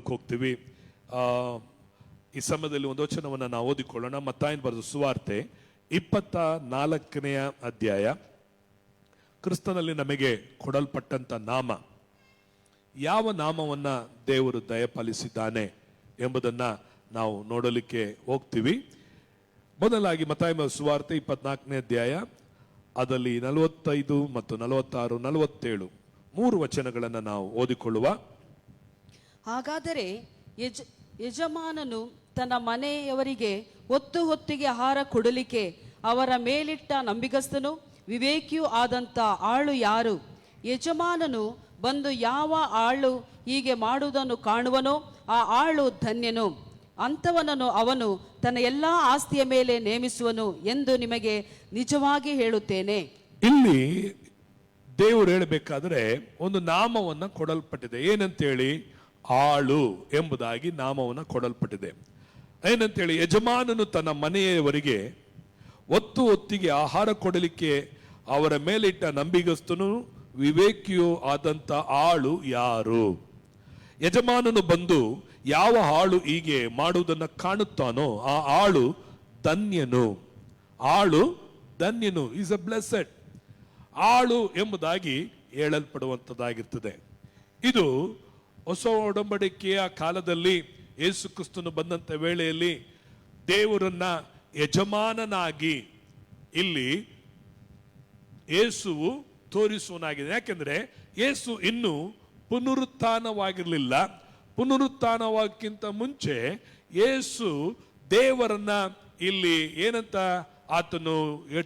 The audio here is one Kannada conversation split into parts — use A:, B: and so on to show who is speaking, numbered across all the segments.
A: ಓದೋದಕ್ಕೆ ಹೋಗ್ತೀವಿ. ಈ ಸಮಯದಲ್ಲಿ ಒಂದು ವಚನವನ್ನು ನಾವು ಓದಿಕೊಳ್ಳೋಣ. ಮತ್ತಾಯನ ಬರೆದ ಸುವಾರ್ತೆ 24ನೇ ಅಧ್ಯಾಯ. ಕ್ರಿಸ್ತನಲ್ಲಿ ನಮಗೆ ಕೊಡಲ್ಪಟ್ಟಂತ ನಾಮ, ಯಾವ ನಾಮವನ್ನ ದೇವರು ದಯಪಾಲಿಸಿದ್ದಾನೆ ಎಂಬುದನ್ನ ನಾವು ನೋಡಲಿಕ್ಕೆ ಹೋಗ್ತೀವಿ. ಮೊದಲಾಗಿ ಮತ್ತಾಯನ ಸುವಾರ್ತೆ 24ನೇ ಅಧ್ಯಾಯ, ಅದರಲ್ಲಿ 45 ಮತ್ತು 46, 47 3 ವಚನಗಳನ್ನು ನಾವು ಓದಿಕೊಳ್ಳುವ.
B: ಹಾಗಾದರೆ ಯಜಮಾನನು ತನ್ನ ಮನೆಯವರಿಗೆ ಹೊತ್ತಿಗೆ ಆಹಾರ ಕೊಡಲಿಕ್ಕೆ ಅವರ ಮೇಲಿಟ್ಟ ನಂಬಿಗಸ್ತನು ವಿವೇಕಿಯೂ ಆದಂಥ ಆಳು ಯಾರು? ಯಜಮಾನನು ಬಂದು ಯಾವ ಆಳು ಹೀಗೆ ಮಾಡುವುದನ್ನು ಕಾಣುವನೋ ಆ ಆಳು ಧನ್ಯನು. ಅಂಥವನನ್ನು ಅವನು ತನ್ನ ಎಲ್ಲ ಆಸ್ತಿಯ ಮೇಲೆ ನೇಮಿಸುವನು ಎಂದು ನಿಮಗೆ ನಿಜವಾಗಿ ಹೇಳುತ್ತೇನೆ.
A: ಇಲ್ಲಿ ದೇವರು ಹೇಳಬೇಕಾದ್ರೆ ಒಂದು ನಾಮವನ್ನ ಕೊಡಲ್ಪಟ್ಟಿದೆ. ಏನಂತೇಳಿ? ಆಳು ಎಂಬುದಾಗಿ ನಾಮವನ್ನ ಕೊಡಲ್ಪಟ್ಟಿದೆ. ಏನಂತೇಳಿ? ಯಜಮಾನನು ತನ್ನ ಮನೆಯವರಿಗೆ ಹೊತ್ತಿಗೆ ಆಹಾರ ಕೊಡಲಿಕ್ಕೆ ಅವರ ಮೇಲಿಟ್ಟ ನಂಬಿಗಸ್ತನು ವಿವೇಕಿಯೂ ಆದಂತ ಆಳು ಯಾರು? ಯಜಮಾನನು ಬಂದು ಯಾವ ಆಳು ಹೀಗೆ ಮಾಡುವುದನ್ನು ಕಾಣುತ್ತಾನೋ ಆ ಆಳು ಧನ್ಯನು. ಆಳು ಧನ್ಯನು, ಈಸ್ ಅ ಬ್ಲೆಸ್ಸೆಡ್. ಆಳು ಎಂಬುದಾಗಿ ಹೇಳಲ್ಪಡುವಂಥದ್ದಾಗಿರ್ತದೆ. ಇದು ಹೊಸ ಒಡಂಬಡಿಕೆಯ ಕಾಲದಲ್ಲಿ ಯೇಸು ಕ್ರಿಸ್ತನು ಬಂದಂತ ವೇಳೆಯಲ್ಲಿ ದೇವರನ್ನ ಯಜಮಾನನಾಗಿ ಇಲ್ಲಿ ಯೇಸುವು ತೋರಿಸುವನಾಗಿದೆ. ಯಾಕೆಂದ್ರೆ ಯೇಸು ಇನ್ನೂ ಪುನರುತ್ಥಾನವಾಗಿರಲಿಲ್ಲ. ಪುನರುತ್ಥಾನವಾಗಕ್ಕಿಂತ ಮುಂಚೆ ಯೇಸು ದೇವರನ್ನ ಇಲ್ಲಿ ಏನಂತ ಆತನು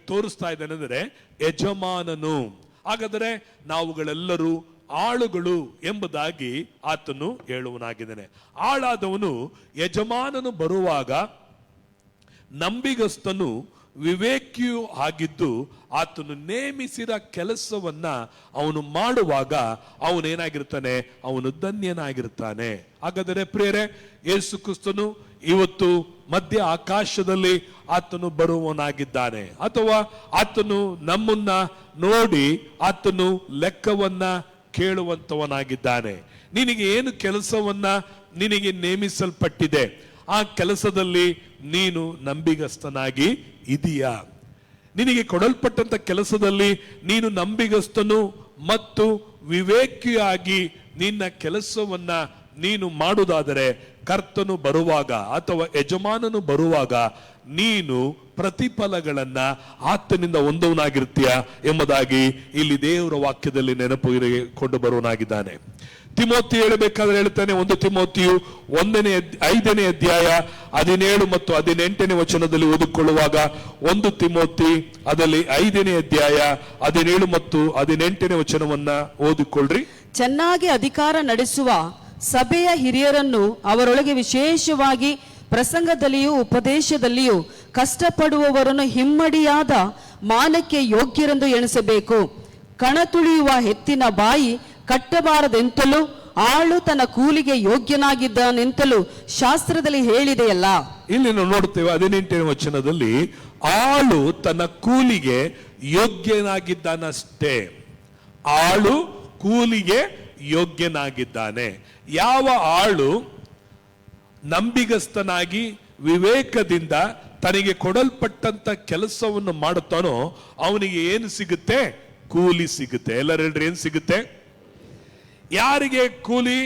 A: ತೋರಿಸ್ತಾ ಇದ್ದಾನೆ ಅಂದರೆ ಯಜಮಾನನು. ಹಾಗಾದರೆ ನಾವುಗಳೆಲ್ಲರೂ ಆಳುಗಳು ಎಂಬುದಾಗಿ ಆತನು ಹೇಳುವನಾಗಿದ್ದಾನೆ. ಆಳಾದವನು ಯಜಮಾನನು ಬರುವಾಗ ನಂಬಿಗಸ್ತನು ವಿವೇಕಿಯೂ ಆಗಿದ್ದು ಆತನು ನೇಮಿಸಿದ ಕೆಲಸವನ್ನ ಅವನು ಮಾಡುವಾಗ ಅವನೇನಾಗಿರ್ತಾನೆ? ಅವನು ಧನ್ಯನಾಗಿರ್ತಾನೆ. ಹಾಗಾದರೆ ಪ್ರಿಯರೇ, ಯೇಸು ಕ್ರಿಸ್ತನು ಇವತ್ತು ಮಧ್ಯ ಆಕಾಶದಲ್ಲಿ ಆತನು ಬರುವವನಾಗಿದ್ದಾನೆ. ಅಥವಾ ಆತನು ನಮ್ಮನ್ನ ನೋಡಿ ಆತನು ಲೆಕ್ಕವನ್ನ ಕೇಳುವಂತವನಾಗಿದ್ದಾನೆ. ನಿನಗೆ ಏನು ಕೆಲಸವನ್ನ ನಿನಗೆ ನೇಮಿಸಲ್ಪಟ್ಟಿದೆ, ಆ ಕೆಲಸದಲ್ಲಿ ನೀನು ನಂಬಿಗಸ್ತನಾಗಿ ಇದೆಯಾ? ನಿನಗೆ ಕೊಡಲ್ಪಟ್ಟಂತ ಕೆಲಸದಲ್ಲಿ ನೀನು ನಂಬಿಗಸ್ತನು ಮತ್ತು ವಿವೇಕಿಯಾಗಿ ನಿನ್ನ ಕೆಲಸವನ್ನ ನೀನು ಮಾಡುವುದಾದರೆ ಕರ್ತನು ಬರುವಾಗ ಅಥವಾ ಯಜಮಾನನು ಬರುವಾಗ ನೀನು ಪ್ರತಿಫಲಗಳನ್ನ ಆತನಿಂದ ಹೊಂದವನಾಗಿರ್ತೀಯ ಎಂಬುದಾಗಿ ಇಲ್ಲಿ ದೇವರ ವಾಕ್ಯದಲ್ಲಿ ನೆನಪು ಕೊಂಡು ಬರುವನಾಗಿದ್ದಾನೆ. ತಿಮೋತಿ ಹೇಳಬೇಕಾದ್ರೆ ಹೇಳ್ತಾನೆ, 1 ತಿಮೋತಿಯು 5ನೇ ಅಧ್ಯಾಯ 17 ಮತ್ತು 18ನೇ ವಚನದಲ್ಲಿ ಓದಿಕೊಳ್ಳುವಾಗ, 1 ತಿಮೋತಿ ಅದರಲ್ಲಿ 5ನೇ ಅಧ್ಯಾಯ 17 ಮತ್ತು 18ನೇ ವಚನವನ್ನ ಓದಿಕೊಳ್ಳ್ರಿ.
B: ಚೆನ್ನಾಗಿ ಅಧಿಕಾರ ನಡೆಸುವ ಸಭೆಯ ಹಿರಿಯರನ್ನು ಅವರೊಳಗೆ ವಿಶೇಷವಾಗಿ ಪ್ರಸಂಗದಲ್ಲಿಯೂ ಉಪದೇಶದಲ್ಲಿಯೂ ಕಷ್ಟಪಡುವವರನ್ನು ಹಿಮ್ಮಡಿಯಾದ ಮಾನಕ್ಕೆ ಯೋಗ್ಯರೆಂದು ಎಣಿಸಬೇಕು. ಕಣತುಳಿಯುವ ಎತ್ತಿನ ಬಾಯಿ ಕಟ್ಟಬಾರದೆಂತಲೂ ಆಳು ತನ್ನ ಕೂಲಿಗೆ ಯೋಗ್ಯನಾಗಿದ್ದಾನೆಂತಲೂ ಶಾಸ್ತ್ರದಲ್ಲಿ ಹೇಳಿದೆಯಲ್ಲ.
A: ಇಲ್ಲಿ ನಾವು ನೋಡ್ತೇವೆ 18ನೇ ವಚನದಲ್ಲಿ ಆಳು ತನ್ನ ಕೂಲಿಗೆ ಯೋಗ್ಯನಾಗಿದ್ದಾನಷ್ಟೇ. ಆಳು ಕೂಲಿಗೆ ಯೋಗ್ಯನಾಗಿದ್ದಾನೆ. ಯಾವ ಆಳು ನಂಬಿಗಸ್ತನಾಗಿ ವಿವೇಕದಿಂದ ತನಗೆ ಕೊಡಲ್ಪಟ್ಟಂತ ಕೆಲಸವನ್ನು ಮಾಡುತ್ತಾನೋ ಅವನಿಗೆ ಏನು ಸಿಗುತ್ತೆ? ಕೂಲಿ ಸಿಗುತ್ತೆ. ಎಲ್ಲರೂ ಹೇಳ್ರಿ, ಏನ್ ಸಿಗುತ್ತೆ? ಯಾರಿಗೆ ಕೂಲಿ?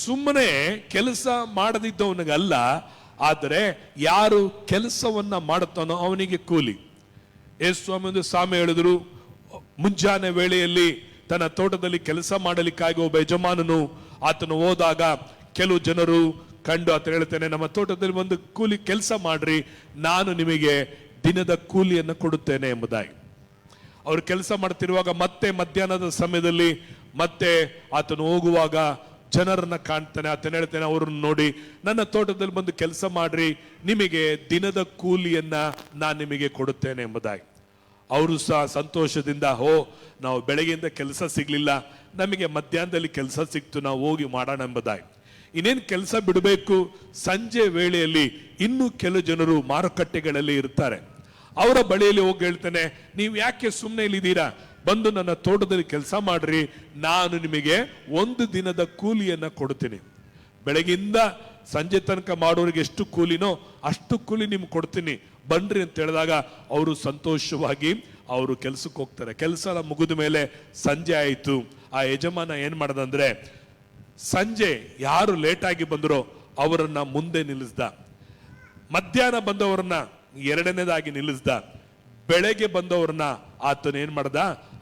A: ಸುಮ್ಮನೆ ಕೆಲಸ ಮಾಡದಿದ್ದವನಿಗಲ್ಲ, ಆದರೆ ಯಾರು ಕೆಲಸವನ್ನ ಮಾಡುತ್ತಾನೋ ಅವನಿಗೆ ಕೂಲಿ. ಯೇಸು ಸ್ವಾಮಿ ಒಂದು ಸಾಮೆ ಹೇಳಿದ್ರು, ಮುಂಜಾನೆ ವೇಳೆಯಲ್ಲಿ ತನ್ನ ತೋಟದಲ್ಲಿ ಕೆಲಸ ಮಾಡಲಿಕ್ಕಾಗಿ ಒಬ್ಬ ಯಜಮಾನನು ಆತನು ಹೋದಾಗ ಕೆಲವು ಜನರು ಕಂಡು ಆತ ಹೇಳ್ತೇನೆ, ನಮ್ಮ ತೋಟದಲ್ಲಿ ಒಂದು ಕೂಲಿ ಕೆಲಸ ಮಾಡ್ರಿ, ನಾನು ನಿಮಗೆ ದಿನದ ಕೂಲಿಯನ್ನು ಕೊಡುತ್ತೇನೆ ಎಂಬುದಾಗಿ. ಅವರು ಕೆಲಸ ಮಾಡ್ತಿರುವಾಗ ಮತ್ತೆ ಮಧ್ಯಾಹ್ನದ ಸಮಯದಲ್ಲಿ ಮತ್ತೆ ಆತನು ಹೋಗುವಾಗ ಜನರನ್ನ ಕಾಣ್ತಾನೆ. ಆತನ ಹೇಳ್ತೇನೆ, ಅವರನ್ನು ನೋಡಿ ನನ್ನ ತೋಟದಲ್ಲಿ ಬಂದು ಕೆಲಸ ಮಾಡ್ರಿ, ನಿಮಗೆ ದಿನದ ಕೂಲಿಯನ್ನ ನಾನು ನಿಮಗೆ ಕೊಡುತ್ತೇನೆ ಎಂಬುದಾಗಿ. ಅವರು ಸಹ ಸಂತೋಷದಿಂದ, ನಾವು ಬೆಳಗ್ಗೆಯಿಂದ ಕೆಲಸ ಸಿಗ್ಲಿಲ್ಲ, ನಮಗೆ ಮಧ್ಯಾಹ್ನದಲ್ಲಿ ಕೆಲಸ ಸಿಕ್ತು, ನಾವು ಹೋಗಿ ಮಾಡೋಣ ಎಂಬುದಾಗಿ. ಇನ್ನೇನು ಕೆಲಸ ಬಿಡಬೇಕು, ಸಂಜೆ ವೇಳೆಯಲ್ಲಿ ಇನ್ನೂ ಕೆಲವು ಜನರು ಮಾರುಕಟ್ಟೆಗಳಲ್ಲಿ ಇರ್ತಾರೆ. ಅವರ ಬಳಿಯಲ್ಲಿ ಹೋಗಿ ಹೇಳ್ತಾನೆ, ನೀವು ಯಾಕೆ ಸುಮ್ಮನೆ ಇಲ್ಲಿದ್ದೀರಾ, ಬಂದು ನನ್ನ ತೋಟದಲ್ಲಿ ಕೆಲಸ ಮಾಡ್ರಿ, ನಾನು ನಿಮಗೆ 1 ದಿನದ ಕೂಲಿಯನ್ನ ಕೊಡ್ತೀನಿ. ಬೆಳಗಿಂದ ಸಂಜೆ ತನಕ ಮಾಡೋರಿಗೆ ಎಷ್ಟು ಕೂಲಿನೋ ಅಷ್ಟು ಕೂಲಿ ನಿಮ್ಗೆ ಕೊಡ್ತೀನಿ ಬನ್ರಿ ಅಂತ ಹೇಳಿದಾಗ ಅವರು ಸಂತೋಷವಾಗಿ ಅವರು ಕೆಲ್ಸಕ್ಕೆ ಹೋಗ್ತಾರೆ. ಕೆಲಸ ಮುಗಿದ ಮೇಲೆ ಸಂಜೆ ಆಯಿತು. ಆ ಯಜಮಾನ ಏನ್ ಮಾಡದಂದ್ರೆ ಸಂಜೆ ಯಾರು ಲೇಟಾಗಿ ಬಂದರೋ ಅವರನ್ನ ಮುಂದೆ ನಿಲ್ಲಿಸ್ದ, ಮಧ್ಯಾಹ್ನ ಬಂದವರನ್ನ ಎರಡನೇದಾಗಿ ನಿಲ್ಲಿಸ್ದ, ಬೆಳಗ್ಗೆ ಬಂದವರನ್ನ ಆತನು ಏನ್ ಮಾಡ್ದ,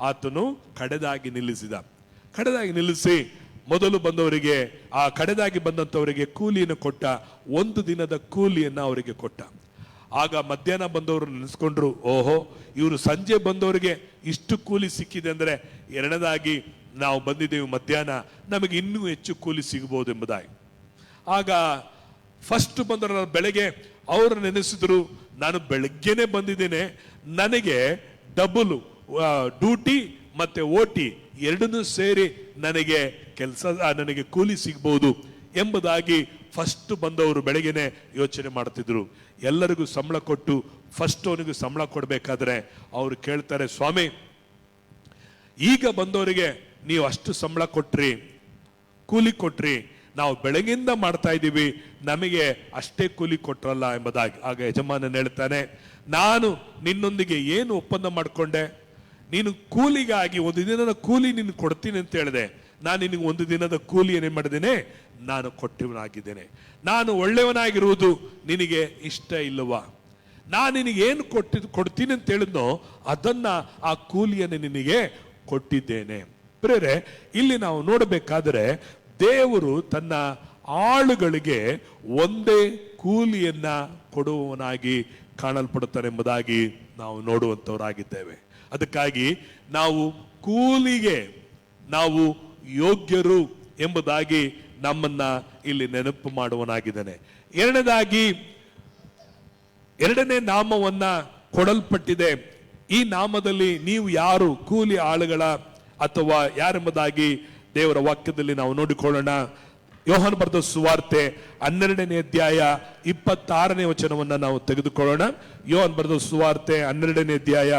A: ಆತನು ಕಡೆದಾಗಿ ನಿಲ್ಲಿಸಿದ. ಕಡೆದಾಗಿ ನಿಲ್ಲಿಸಿ ಮೊದಲು ಬಂದವರಿಗೆ, ಆ ಕಡೆದಾಗಿ ಬಂದಂತವರಿಗೆ ಕೂಲಿಯನ್ನು ಕೊಟ್ಟ, ಒಂದು ದಿನದ ಕೂಲಿಯನ್ನ ಅವರಿಗೆ ಕೊಟ್ಟ. ಆಗ ಮಧ್ಯಾಹ್ನ ಬಂದವರು ನೆನೆಸ್ಕೊಂಡ್ರು, ಓಹೋ ಇವರು ಸಂಜೆ ಬಂದವರಿಗೆ ಇಷ್ಟು ಕೂಲಿ ಸಿಕ್ಕಿದೆ ಅಂದ್ರೆ ಎರಡನೇದಾಗಿ ನಾವು ಬಂದಿದ್ದೇವೆ ಮಧ್ಯಾಹ್ನ, ನಮಗೆ ಇನ್ನೂ ಹೆಚ್ಚು ಕೂಲಿ ಸಿಗಬಹುದು ಎಂಬುದಾಗಿ. ಆಗ ಫಸ್ಟ್ ಬಂದವರ ಬೆಳಗ್ಗೆ ಅವರು ನೆನೆಸಿದ್ರು, ನಾನು ಬೆಳಗ್ಗೆನೆ ಬಂದಿದ್ದೇನೆ, ನನಗೆ ಡಬಲ್ ಡ್ಯೂಟಿ ಮತ್ತೆ ಓಟಿ ಎರಡನ್ನೂ ಸೇರಿ ನನಗೆ ನನಗೆ ಕೂಲಿ ಸಿಗಬಹುದು ಎಂಬುದಾಗಿ ಫಸ್ಟ್ ಬಂದವರು ಬೆಳಗ್ಗೆನೆ ಯೋಚನೆ ಮಾಡ್ತಿದ್ರು. ಎಲ್ಲರಿಗೂ ಸಂಬಳ ಕೊಟ್ಟು ಫಸ್ಟ್ ಅವನಿಗೂ ಸಂಬಳ ಕೊಡ್ಬೇಕಾದ್ರೆ ಅವರು ಕೇಳ್ತಾರೆ, ಸ್ವಾಮಿ ಈಗ ಬಂದವರಿಗೆ ನೀವು ಅಷ್ಟು ಸಂಬಳ ಕೊಟ್ರಿ, ಕೂಲಿ ಕೊಟ್ರಿ, ನಾವು ಬೆಳಗಿಂದ ಮಾಡ್ತಾ ಇದ್ದೀವಿ, ನಮಗೆ ಅಷ್ಟೇ ಕೂಲಿ ಕೊಟ್ರಲ್ಲ ಎಂಬುದಾಗಿ. ಆಗ ಯಜಮಾನನ್ ಹೇಳ್ತಾನೆ, ನಾನು ನಿನ್ನೊಂದಿಗೆ ಏನು ಒಪ್ಪಂದ ಮಾಡ್ಕೊಂಡೆ, ನೀನು ಕೂಲಿಗಾಗಿ ಒಂದು ದಿನದ ಕೂಲಿ ನಿನ್ ಕೊಡ್ತೀನಿ ಅಂತ ಹೇಳಿದೆ, ನಾನು ನಿನಗೆ ಒಂದು ದಿನದ ಕೂಲಿ ಏನೇನ್ ಮಾಡಿದ್ದೇನೆ, ನಾನು ಕೊಟ್ಟಿವನಾಗಿದ್ದೇನೆ. ನಾನು ಒಳ್ಳೆಯವನಾಗಿರುವುದು ನಿನಗೆ ಇಷ್ಟ ಇಲ್ಲವಾ? ನಾನು ನಿನಗೆ ಏನು ಕೊಡ್ತೀನಿ ಅಂತ ಹೇಳಿದ್ನೋ ಅದನ್ನ, ಆ ಕೂಲಿಯನ್ನು ನಿನಗೆ ಕೊಟ್ಟಿದ್ದೇನೆ. ಪ್ರೇರೆ, ಇಲ್ಲಿ ನಾವು ನೋಡಬೇಕಾದ್ರೆ ದೇವರು ತನ್ನ ಆಳುಗಳಿಗೆ ಒಂದೇ ಕೂಲಿಯನ್ನ ಕೊಡುವವನಾಗಿ ಕಾಣಲ್ಪಡುತ್ತಾನೆ ಎಂಬುದಾಗಿ ನಾವು ನೋಡುವಂತವರಾಗಿದ್ದೇವೆ. ಅದಕ್ಕಾಗಿ ನಾವು ಕೂಲಿಗೆ ನಾವು ಯೋಗ್ಯರು ಎಂಬುದಾಗಿ ನಮ್ಮನ್ನ ಇಲ್ಲಿ ನೆನಪು ಮಾಡುವನಾಗಿದ್ದಾನೆ. ಎರಡನೇ ನಾಮವನ್ನ ಕೊಡಲ್ಪಟ್ಟಿದೆ. ಈ ನಾಮದಲ್ಲಿ ನೀವು ಯಾರು, ಕೂಲಿ ಆಳುಗಳ ಅಥವಾ ಯಾರೆಂಬುದಾಗಿ ದೇವರ ವಾಕ್ಯದಲ್ಲಿ ನಾವು ನೋಡಿಕೊಳ್ಳೋಣ. ಯೋಹಾನ ಬರೆದ ಸುವಾರ್ತೆ 12ನೇ ಅಧ್ಯಾಯ 26ನೇ ವಚನವನ್ನ ನಾವು ತೆಗೆದುಕೊಳ್ಳೋಣ. ಯೋಹಾನ ಬರೆದ ಸುವಾರ್ತೆ 12ನೇ ಅಧ್ಯಾಯ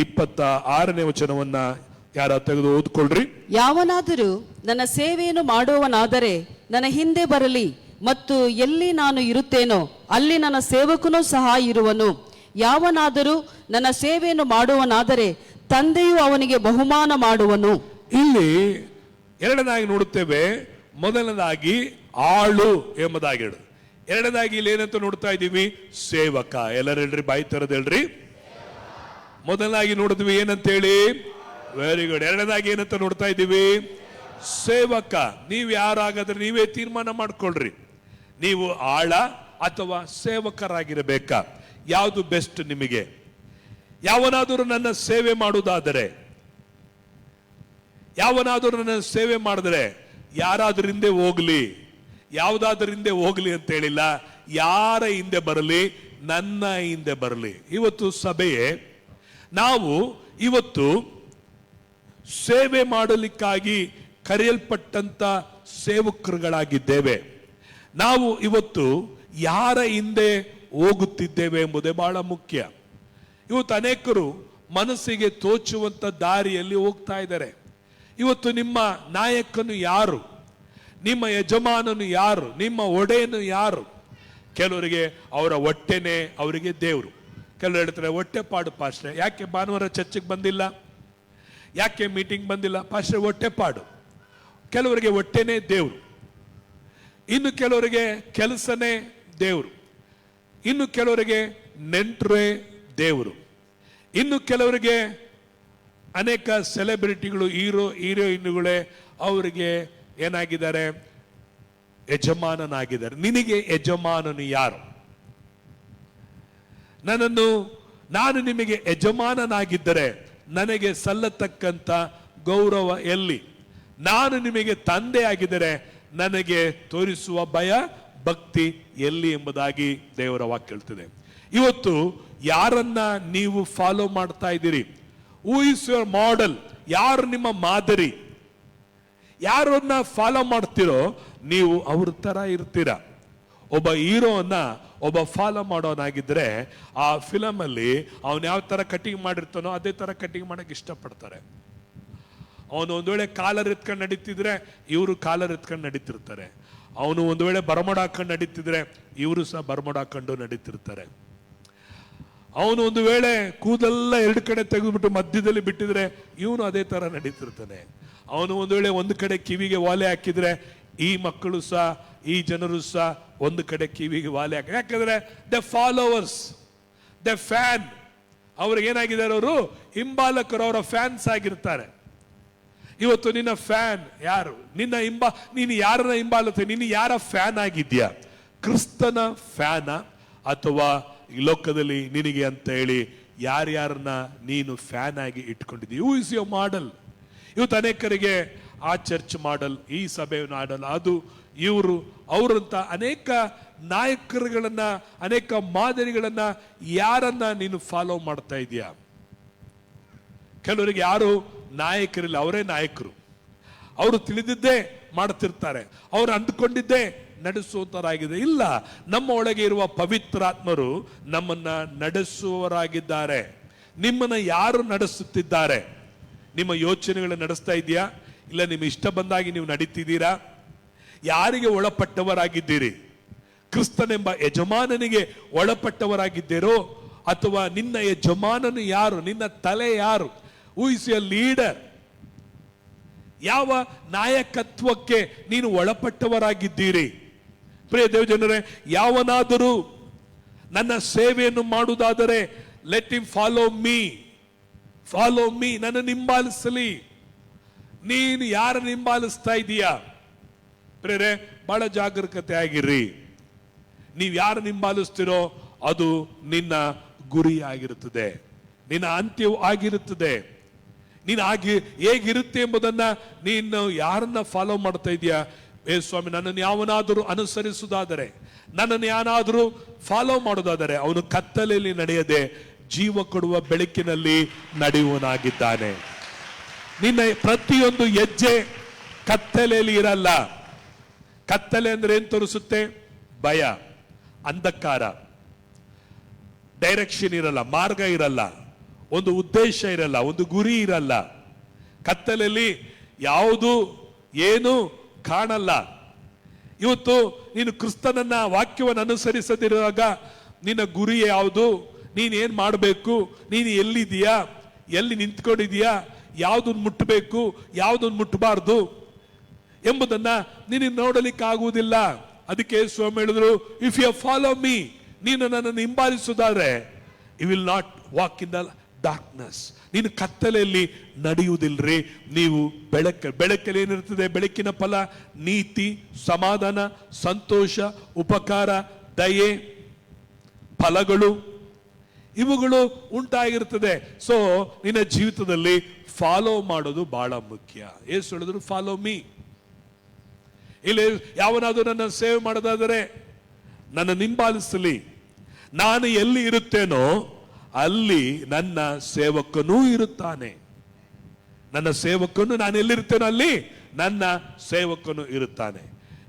A: 26ನೇ ವಚನವನ್ನ ಯಾರ ತೆಗೆದು ಓದ್ಕೊಳ್ರಿ.
B: ಯಾವನಾದರೂ ನನ್ನ ಸೇವೆಯನ್ನು ಮಾಡುವವನಾದರೆ ನನ್ನ ಹಿಂದೆ ಬರಲಿ, ಮತ್ತು ಎಲ್ಲಿ ನಾನು ಇರುತ್ತೇನೋ ಅಲ್ಲಿ ನನ್ನ ಸೇವಕನೂ ಸಹ ಇರುವನು. ಯಾವನಾದರೂ ನನ್ನ ಸೇವೆಯನ್ನು ಮಾಡುವನಾದರೆ ತಂದೆಯು ಅವನಿಗೆ ಬಹುಮಾನ ಮಾಡುವನು.
A: ಇಲ್ಲಿ ಎರಡನೇದಾಗಿ ನೋಡುತ್ತೇವೆ, ಮೊದಲನೇದಾಗಿ ಆಳು ಎಂಬುದಾಗಿ ಹೇಳು. ಎರಡನೇದಾಗಿ ಇಲ್ಲಿ ಏನಂತ ನೋಡ್ತಾ ಇದ್ದೀವಿ, ಸೇವಕ. ಎಲ್ಲರೂ ಹೇಳ್ರಿ, ಬಾಯಿ ತರದ್ ಹೇಳ್ರಿ. ಮೊದಲನಾಗಿ ನೋಡಿದ್ವಿ ಏನಂತ ಹೇಳಿ, ವೆರಿ ಗುಡ್. ಎರಡನೇದಾಗಿ ಏನಂತ ನೋಡ್ತಾ ಇದ್ದೀವಿ, ಸೇವಕ. ನೀವು ಯಾರಾಗಾದ್ರೆ ನೀವೇ ತೀರ್ಮಾನ ಮಾಡ್ಕೊಳ್ರಿ, ನೀವು ಆಳ ಅಥವಾ ಸೇವಕರಾಗಿರಬೇಕಾ, ಯಾವುದು ಬೆಸ್ಟ್ ನಿಮಗೆ? ಯಾವನಾದರೂ ನನ್ನ ಸೇವೆ ಮಾಡುವುದಾದರೆ, ಯಾವನಾದರೂ ನನ್ನ ಸೇವೆ ಮಾಡಿದ್ರೆ ಯಾರಾದ್ರೂ ಹಿಂದೆ ಹೋಗ್ಲಿ, ಯಾವುದಾದ್ರೂ ಹಿಂದೆ ಹೋಗ್ಲಿ ಅಂತ ಹೇಳಿಲ್ಲ, ಯಾರ ಹಿಂದೆ ಬರಲಿ, ನನ್ನ ಹಿಂದೆ ಬರಲಿ. ಇವತ್ತು ಸಭೆಯೇ ನಾವು ಇವತ್ತು ಸೇವೆ ಮಾಡಲಿಕ್ಕಾಗಿ ಕರೆಯಲ್ಪಟ್ಟಂತ ಸೇವಕರುಗಳಾಗಿದ್ದೇವೆ. ನಾವು ಇವತ್ತು ಯಾರ ಹಿಂದೆ ಹೋಗುತ್ತಿದ್ದೇವೆ ಎಂಬುದೇ ಬಹಳ ಮುಖ್ಯ. ಇವತ್ತು ಅನೇಕರು ಮನಸ್ಸಿಗೆ ತೋಚುವಂತ ದಾರಿಯಲ್ಲಿ ಹೋಗ್ತಾ ಇದ್ದಾರೆ. ಇವತ್ತು ನಿಮ್ಮ ನಾಯಕನು ಯಾರು, ನಿಮ್ಮ ಯಜಮಾನನು ಯಾರು, ನಿಮ್ಮ ಒಡೆಯನು ಯಾರು? ಕೆಲವರಿಗೆ ಅವರ ಹೊಟ್ಟೆನೆ ಅವರಿಗೆ ದೇವರು. ಕೆಲವರು ಹೇಳ್ತಾರೆ, ಹೊಟ್ಟೆ ಪಾಡು ಪಾಸ್ಟ್ರೆ, ಯಾಕೆ ಭಾನುವಾರ ಚರ್ಚಿಗೆ ಬಂದಿಲ್ಲ, ಯಾಕೆ ಮೀಟಿಂಗ್ ಬಂದಿಲ್ಲ ಪಾಸ್ಟ್ರೆ, ಹೊಟ್ಟೆ ಪಾಡು. ಕೆಲವರಿಗೆ ಹೊಟ್ಟೆನೇ ದೇವರು, ಇನ್ನು ಕೆಲವರಿಗೆ ಕೆಲಸನೇ ದೇವರು, ಇನ್ನು ಕೆಲವರಿಗೆ ನೆಂಟ್ರೇ ದೇವರು, ಇನ್ನು ಕೆಲವರಿಗೆ ಅನೇಕ ಸೆಲೆಬ್ರಿಟಿಗಳು, ಹೀರೋಯಿನ್ಗಳೇ ಅವರಿಗೆ ಏನಾಗಿದ್ದಾರೆ, ಯಜಮಾನನಾಗಿದ್ದಾರೆ. ನಿನಗೆ ಯಜಮಾನನು ಯಾರು? ನಾನು ನಿಮಗೆ ಯಜಮಾನನಾಗಿದ್ದರೆ ನನಗೆ ಸಲ್ಲತಕ್ಕಂತ ಗೌರವ ಎಲ್ಲಿ? ನಾನು ನಿಮಗೆ ತಂದೆ ಆಗಿದ್ದರೆ ನನಗೆ ತೋರಿಸುವ ಭಯ ಭಕ್ತಿ ಎಲ್ಲಿ ಎಂಬುದಾಗಿ ದೇವರ ವಾಕ್ಯ ಹೇಳ್ತದೆ. ಇವತ್ತು ಯಾರನ್ನ ನೀವು ಫಾಲೋ ಮಾಡ್ತಾ ಇದ್ದೀರಿ? Who is your model? ಯಾರು ನಿಮ್ಮ ಮಾದರಿ? ಯಾರನ್ನ ಫಾಲೋ ಮಾಡ್ತಿರೋ ನೀವು ಅವ್ರ ತರ ಇರ್ತೀರ. ಒಬ್ಬ ಹೀರೋನ್ನ ಒಬ್ಬ ಫಾಲೋ ಮಾಡೋನಾಗಿದ್ರೆ ಆ ಫಿಲಮ್ ಅಲ್ಲಿ ಅವನು ಯಾವ ತರ ಕಟಿಂಗ್ ಮಾಡಿರ್ತಾನೋ ಅದೇ ತರ ಕಟಿಂಗ್ ಮಾಡಕ್ ಇಷ್ಟಪಡ್ತಾರೆ. ಅವನು ಒಂದ್ ವೇಳೆ ಕಾಲರ್ ಎತ್ಕೊಂಡು ನಡೀತಿದ್ರೆ ಇವರು ಕಾಲರ್ ಎತ್ಕೊಂಡು ನಡೀತಿರ್ತಾರೆ. ಅವನು ಒಂದು ವೇಳೆ ಬರಮೋಡ ಹಾಕೊಂಡು ನಡೀತಿದ್ರೆ ಇವರು ಸಹ ಬರಮೋಡ ಹಾಕೊಂಡು ನಡೀತಿರ್ತಾರೆ. ಅವನು ಒಂದು ವೇಳೆ ಕೂದಲೆಲ್ಲ ಎರಡು ಕಡೆ ತೆಗೆದುಬಿಟ್ಟು ಮಧ್ಯದಲ್ಲಿ ಬಿಟ್ಟಿದ್ರೆ ಇವನು ಅದೇ ತರ ನಡೀತಿರ್ತಾನೆ. ಅವನು ಒಂದು ವೇಳೆ ಒಂದು ಕಡೆ ಕಿವಿಗೆ ವಾಲೆ ಹಾಕಿದ್ರೆ ಈ ಮಕ್ಕಳು ಸಹ, ಈ ಜನರು ಸಹ ಒಂದು ಕಡೆ ಕಿವಿಗೆ ವಾಲೆ ಹಾಕಿ, ಯಾಕಂದ್ರೆ ದ ಫಾಲೋವರ್ಸ್, ದ ಫ್ಯಾನ್, ಅವ್ರಿಗೆ ಏನಾಗಿದ್ದಾರೆ, ಅವರು ಹಿಂಬಾಲಕರು, ಅವರ ಫ್ಯಾನ್ಸ್ ಆಗಿರ್ತಾರೆ. ಇವತ್ತು ನಿನ್ನ ಫ್ಯಾನ್ ಯಾರು? ನೀನು ಯಾರನ್ನ ಹಿಂಬಾಲುತ್ತೆ? ನೀನು ಯಾರ ಫ್ಯಾನ್ ಆಗಿದ್ಯಾ? ಕ್ರಿಸ್ತನ ಫ್ಯಾನ ಅಥವಾ ಈ ಲೋಕದಲ್ಲಿ ನಿನಗೆ ಅಂತ ಹೇಳಿ ಯಾರ್ಯಾರನ್ನ ನೀನು ಫ್ಯಾನ್ ಆಗಿ ಇಟ್ಕೊಂಡಿದ್ದೀವಿ? Who is your model? ಇವತ್ತು ಅನೇಕರಿಗೆ ಆ ಚರ್ಚ್ ಮಾಡೆಲ್, ಈ ಸಭೆ ಮಾಡೆಲ್, ಅದು ಇವರು ಅವರಂತ ಅನೇಕ ನಾಯಕರುಗಳನ್ನ, ಅನೇಕ ಮಾದರಿಗಳನ್ನ ಯಾರನ್ನ ನೀನು ಫಾಲೋ ಮಾಡ್ತಾ ಇದೀಯಾ? ಕೆಲವರಿಗೆ ಯಾರು ನಾಯಕರಿಲ್ಲ, ಅವರೇ ನಾಯಕರು. ಅವರು ತಿಳಿದಿದ್ದೇ ಮಾಡ್ತಿರ್ತಾರೆ, ಅವರು ಅಂದುಕೊಂಡಿದ್ದೇ ನಡೆಸುವಂತರಾಗಿದೆ. ಇಲ್ಲ, ನಮ್ಮ ಒಳಗೆ ಇರುವ ಪವಿತ್ರಾತ್ಮರು ನಮ್ಮನ್ನ ನಡೆಸುವವರಾಗಿದ್ದಾರೆ. ನಿಮ್ಮನ್ನ ಯಾರು ನಡೆಸುತ್ತಿದ್ದಾರೆ? ನಿಮ್ಮ ಯೋಚನೆಗಳನ್ನು ನಡೆಸ್ತಾ ಇದೆಯಾ? ಇಲ್ಲ ನಿಮ್ಮ ಇಷ್ಟ ಬಂದಾಗಿ ನೀವು ನಡೀತಿದ್ದೀರಾ? ಯಾರಿಗೆ ಒಳಪಟ್ಟವರಾಗಿದ್ದೀರಿ? ಕ್ರಿಸ್ತನೆಂಬ ಯಜಮಾನನಿಗೆ ಒಳಪಟ್ಟವರಾಗಿದ್ದೀರೋ ಅಥವಾ ನಿನ್ನ ಯಜಮಾನನು ಯಾರು? ನಿನ್ನ ತಲೆ ಯಾರು? Who is your leader? ಯಾವ ನಾಯಕತ್ವಕ್ಕೆ ನೀನು ಒಳಪಟ್ಟವರಾಗಿದ್ದೀರಿ? ಪ್ರಿಯ ದೇವಜನರೇ, ಯಾವನಾದರೂ ನನ್ನ ಸೇವೆಯನ್ನು ಮಾಡುವುದಾದರೆ let him follow me, follow me, ನನ್ನ ಹಿಂಬಾಲಿಸಲಿ. ನೀನು ಯಾರನ್ನು ಹಿಂಬಾಲಿಸ್ತಾ ಇದೀಯಾ? ಪ್ರಿಯರೇ, ಬಹಳ ಜಾಗರೂಕತೆ ಆಗಿರ್ರಿ. ನೀವು ಯಾರನ್ನು ಹಿಂಬಾಲಿಸ್ತಿರೋ ಅದು ನಿನ್ನ ಗುರಿ ಆಗಿರುತ್ತದೆ, ನಿನ್ನ ಅಂತ್ಯವೂ ಆಗಿರುತ್ತದೆ. ನೀನು ಹೇಗಿರುತ್ತೆ ಎಂಬುದನ್ನ ನೀನು ಯಾರನ್ನ ಫಾಲೋ ಮಾಡ್ತಾ ಇದೀಯಾ? ಸ್ವಾಮಿ, ನನ್ನನ್ನು ಯಾವನಾದರೂ ಅನುಸರಿಸುವುದಾದರೆ, ನನ್ನನ್ನು ಯಾವನಾದರೂ ಫಾಲೋ ಮಾಡೋದಾದರೆ ಅವನು ಕತ್ತಲೆಯಲ್ಲಿ ನಡೆಯದೆ ಜೀವ ಕೊಡುವ ಬೆಳಕಿನಲ್ಲಿ ನಡೆಯುವನಾಗಿದ್ದಾನೆ. ನಿನ್ನ ಪ್ರತಿಯೊಂದು ಹೆಜ್ಜೆ ಕತ್ತಲೆಯಲ್ಲಿ ಇರಲ್ಲ. ಕತ್ತಲೆ ಅಂದ್ರೆ ಏನ್ ತೋರಿಸುತ್ತೆ? ಭಯ, ಅಂಧಕಾರ, ಡೈರೆಕ್ಷನ್ ಇರಲ್ಲ, ಮಾರ್ಗ ಇರಲ್ಲ, ಒಂದು ಉದ್ದೇಶ ಇರಲ್ಲ, ಒಂದು ಗುರಿ ಇರಲ್ಲ. ಕತ್ತಲೆಯಲ್ಲಿ ಯಾವುದು ಏನು ಕಾಣಲ್ಲ. ಇವತ್ತು ನೀನು ಕ್ರಿಸ್ತನನ್ನ ವಾಕ್ಯವನ್ನು ಅನುಸರಿಸದಿರುವಾಗ ನಿನ್ನ ಗುರಿ ಯಾವುದು? ನೀನ್ ಏನ್ ಮಾಡಬೇಕು? ನೀನು ಎಲ್ಲಿದೀಯಾ? ಎಲ್ಲಿ ನಿಂತ್ಕೊಂಡಿದೀಯಾ? ಯಾವ್ದನ್ನು ಮುಟ್ಟಬೇಕು, ಯಾವ್ದನ್ನು ಮುಟ್ಟಬಾರ್ದು ಎಂಬುದನ್ನ ನೀನು ನೋಡಲಿಕ್ಕೆ ಆಗುವುದಿಲ್ಲ. ಅದಕ್ಕೆ ಸ್ವಾಮಿ ಹೇಳಿದ್ರು, ಇಫ್ ಯು ಫಾಲೋ ಮೀ, ನೀನು ನನ್ನನ್ನು ಹಿಂಬಾಲಿಸುವುದಾದ್ರೆ you will not walk in the darkness. ನೀನು ಕತ್ತಲೆಯಲ್ಲಿ ನಡೆಯುವುದಿಲ್ರಿ, ನೀವು ಬೆಳಕಲ್ಲಿ ಏನಿರ್ತದೆ? ಬೆಳಕಿನ ಫಲ ನೀತಿ, ಸಮಾಧಾನ, ಸಂತೋಷ, ಉಪಕಾರ, ದಯೆ, ಫಲಗಳು ಇವುಗಳು ಉಂಟಾಗಿರ್ತದೆ. ಸೊ ನಿನ್ನ ಜೀವಿತದಲ್ಲಿ ಫಾಲೋ ಮಾಡೋದು ಬಹಳ ಮುಖ್ಯ. ಏಸು ಹೇಳಿದ್ರು ಫಾಲೋ ಮೀ. ಇಲ್ಲಿ ಯಾವನಾದರೂ ನನ್ನ ಸೇವೆ ಮಾಡೋದಾದರೆ ನನ್ನ ಹಿಂಬಾಲಿಸಲಿ. ನಾನು ಎಲ್ಲಿ ಇರುತ್ತೇನೋ ಅಲ್ಲಿ ನನ್ನ ಸೇವಕನೂ ಇರುತ್ತಾನೆ. ನನ್ನ ಸೇವಕನು, ನಾನು ಎಲ್ಲಿರ್ತೇನೋ ಅಲ್ಲಿ ನನ್ನ ಸೇವಕನು ಇರುತ್ತಾನೆ.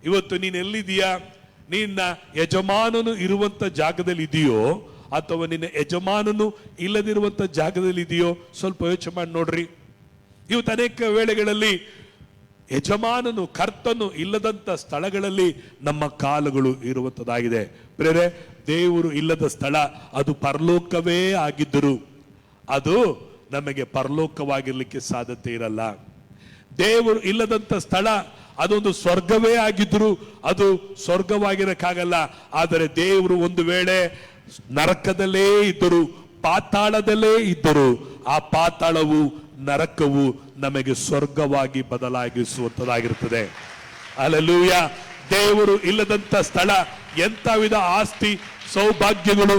A: ಇವತ್ತು ನೀನು ಎಲ್ಲಿದೀಯಾ? ನಿನ್ನ ಯಜಮಾನನು ಇರುವಂತ ಜಾಗದಲ್ಲಿ ಇದೆಯೋ ಅಥವಾ ನಿನ್ನ ಯಜಮಾನನು ಇಲ್ಲದಿರುವಂತ ಜಾಗದಲ್ಲಿ ಇದೆಯೋ? ಸ್ವಲ್ಪ ಯೋಚನೆ ಮಾಡಿ ನೋಡ್ರಿ. ಇವತ್ತು ಅನೇಕ ವೇಳೆಗಳಲ್ಲಿ ಯಜಮಾನನು, ಕರ್ತನು ಇಲ್ಲದಂತ ಸ್ಥಳಗಳಲ್ಲಿ ನಮ್ಮ ಕಾಲುಗಳು ಇರುವಂತದ್ದಾಗಿದೆ. ಬೇರೆ ದೇವರು ಇಲ್ಲದ ಸ್ಥಳ ಅದು ಪರಲೋಕವೇ ಆಗಿದ್ದರು ಅದು ನಮಗೆ ಪರಲೋಕವಾಗಿರ್ಲಿಕ್ಕೆ ಸಾಧ್ಯತೆ ಇರಲ್ಲ. ದೇವರು ಇಲ್ಲದಂತ ಸ್ಥಳ ಅದೊಂದು ಸ್ವರ್ಗವೇ ಆಗಿದ್ರು ಅದು ಸ್ವರ್ಗವಾಗಿರಕ್ಕಾಗಲ್ಲ. ಆದರೆ ದೇವರು ಒಂದು ವೇಳೆ ನರಕದಲ್ಲೇ ಇದ್ದರು, ಪಾತಾಳದಲ್ಲೇ ಇದ್ದರು, ಆ ಪಾತಾಳವು, ನರಕವು ನಮಗೆ ಸ್ವರ್ಗವಾಗಿ ಬದಲಾಗಿಸುವಂತದಾಗಿರುತ್ತದೆ. ಹಲ್ಲೆಲೂಯ. ದೇವರು ಇಲ್ಲದಂತ ಸ್ಥಳ, ಎಂತ ವಿಧ ಆಸ್ತಿ ಸೌಭಾಗ್ಯಗಳು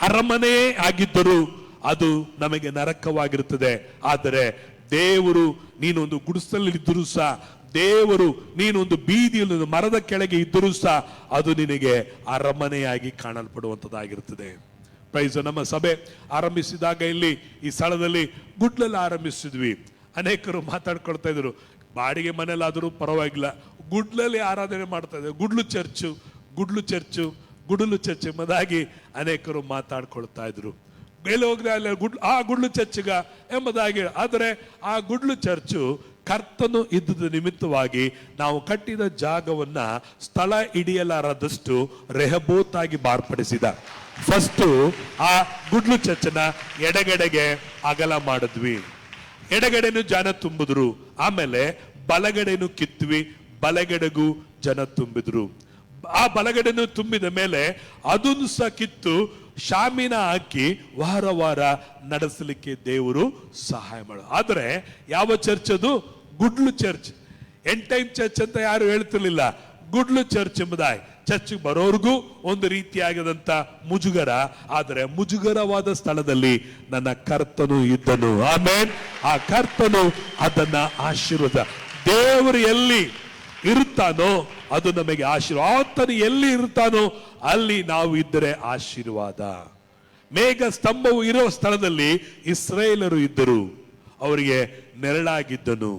A: ಅರಮನೆ ಆಗಿದ್ದರು ಅದು ನಮಗೆ ನರಕವಾಗಿರುತ್ತದೆ. ಆದರೆ ದೇವರು, ನೀನೊಂದು ಗುಡಿಸಲಲ್ಲಿ ಇದ್ದರೂ ಸಹ, ದೇವರು ನೀನೊಂದು ಬೀದಿಯಲ್ಲಿ ಮರದ ಕೆಳಗೆ ಇದ್ದರೂ ಸಹ ಅದು ನಿನಗೆ ಅರಮನೆಯಾಗಿ ಕಾಣಲ್ಪಡುವಂತದ್ದಾಗಿರುತ್ತದೆ. ಪ್ರೈಸ್. ನಮ್ಮ ಸಭೆ ಆರಂಭಿಸಿದಾಗ ಇಲ್ಲಿ ಈ ಸ್ಥಳದಲ್ಲಿ ಗುಡ್ಲಲ್ಲಿ ಆರಂಭಿಸಿದ್ವಿ. ಅನೇಕರು ಮಾತಾಡ್ಕೊಳ್ತಾ ಇದ್ರು, ಬಾಡಿಗೆ ಮನೆಯಲ್ಲಾದರೂ ಪರವಾಗಿಲ್ಲ, ಗುಡ್ಲಲ್ಲಿ ಆರಾಧನೆ ಮಾಡ್ತಾ ಇದ್ದಾರೆ, ಗುಡ್ಲು ಚರ್ಚು ಎಂಬುದಾಗಿ ಅನೇಕರು ಮಾತಾಡ್ಕೊಳ್ತಾ ಇದ್ರು. ಮೇಲೆ ಹೋಗದೆ ಅಲ್ಲಿ ಗುಡ್ಲು ಚರ್ಚ್ಗ ಎಂಬುದಾಗಿ. ಆದರೆ ಆ ಗುಡ್ಲು ಚರ್ಚು ಕರ್ತನು ಇದ್ದುದ ನಿಮಿತ್ತವಾಗಿ ನಾವು ಕಟ್ಟಿದ ಜಾಗವನ್ನ ಸ್ಥಳ ಹಿಡಿಯಲಾರದಷ್ಟು ರೆಹಬೋತಾಗಿ ಮಾರ್ಪಡಿಸಿದ. ಫಸ್ಟ್ ಆ ಗುಡ್ಲು ಚರ್ಚನ ಎಡಗಡೆಗೆ ಅಗಲ ಮಾಡಿದ್ವಿ, ಎಡಗಡೆನು ಜನ ತುಂಬಿದ್ರು. ಆಮೇಲೆ ಬಲಗಡೆನು ಕಿತ್ವಿ, ಬಲಗಡೆಗೂ ಜನ ತುಂಬಿದ್ರು. ಆ ಬಲಗಡೆನು ತುಂಬಿದ ಮೇಲೆ ಅದನ್ನು ಸಹ ಕಿತ್ತು ಶಾಮಿನ ಹಾಕಿ ವಾರ ವಾರ ನಡೆಸಲಿಕ್ಕೆ ದೇವರು ಸಹಾಯ ಮಾಡ. ಆದ್ರೆ ಯಾವ ಚರ್ಚ್ ಅದು? ಗುಡ್ಲು ಚರ್ಚ್. ಎಂಡ್ ಟೈಮ್ ಚರ್ಚ್ ಅಂತ ಯಾರು ಹೇಳ್ತಿರ್ಲಿಲ್ಲ, ಗುಡ್ಲು ಚರ್ಚ್ ಎಂಬುದಾಗಿ. ಚರ್ಚ್ ಬರೋರ್ಗೂ ಒಂದು ರೀತಿಯಾಗದಂತ ಮುಜುಗರ, ಆದರೆ ಮುಜುಗರವಾದ ಸ್ಥಳದಲ್ಲಿ ನನ್ನ ಕರ್ತನು ಇದ್ದನು. ಆಮೇನ್. ಆ ಕರ್ತನು ಅದನ್ನ ಆಶೀರ್ವಾದ. ದೇವರು ಎಲ್ಲಿ ಇರುತ್ತಾನೋ ಅದು ನಮಗೆ ಆಶೀರ್ವಾದ. ಆತನು ಎಲ್ಲಿ ಇರುತ್ತಾನೋ ಅಲ್ಲಿ ನಾವು ಇದ್ದರೆ ಆಶೀರ್ವಾದ. ಮೇಘ ಸ್ತಂಭವು ಇರುವ ಸ್ಥಳದಲ್ಲಿ ಇಸ್ರಾಯೇಲರು ಇದ್ದರು, ಅವರಿಗೆ ನೆರಳಾಗಿದ್ದನು.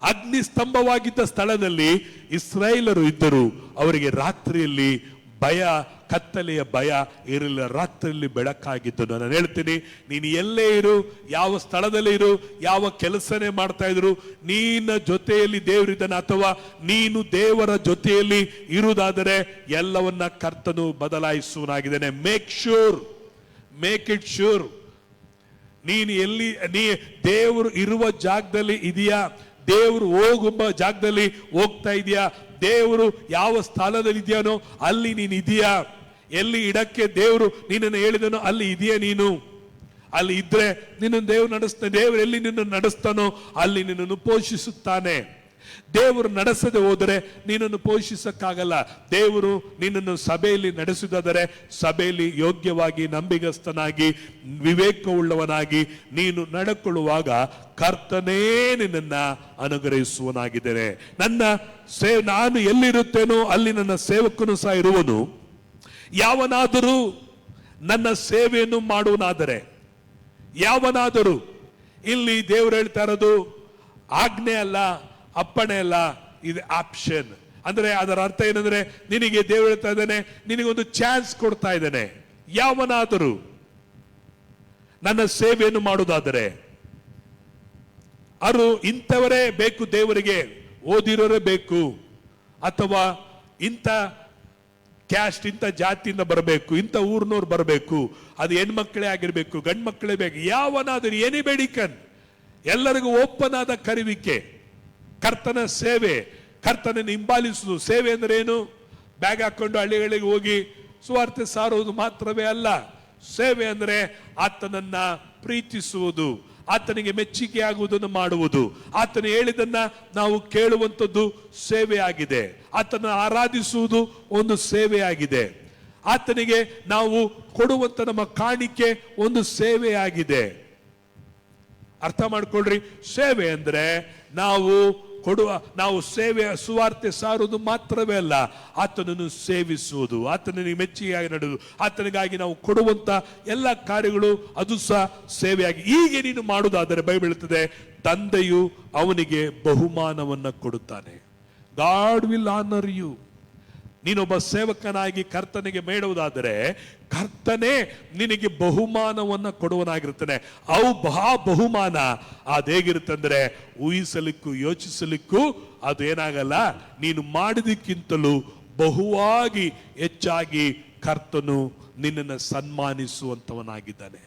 A: ಅಗ್ನಿ ಸ್ತಂಭವಾಗಿದ್ದ ಸ್ಥಳದಲ್ಲಿ ಇಸ್ರಾಯೇಲರು ಇದ್ದರು, ಅವರಿಗೆ ರಾತ್ರಿಯಲ್ಲಿ ಭಯ, ಕತ್ತಲೆಯ ಭಯ ಇರಲಿಲ್ಲ, ರಾತ್ರಿಯಲ್ಲಿ ಬೆಳಕಾಗಿದ್ದನು. ನಾನು ಹೇಳ್ತೀನಿ, ನೀನು ಎಲ್ಲೇ ಇರು, ಯಾವ ಸ್ಥಳದಲ್ಲಿ ಇರು, ಯಾವ ಕೆಲಸನೇ ಮಾಡ್ತಾ ಇದ್ರು, ನಿನ್ನ ಜೊತೆಯಲ್ಲಿ ದೇವರಿದ್ದಾನೆ ಅಥವಾ ನೀನು ದೇವರ ಜೊತೆಯಲ್ಲಿ ಇರುವುದಾದರೆ ಎಲ್ಲವನ್ನ ಕರ್ತನು ಬದಲಾಯಿಸುವನಾಗಿದ್ದಾನೆ. Make it sure. ನೀನು ಎಲ್ಲಿ ದೇವರು ಇರುವ ಜಾಗದಲ್ಲಿ ಇದೆಯಾ? ದೇವರು ಹೋಗುವ ಜಾಗದಲ್ಲಿ ಹೋಗ್ತಾ ಇದೆಯಾ? ದೇವರು ಯಾವ ಸ್ಥಳದಲ್ಲಿ ಇದೆಯಾನೋ ಅಲ್ಲಿ ನೀನು ಇದೆಯಾ? ಎಲ್ಲಿ ಇಡಕ್ಕೆ ದೇವರು ನಿನ್ನನ್ನು ಹೇಳಿದನೋ ಅಲ್ಲಿ ಇದೆಯಾ? ನೀನು ಅಲ್ಲಿ ಇದ್ರೆ ನಿನ್ನನ್ನು ದೇವರು ನಡೆಸ್ತಾನೆ. ದೇವರು ಎಲ್ಲಿ ನಿನ್ನನ್ನು ನಡೆಸ್ತಾನೋ ಅಲ್ಲಿ ನಿನ್ನನ್ನು ಪೋಷಿಸುತ್ತಾನೆ. ದೇವರು ನಡೆಸದೆ ಹೋದರೆ ನೀನನ್ನು ಪೋಷಿಸಕ್ಕಾಗಲ್ಲ. ದೇವರು ನಿನ್ನನ್ನು ಸಭೆಯಲ್ಲಿ ನಡೆಸುವುದಾದರೆ ಸಭೆಯಲ್ಲಿ ಯೋಗ್ಯವಾಗಿ, ನಂಬಿಗಸ್ತನಾಗಿ, ವಿವೇಕವುಳ್ಳವನಾಗಿ ನೀನು ನಡ್ಕೊಳ್ಳುವಾಗ ಕರ್ತನೇ ನಿನ್ನನ್ನ ಅನುಗ್ರಹಿಸುವನಾಗಿದ್ದೇನೆ. ನಾನು ಎಲ್ಲಿರುತ್ತೇನೋ ಅಲ್ಲಿ ನನ್ನ ಸೇವಕನು ಸಹ ಇರುವನು. ಯಾವನಾದರೂ ನನ್ನ ಸೇವೆಯನ್ನು ಮಾಡುವನಾದರೆ, ಯಾವನಾದರೂ, ಇಲ್ಲಿ ದೇವರು ಹೇಳ್ತಾ ಇರೋದು ಆಜ್ಞೆ ಅಲ್ಲ, ಅಪ್ಪಣೆ ಅಲ್ಲ, ಇದು ಆಪ್ಷನ್. ಅಂದ್ರೆ ಅದರ ಅರ್ಥ ಏನಂದ್ರೆ, ನಿನಗೆ ದೇವರು ಹೇಳ್ತಾ ಇದ್ದಾನೆ, ನಿನಗೊಂದು ಚಾನ್ಸ್ ಕೊಡ್ತಾ ಇದ್ದಾನೆ. ಯಾವನಾದರೂ ನನ್ನ ಸೇವೆಯನ್ನು ಮಾಡುವುದಾದರೆ, ಅವರು ಇಂಥವರೇ ಬೇಕು ದೇವರಿಗೆ, ಓದಿರೋರೇ ಬೇಕು, ಅಥವಾ ಇಂಥ ಕ್ಯಾಸ್ಟ್, ಇಂಥ ಜಾತಿಯಿಂದ ಬರಬೇಕು, ಇಂಥ ಊರಿನವ್ರು ಬರಬೇಕು, ಅದು ಹೆಣ್ಮಕ್ಳೇ ಆಗಿರ್ಬೇಕು, ಗಂಡು ಮಕ್ಕಳೇ ಬೇಕು. ಯಾವನಾದರೂ ಎನಿ ಬೆಡಿಕನ್, ಎಲ್ಲರಿಗೂ ಓಪನ್ ಆದ ಕರೆಯುವಿಕೆ. ಕರ್ತನ ಸೇವೆ, ಕರ್ತನನ್ನು ಹಿಂಬಾಲಿಸುವುದು. ಸೇವೆ ಅಂದ್ರೆ ಏನು? ಬ್ಯಾಗ್ ಹಾಕೊಂಡು ಹಳ್ಳಿಗಳಿಗೆ ಹೋಗಿ ಸುವಾರ್ತೆ ಸಾರುವುದು ಮಾತ್ರವೇ ಅಲ್ಲ. ಸೇವೆ ಅಂದ್ರೆ ಆತನನ್ನ ಪ್ರೀತಿಸುವುದು, ಆತನಿಗೆ ಮೆಚ್ಚುಗೆ ಆಗುವುದನ್ನು ಮಾಡುವುದು, ಆತನು ಹೇಳಿದನ್ನ ನಾವು ಕೇಳುವಂಥದ್ದು ಸೇವೆಯಾಗಿದೆ. ಆತನ ಆರಾಧಿಸುವುದು ಒಂದು ಸೇವೆಯಾಗಿದೆ. ಆತನಿಗೆ ನಾವು ಕೊಡುವಂತ ನಮ್ಮ ಕಾಣಿಕೆ ಒಂದು ಸೇವೆಯಾಗಿದೆ. ಅರ್ಥ ಮಾಡ್ಕೊಳ್ರಿ. ಸೇವೆ ಅಂದ್ರೆ ನಾವು ಸೇವೆ, ಸುವಾರ್ತೆ ಸಾರುವುದು ಮಾತ್ರವೇ ಅಲ್ಲ, ಆತನನ್ನು ಸೇವಿಸುವುದು, ಆತನಿಗೆ ಮೆಚ್ಚುಗೆಯಾಗಿ ನಡೆಯುವುದು, ಆತನಿಗಾಗಿ ನಾವು ಕೊಡುವಂತ ಎಲ್ಲ ಕಾರ್ಯಗಳು ಅದು ಸಹ ಸೇವೆಯಾಗಿ. ಹೀಗೆ ನೀನು ಮಾಡುವುದಾದರೆ ಬೈಬಲ್ ಹೇಳುತ್ತದೆ, ತಂದೆಯು ಅವನಿಗೆ ಬಹುಮಾನವನ್ನ ಕೊಡುತ್ತಾನೆ. God will honour you. ನೀನೊಬ್ಬ ಸೇವಕನಾಗಿ ಕರ್ತನಿಗೆ ಮಾಡುವುದಾದರೆ ಕರ್ತನೇ ನಿನಗೆ ಬಹುಮಾನವನ್ನ ಕೊಡುವನಾಗಿರ್ತಾನೆ. ಆ ಬಹುಮಾನ ಅದೇಗಿರುತ್ತಂದ್ರೆ ಊಹಿಸಲಿಕ್ಕೂ ಯೋಚಿಸಲಿಕ್ಕೂ ಅದು ಏನಾಗಲ್ಲ. ನೀನು ಮಾಡಿದಕ್ಕಿಂತಲೂ ಬಹುವಾಗಿ ಹೆಚ್ಚಾಗಿ ಕರ್ತನು ನಿನ್ನನ್ನು ಸನ್ಮಾನಿಸುವಂತವನಾಗಿದ್ದಾನೆ.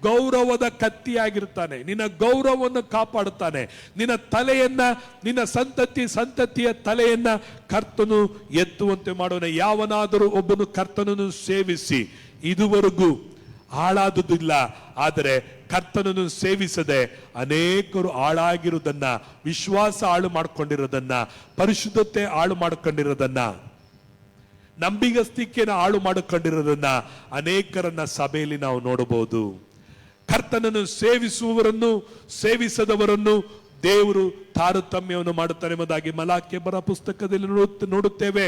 A: ಗೌರವದ ಕತ್ತಿಯಾಗಿರ್ತಾನೆ. ನಿನ್ನ ಗೌರವವನ್ನು ಕಾಪಾಡುತ್ತಾನೆ. ನಿನ್ನ ತಲೆಯನ್ನ, ನಿನ್ನ ಸಂತತಿಯ ತಲೆಯನ್ನ ಕರ್ತನು ಎತ್ತುವಂತೆ ಮಾಡುವನು. ಯಾವನಾದರೂ ಒಬ್ಬನು ಕರ್ತನನ್ನು ಸೇವಿಸಿ ಇದುವರೆಗೂ ಹಾಳಾದುದಿಲ್ಲ, ಆದರೆ ಕರ್ತನನ್ನು ಸೇವಿಸದೆ ಅನೇಕರು ಹಾಳಾಗಿರುವುದನ್ನ, ವಿಶ್ವಾಸ ಹಾಳು ಮಾಡ್ಕೊಂಡಿರೋದನ್ನ, ಪರಿಶುದ್ಧತೆ ಹಾಳು ಮಾಡ್ಕೊಂಡಿರೋದನ್ನ, ನಂಬಿಗಸ್ತಿಕೆಯನ್ನು ಹಾಳು ಮಾಡಿಕೊಂಡಿರೋದನ್ನ ಅನೇಕರನ್ನ ಸಭೆಯಲ್ಲಿ ನಾವು ನೋಡಬಹುದು. ಕರ್ತನನ್ನು ಸೇವಿಸುವವರನ್ನು ಸೇವಿಸದವರನ್ನು ದೇವರು ತಾರತಮ್ಯವನ್ನು ಮಾಡುತ್ತಾನೆ ಎಂಬುದಾಗಿ ಮಲಾಕ್ಯ ಬರ ಪುಸ್ತಕದಲ್ಲಿ ನೋಡುತ್ತೇವೆ.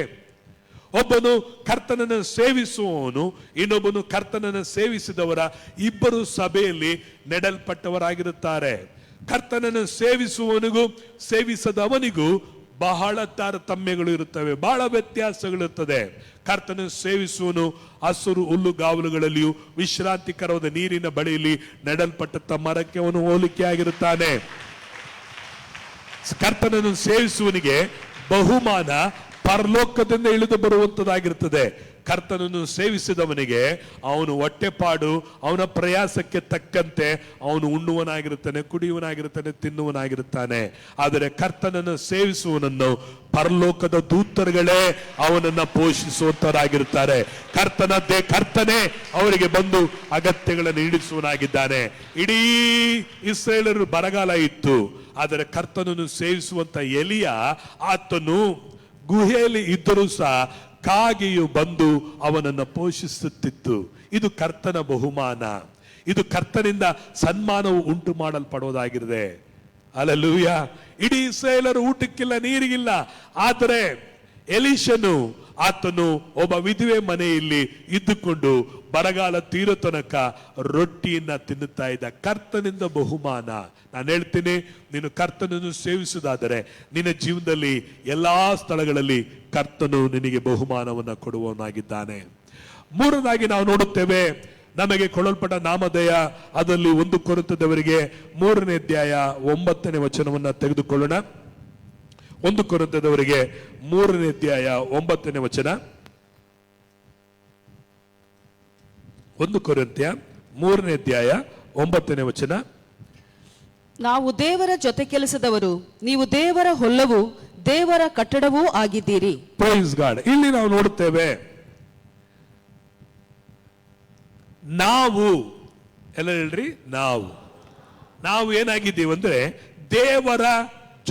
A: ಒಬ್ಬನು ಕರ್ತನನ್ನು ಸೇವಿಸುವವನು, ಇನ್ನೊಬ್ಬನು ಕರ್ತನನ್ನು ಸೇವಿಸಿದವರ ಇಬ್ಬರು ಸಭೆಯಲ್ಲಿ ನೆಡಲ್ಪಟ್ಟವರಾಗಿರುತ್ತಾರೆ. ಕರ್ತನನ್ನು ಸೇವಿಸುವವನಿಗೂ ಸೇವಿಸದವನಿಗೂ ಬಹಳ ತಾರತಮ್ಯಗಳು ಇರುತ್ತವೆ, ಬಹಳ ವ್ಯತ್ಯಾಸಗಳಿರುತ್ತದೆ. ಕರ್ತನ ಸೇವಿಸುವನು ಹಸುರು ಹುಲ್ಲುಗಾವಲುಗಳಲ್ಲಿಯೂ ವಿಶ್ರಾಂತಿಕರವಾದ ನೀರಿನ ಬಳಿಯಲ್ಲಿ ನೆಡಲ್ಪಟ್ಟ ಮರಕ್ಕೆ ಅವನು ಹೋಲಿಕೆ ಆಗಿರುತ್ತಾನೆ. ಕರ್ತನನ್ನು ಸೇವಿಸುವನಿಗೆ ಬಹುಮಾನ ಪರಲೋಕದಿಂದ ಇಳಿದು ಬರುವಂತದ್ದಾಗಿರ್ತದೆ. ಕರ್ತನನ್ನು ಸೇವಿಸಿದವನಿಗೆ ಅವನು ಹೊಟ್ಟೆಪಾಡು, ಅವನ ಪ್ರಯಾಸಕ್ಕೆ ತಕ್ಕಂತೆ ಅವನು ಉಣ್ಣುವನಾಗಿರುತ್ತಾನೆ, ಕುಡಿಯುವನಾಗಿರುತ್ತಾನೆ, ತಿನ್ನುವನಾಗಿರುತ್ತಾನೆ. ಆದರೆ ಕರ್ತನನ್ನು ಸೇವಿಸುವನನ್ನು ಪರಲೋಕದ ದೂತರುಗಳೇ ಅವನನ್ನ ಪೋಷಿಸುವಂತರಾಗಿರುತ್ತಾರೆ. ಕರ್ತನೇ ಅವರಿಗೆ ಬಂದು ಅಗತ್ಯಗಳನ್ನು ಈಡೇರಿಸುವನಾಗಿದ್ದಾನೆ. ಇಡೀ ಇಸ್ರಾಯೇಲರು ಬರಗಾಲ ಇತ್ತು, ಆದರೆ ಕರ್ತನನ್ನು ಸೇವಿಸುವಂತ ಎಲಿಯ ಆತನು ಗುಹೆಯಲ್ಲಿ ಇದ್ದರೂ ಸಹ ಕಾಗೆಯು ಬಂದು ಅವನನ್ನು ಪೋಷಿಸುತ್ತಿತ್ತು. ಇದು ಕರ್ತನ ಬಹುಮಾನ, ಇದು ಕರ್ತನಿಂದ ಸನ್ಮಾನವು ಉಂಟು ಮಾಡಲ್ಪಡುವುದಾಗಿದೆ. ಹಲ್ಲೆಲೂಯ. ಇಡೀ ಇಸ್ರಾಯೇಲರು ಊಟಕ್ಕಿಲ್ಲ, ನೀರಿಗಿಲ್ಲ, ಆದರೆ ಎಲೀಷನು ಆತನು ಒಬ್ಬ ವಿಧವೆ ಮನೆಯಲ್ಲಿ ಇದ್ದುಕೊಂಡು ಬರಗಾಲ ತೀರೋ ತನಕ ರೊಟ್ಟಿಯನ್ನ ತಿನ್ನುತ್ತಾ ಇದ್ದ. ಕರ್ತನಿಂದ ಬಹುಮಾನ. ನಾನು ಹೇಳ್ತೀನಿ, ನೀನು ಕರ್ತನನ್ನು ಸೇವಿಸುವುದಾದರೆ ನಿನ್ನ ಜೀವನದಲ್ಲಿ ಎಲ್ಲಾ ಸ್ಥಳಗಳಲ್ಲಿ ಕರ್ತನು ನಿನಗೆ ಬಹುಮಾನವನ್ನು ಕೊಡುವವನಾಗಿದ್ದಾನೆ. ಮೂರನೇದಾಗಿ ನಾವು ನೋಡುತ್ತೇವೆ, ನಮಗೆ ಕೊಡಲ್ಪಟ್ಟ ನಾಮಧೇಯ. ಅದರಲ್ಲಿ 1 ಕೊರಿಂಥದವರಿಗೆ 3ನೇ ಅಧ್ಯಾಯ 9ನೇ ವಚನವನ್ನ ತೆಗೆದುಕೊಳ್ಳೋಣ. 1 ಕೊರಿಂಥದವರಿಗೆ 3ನೇ ಅಧ್ಯಾಯ 9ನೇ ವಚನ. 1 ಕೊರಿಂಥ್ಯ 3ನೇ ಅಧ್ಯಾಯ 9ನೇ ವಚನ.
B: ನಾವು ದೇವರ ಜೊತೆ ಕೆಲಸದವರು, ನೀವು ದೇವರ ಹೊಲ್ಲವು, ದೇವರ ಕಟ್ಟಡವೂ ಆಗಿದ್ದೀರಿ.
A: Praise God. ಇಲ್ಲಿ ನಾವು ನೋಡುತ್ತೇವೆ, ನಾವು ಎಲ್ಲ ಹೇಳ್ರಿ, ನಾವು ಏನಾಗಿದ್ದೀವಿ ಅಂದ್ರೆ ದೇವರ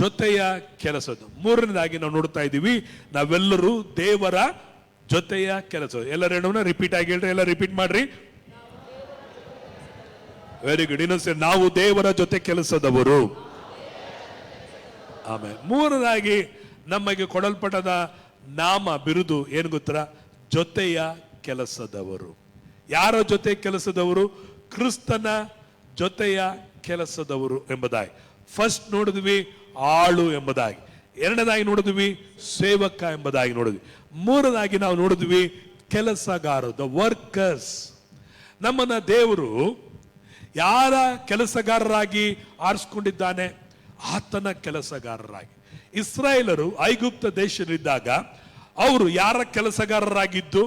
A: ಜೊತೆಯ ಕೆಲಸದ. ಮೂರನೇದಾಗಿ ನಾವು ನೋಡ್ತಾ ಇದ್ದೀವಿ, ನಾವೆಲ್ಲರೂ ದೇವರ ಜೊತೆಯ ಕೆಲಸ. ಎಲ್ಲರೂ ರಿಪೀಟ್ ಆಗಿ ಹೇಳ್ರಿ, ಎಲ್ಲ ರಿಪೀಟ್ ಮಾಡ್ರಿ. Very good. ಇನ್ನೊಂದ್ಸರಿ, ನಾವು ದೇವರ ಜೊತೆ ಕೆಲಸದವರು. ಆಮೇಲೆ ಮೂರನೇದಾಗಿ ನಮಗೆ ಕೊಡಲ್ಪಟ್ಟದ ನಾಮ, ಬಿರುದು ಏನು ಗೊತ್ತರ? ಜೊತೆಯ ಕೆಲಸದವರು. ಯಾರ ಜೊತೆ ಕೆಲಸದವರು? ಕ್ರಿಸ್ತನ ಜೊತೆಯ ಕೆಲಸದವರು ಎಂಬುದಾಗಿ ಫಸ್ಟ್ ನೋಡಿದ್ವಿ, ಆಳು ಎಂಬುದಾಗಿ. ಎರಡನೇದಾಗಿ ನೋಡಿದ್ವಿ, ಸೇವಕ ಎಂಬುದಾಗಿ ನೋಡಿದ್ವಿ. ಮೂರನೇದಾಗಿ ನಾವು ನೋಡಿದ್ವಿ, ಕೆಲಸಗಾರ, ದ ವರ್ಕರ್ಸ್. ನಮ್ಮನ್ನ ದೇವರು ಯಾರ ಕೆಲಸಗಾರರಾಗಿ ಆರಿಸ್ಕೊಂಡಿದ್ದಾನೆ? ಆತನ ಕೆಲಸಗಾರರಾಗಿ. ಇಸ್ರಾಯೇಲರು ಐಗುಪ್ತ ದೇಶದಲ್ಲಿದ್ದಾಗ ಅವರು ಯಾರ ಕೆಲಸಗಾರರಾಗಿದ್ದು?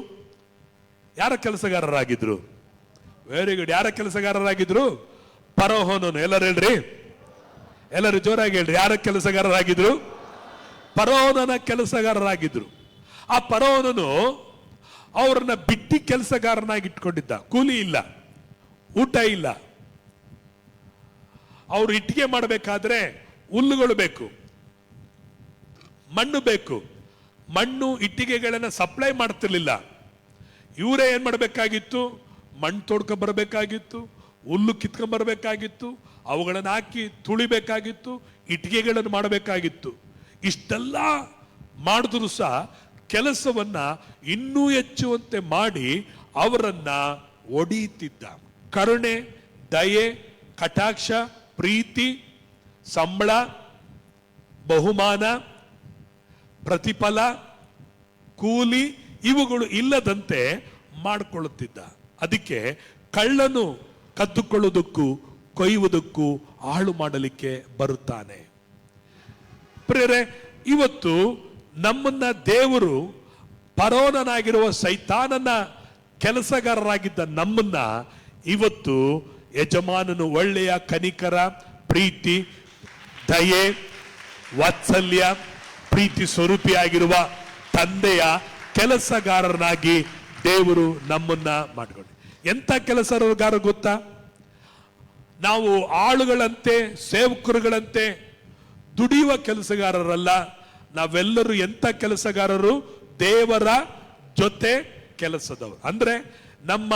A: ಯಾರ ಕೆಲಸಗಾರರಾಗಿದ್ರು? Very good. ಯಾರ ಕೆಲಸಗಾರರಾಗಿದ್ರು? ಫರೋಹನನು. ಎಲ್ಲರೂ ಹೇಳ್ರಿ, ಎಲ್ಲರೂ ಜೋರಾಗಿ ಹೇಳ್ರಿ. ಯಾರ ಕೆಲಸಗಾರರಾಗಿದ್ರು? ಫರೋಹನನ ಕೆಲಸಗಾರರಾಗಿದ್ರು. ಆ ಫರೋಹನನು ಅವರನ್ನ ಬಿಟ್ಟಿ ಕೆಲಸಗಾರನಾಗಿ ಇಟ್ಕೊಂಡಿದ್ದ. ಕೂಲಿ ಇಲ್ಲ, ಊಟ ಇಲ್ಲ. ಅವರು ಇಟ್ಟಿಗೆ ಮಾಡಬೇಕಾದ್ರೆ ಹುಲ್ಲುಗಳು ಬೇಕು, ಮಣ್ಣು ಬೇಕು. ಮಣ್ಣು ಇಟ್ಟಿಗೆಗಳನ್ನ ಸಪ್ಲೈ ಮಾಡ್ತಿರ್ಲಿಲ್ಲ. ಇವರೇ ಏನ್ ಮಾಡಬೇಕಾಗಿತ್ತು? ಮಣ್ಣು ತೋಡ್ಕೊಂಡ್ ಬರಬೇಕಾಗಿತ್ತು, ಹುಲ್ಲು ಕಿತ್ಕೊಂಡ್ ಬರಬೇಕಾಗಿತ್ತು, ಅವುಗಳನ್ನು ಹಾಕಿ ತುಳಿಬೇಕಾಗಿತ್ತು, ಇಟ್ಟಿಗೆಗಳನ್ನು ಮಾಡಬೇಕಾಗಿತ್ತು. ಇಷ್ಟೆಲ್ಲ ಮಾಡಿದ್ರು ಸಹ ಕೆಲಸವನ್ನ ಇನ್ನೂ ಹೆಚ್ಚುವಂತೆ ಮಾಡಿ ಅವರನ್ನ ಒಡೆಯುತ್ತಿದ್ದ. ಕರುಣೆ, ದಯೆ, ಕಟಾಕ್ಷ, ಪ್ರೀತಿ, ಸಂಬಳ, ಬಹುಮಾನ, ಪ್ರತಿಫಲ, ಕೂಲಿ ಇವುಗಳು ಇಲ್ಲದಂತೆ ಮಾಡಿಕೊಳ್ಳುತ್ತಿದ್ದ. ಅದಕ್ಕೆ ಕಳ್ಳನು ಕದ್ದುಕೊಳ್ಳುವುದಕ್ಕೂ ಕೊಯ್ಯುವುದಕ್ಕೂ ಹಾಳು ಮಾಡಲಿಕ್ಕೆ ಬರುತ್ತಾನೆ. ಪ್ರಿಯರೇ, ಇವತ್ತು ನಮ್ಮನ್ನ ದೇವರು ಫರೋಹನನಾಗಿರುವ ಸೈತಾನನ ಕೆಲಸಗಾರರಾಗಿದ್ದ ನಮ್ಮನ್ನ ಇವತ್ತು ಯಜಮಾನನು ಒಳ್ಳೆಯ ಕನಿಕರ, ಪ್ರೀತಿ, ದಯೆ, ವಾತ್ಸಲ್ಯ, ಪ್ರೀತಿ ಸ್ವರೂಪಿಯಾಗಿರುವ ತಂದೆಯ ಕೆಲಸಗಾರನಾಗಿ ದೇವರು ನಮ್ಮನ್ನ ಮಾಡಿಕೊಂಡು. ಎಂತ ಕೆಲಸಗಾರ ಗೊತ್ತಾ? ನಾವು ಆಳುಗಳಂತೆ, ಸೇವಕರುಗಳಂತೆ ದುಡಿಯುವ ಕೆಲಸಗಾರರಲ್ಲ. ನಾವೆಲ್ಲರೂ ಎಂತ ಕೆಲಸಗಾರರು? ದೇವರ ಜೊತೆ ಕೆಲಸದವರು. ಅಂದ್ರೆ ನಮ್ಮ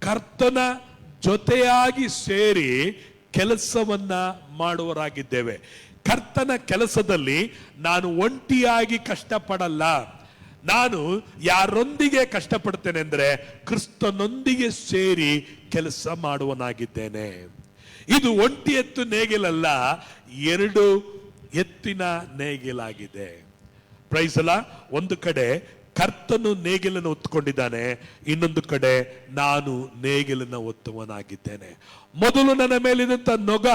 A: ಕರ್ತನ ಜೊತೆಯಾಗಿ ಸೇರಿ ಕೆಲಸವನ್ನ ಮಾಡುವರಾಗಿದ್ದೇವೆ. ಕರ್ತನ ಕೆಲಸದಲ್ಲಿ ನಾನು ಒಂಟಿಯಾಗಿ ಕಷ್ಟಪಡಲ್ಲ. ನಾನು ಯಾರೊಂದಿಗೆ ಕಷ್ಟಪಡ್ತೇನೆ ಅಂದ್ರೆ ಕ್ರಿಸ್ತನೊಂದಿಗೆ ಸೇರಿ ಕೆಲಸ ಮಾಡುವನಾಗಿದ್ದೇನೆ. ಇದು ಒಂಟಿ ಎತ್ತು ನೇಗಿಲಲ್ಲ, 2 ಎತ್ತಿನ ನೇಗಿಲಾಗಿದೆ. ಪ್ರೈಸ್ ಅಲ್ಲ. ಒಂದು ಕಡೆ ಕರ್ತನು ನೇಗಿಲನ್ನು ಹೊತ್ತುಕೊಂಡಿದ್ದಾನೆ, ಇನ್ನೊಂದು ಕಡೆ ನಾನು ನೇಗಿಲನ್ನು ಹೊತ್ತುವನಾಗಿದ್ದೇನೆ. ಮೊದಲು ನನ್ನ ಮೇಲಿದ್ದಂತ ನೊಗ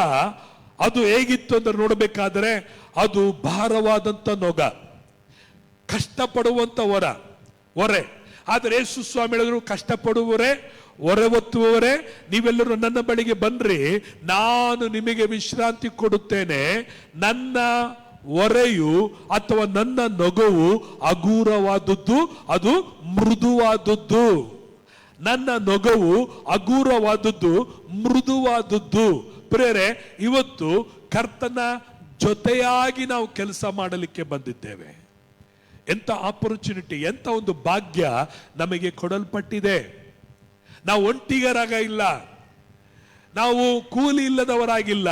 A: ಅದು ಹೇಗಿತ್ತು ಅಂತ ನೋಡಬೇಕಾದ್ರೆ ಅದು ಭಾರವಾದಂತ ನೊಗ, ಕಷ್ಟಪಡುವಂತ ಹೊರೆ. ಆದರೆ ಯೇಸು ಸ್ವಾಮಿ ಹೇಳಿದ್ರು, ಕಷ್ಟಪಡುವವರೇ ಹೊರೆ ಹೊತ್ತುವವರೇ ನೀವೆಲ್ಲರೂ ನನ್ನ ಬಳಿಗೆ ಬನ್ರಿ, ನಾನು ನಿಮಗೆ ವಿಶ್ರಾಂತಿ ಕೊಡುತ್ತೇನೆ. ನನ್ನ ಹೊರೆಯು ಅಥವಾ ನನ್ನ ನೊಗವು ಹಗುರವಾದದ್ದು, ಅದು ಮೃದುವಾದದ್ದು. ನನ್ನ ನೊಗವು ಹಗುರವಾದದ್ದು, ಮೃದುವಾದದ್ದು. ಪ್ರೇರೆ, ಇವತ್ತು ಕರ್ತನ ಜೊತೆಯಾಗಿ ನಾವು ಕೆಲಸ ಮಾಡಲಿಕ್ಕೆ ಬಂದಿದ್ದೇವೆ. ಎಂತ ಆಪರ್ಚುನಿಟಿ, ಎಂತ ಒಂದು ಭಾಗ್ಯ ನಮಗೆ ಕೊಡಲ್ಪಟ್ಟಿದೆ. ನಾವು ಒಂಟಿಗರಾಗ ಇಲ್ಲ, ನಾವು ಕೂಲಿ ಇಲ್ಲದವರಾಗಿಲ್ಲ,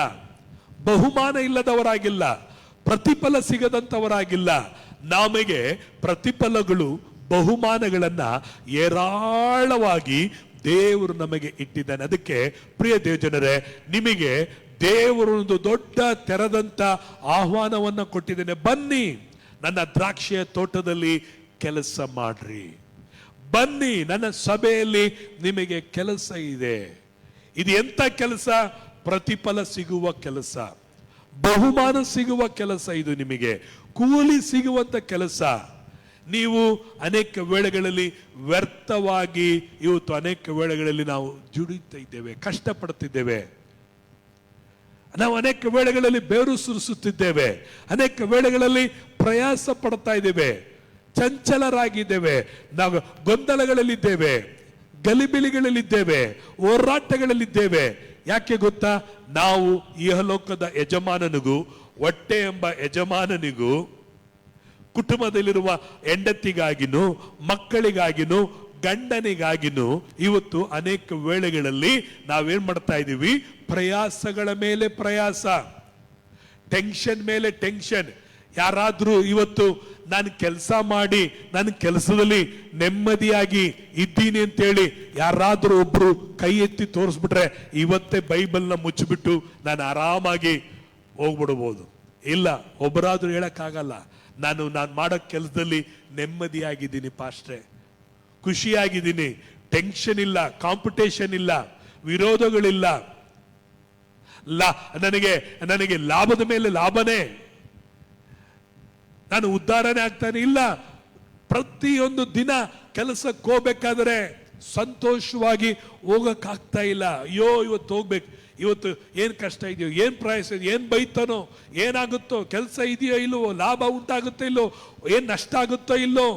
A: ಬಹುಮಾನ ಇಲ್ಲದವರಾಗಿಲ್ಲ, ಪ್ರತಿಫಲ ಸಿಗದಂತವರಾಗಿಲ್ಲ. ನಮಗೆ ಪ್ರತಿಫಲಗಳು, ಬಹುಮಾನಗಳನ್ನ ಏರಾಳವಾಗಿ ದೇವರು ನಮಗೆ ಇಟ್ಟಿದ್ದಾನೆ. ಅದಕ್ಕೆ ಪ್ರಿಯ ದೇವಜನರೇ, ನಿಮಗೆ ದೇವರು ಒಂದು ದೊಡ್ಡ ತೆರೆದಂತ ಆಹ್ವಾನವನ್ನ ಕೊಟ್ಟಿದ್ದೇನೆ. ಬನ್ನಿ, ನನ್ನ ದ್ರಾಕ್ಷಿಯ ತೋಟದಲ್ಲಿ ಕೆಲಸ ಮಾಡ್ರಿ. ಬನ್ನಿ, ನನ್ನ ಸಭೆಯಲ್ಲಿ ನಿಮಗೆ ಕೆಲಸ ಇದೆ. ಇದು ಎಂತ ಕೆಲಸ? ಪ್ರತಿಫಲ ಸಿಗುವ ಕೆಲಸ, ಬಹುಮಾನ ಸಿಗುವ ಕೆಲಸ. ಇದು ನಿಮಗೆ ಕೂಲಿ ಸಿಗುವಂತ ಕೆಲಸ. ನೀವು ಅನೇಕ ವೇಳೆಗಳಲ್ಲಿ ವ್ಯರ್ಥವಾಗಿ ಇವತ್ತು ಅನೇಕ ವೇಳೆಗಳಲ್ಲಿ ನಾವು ದುಡಿತಾ ಇದ್ದೇವೆ, ಕಷ್ಟಪಡ್ತಿದ್ದೇವೆ. ನಾವು ಅನೇಕ ವೇಳೆಗಳಲ್ಲಿ ಬೇರು ಸುರಿಸುತ್ತಿದ್ದೇವೆ, ಅನೇಕ ವೇಳೆಗಳಲ್ಲಿ ಪ್ರಯಾಸ ಪಡ್ತಾ ಇದ್ದೇವೆ, ಚಂಚಲರಾಗಿದ್ದೇವೆ, ನಾವು ಗೊಂದಲಗಳಲ್ಲಿದ್ದೇವೆ, ಗಲಿಬಿಲಿಗಳಲ್ಲಿದ್ದೇವೆ, ಹೋರಾಟಗಳಲ್ಲಿದ್ದೇವೆ. ಯಾಕೆ ಗೊತ್ತಾ? ನಾವು ಇಹಲೋಕದ ಯಜಮಾನನಿಗೂ, ಹೊಟ್ಟೆ ಎಂಬ ಯಜಮಾನನಿಗೂ, ಕುಟುಂಬದಲ್ಲಿರುವ ಹೆಂಡತಿಗಾಗಿನೂ, ಮಕ್ಕಳಿಗಾಗಿನೂ, ಗಂಡನಿಗಾಗಿನೂ ಇವತ್ತು ಅನೇಕ ವೇಳೆಗಳಲ್ಲಿ ನಾವೇನ್ ಮಾಡ್ತಾ ಇದ್ದೀವಿ? ಪ್ರಯಾಸಗಳ ಮೇಲೆ ಪ್ರಯಾಸ, ಟೆನ್ಷನ್ ಮೇಲೆ ಟೆನ್ಷನ್. ಯಾರಾದ್ರೂ ಇವತ್ತು ನಾನು ಕೆಲಸ ಮಾಡಿ ನನ್ನ ಕೆಲಸದಲ್ಲಿ ನೆಮ್ಮದಿಯಾಗಿ ಇದ್ದೀನಿ ಅಂತೇಳಿ ಯಾರಾದ್ರೂ ಒಬ್ರು ಕೈ ಎತ್ತಿ ತೋರಿಸ್ಬಿಟ್ರೆ ಇವತ್ತೇ ಬೈಬಲ್ನ ಮುಚ್ಚಿಬಿಟ್ಟು ನಾನು ಆರಾಮಾಗಿ ಹೋಗ್ಬಿಡ್ಬೋದು. ಇಲ್ಲ, ಒಬ್ಬರಾದ್ರೂ ಹೇಳಕ್ಕಾಗಲ್ಲ, ನಾನು ಮಾಡೋ ಕೆಲಸದಲ್ಲಿ ನೆಮ್ಮದಿಯಾಗಿದ್ದೀನಿ ಪಾಸ್ಟ್ರೆ, ಖುಷಿಯಾಗಿದ್ದೀನಿ, ಟೆನ್ಷನ್ ಇಲ್ಲ, ಕಾಂಪಿಟೇಷನ್ ಇಲ್ಲ, ವಿರೋಧಗಳಿಲ್ಲ, ನನಗೆ ಲಾಭದ ಮೇಲೆ ಲಾಭನೇ, ನಾನು ಉದ್ಧಾರನೇ ಆಗ್ತಾನೆ. ಇಲ್ಲ, ಪ್ರತಿಯೊಂದು ದಿನ ಕೆಲಸಕ್ಕೆ ಹೋಗ್ಬೇಕಾದ್ರೆ ಸಂತೋಷವಾಗಿ ಹೋಗಕ್ಕಾಗ್ತಾ ಇಲ್ಲ. ಅಯ್ಯೋ, ಇವತ್ತು ಹೋಗ್ಬೇಕು, ಇವತ್ತು ಏನ್ ಕಷ್ಟ ಇದೆಯೋ, ಏನ್ ಪ್ರಯಾಸ ಇದೆಯೋ, ಏನ್ ಬೈತಾನೋ, ಏನಾಗುತ್ತೋ, ಕೆಲಸ ಇದೆಯೋ ಇಲ್ಲವೋ, ಲಾಭ ಉಂಟಾಗುತ್ತೋ ಇಲ್ಲೋ, ಏನ್ ನಷ್ಟ ಆಗುತ್ತೋ ಇಲ್ಲೋ,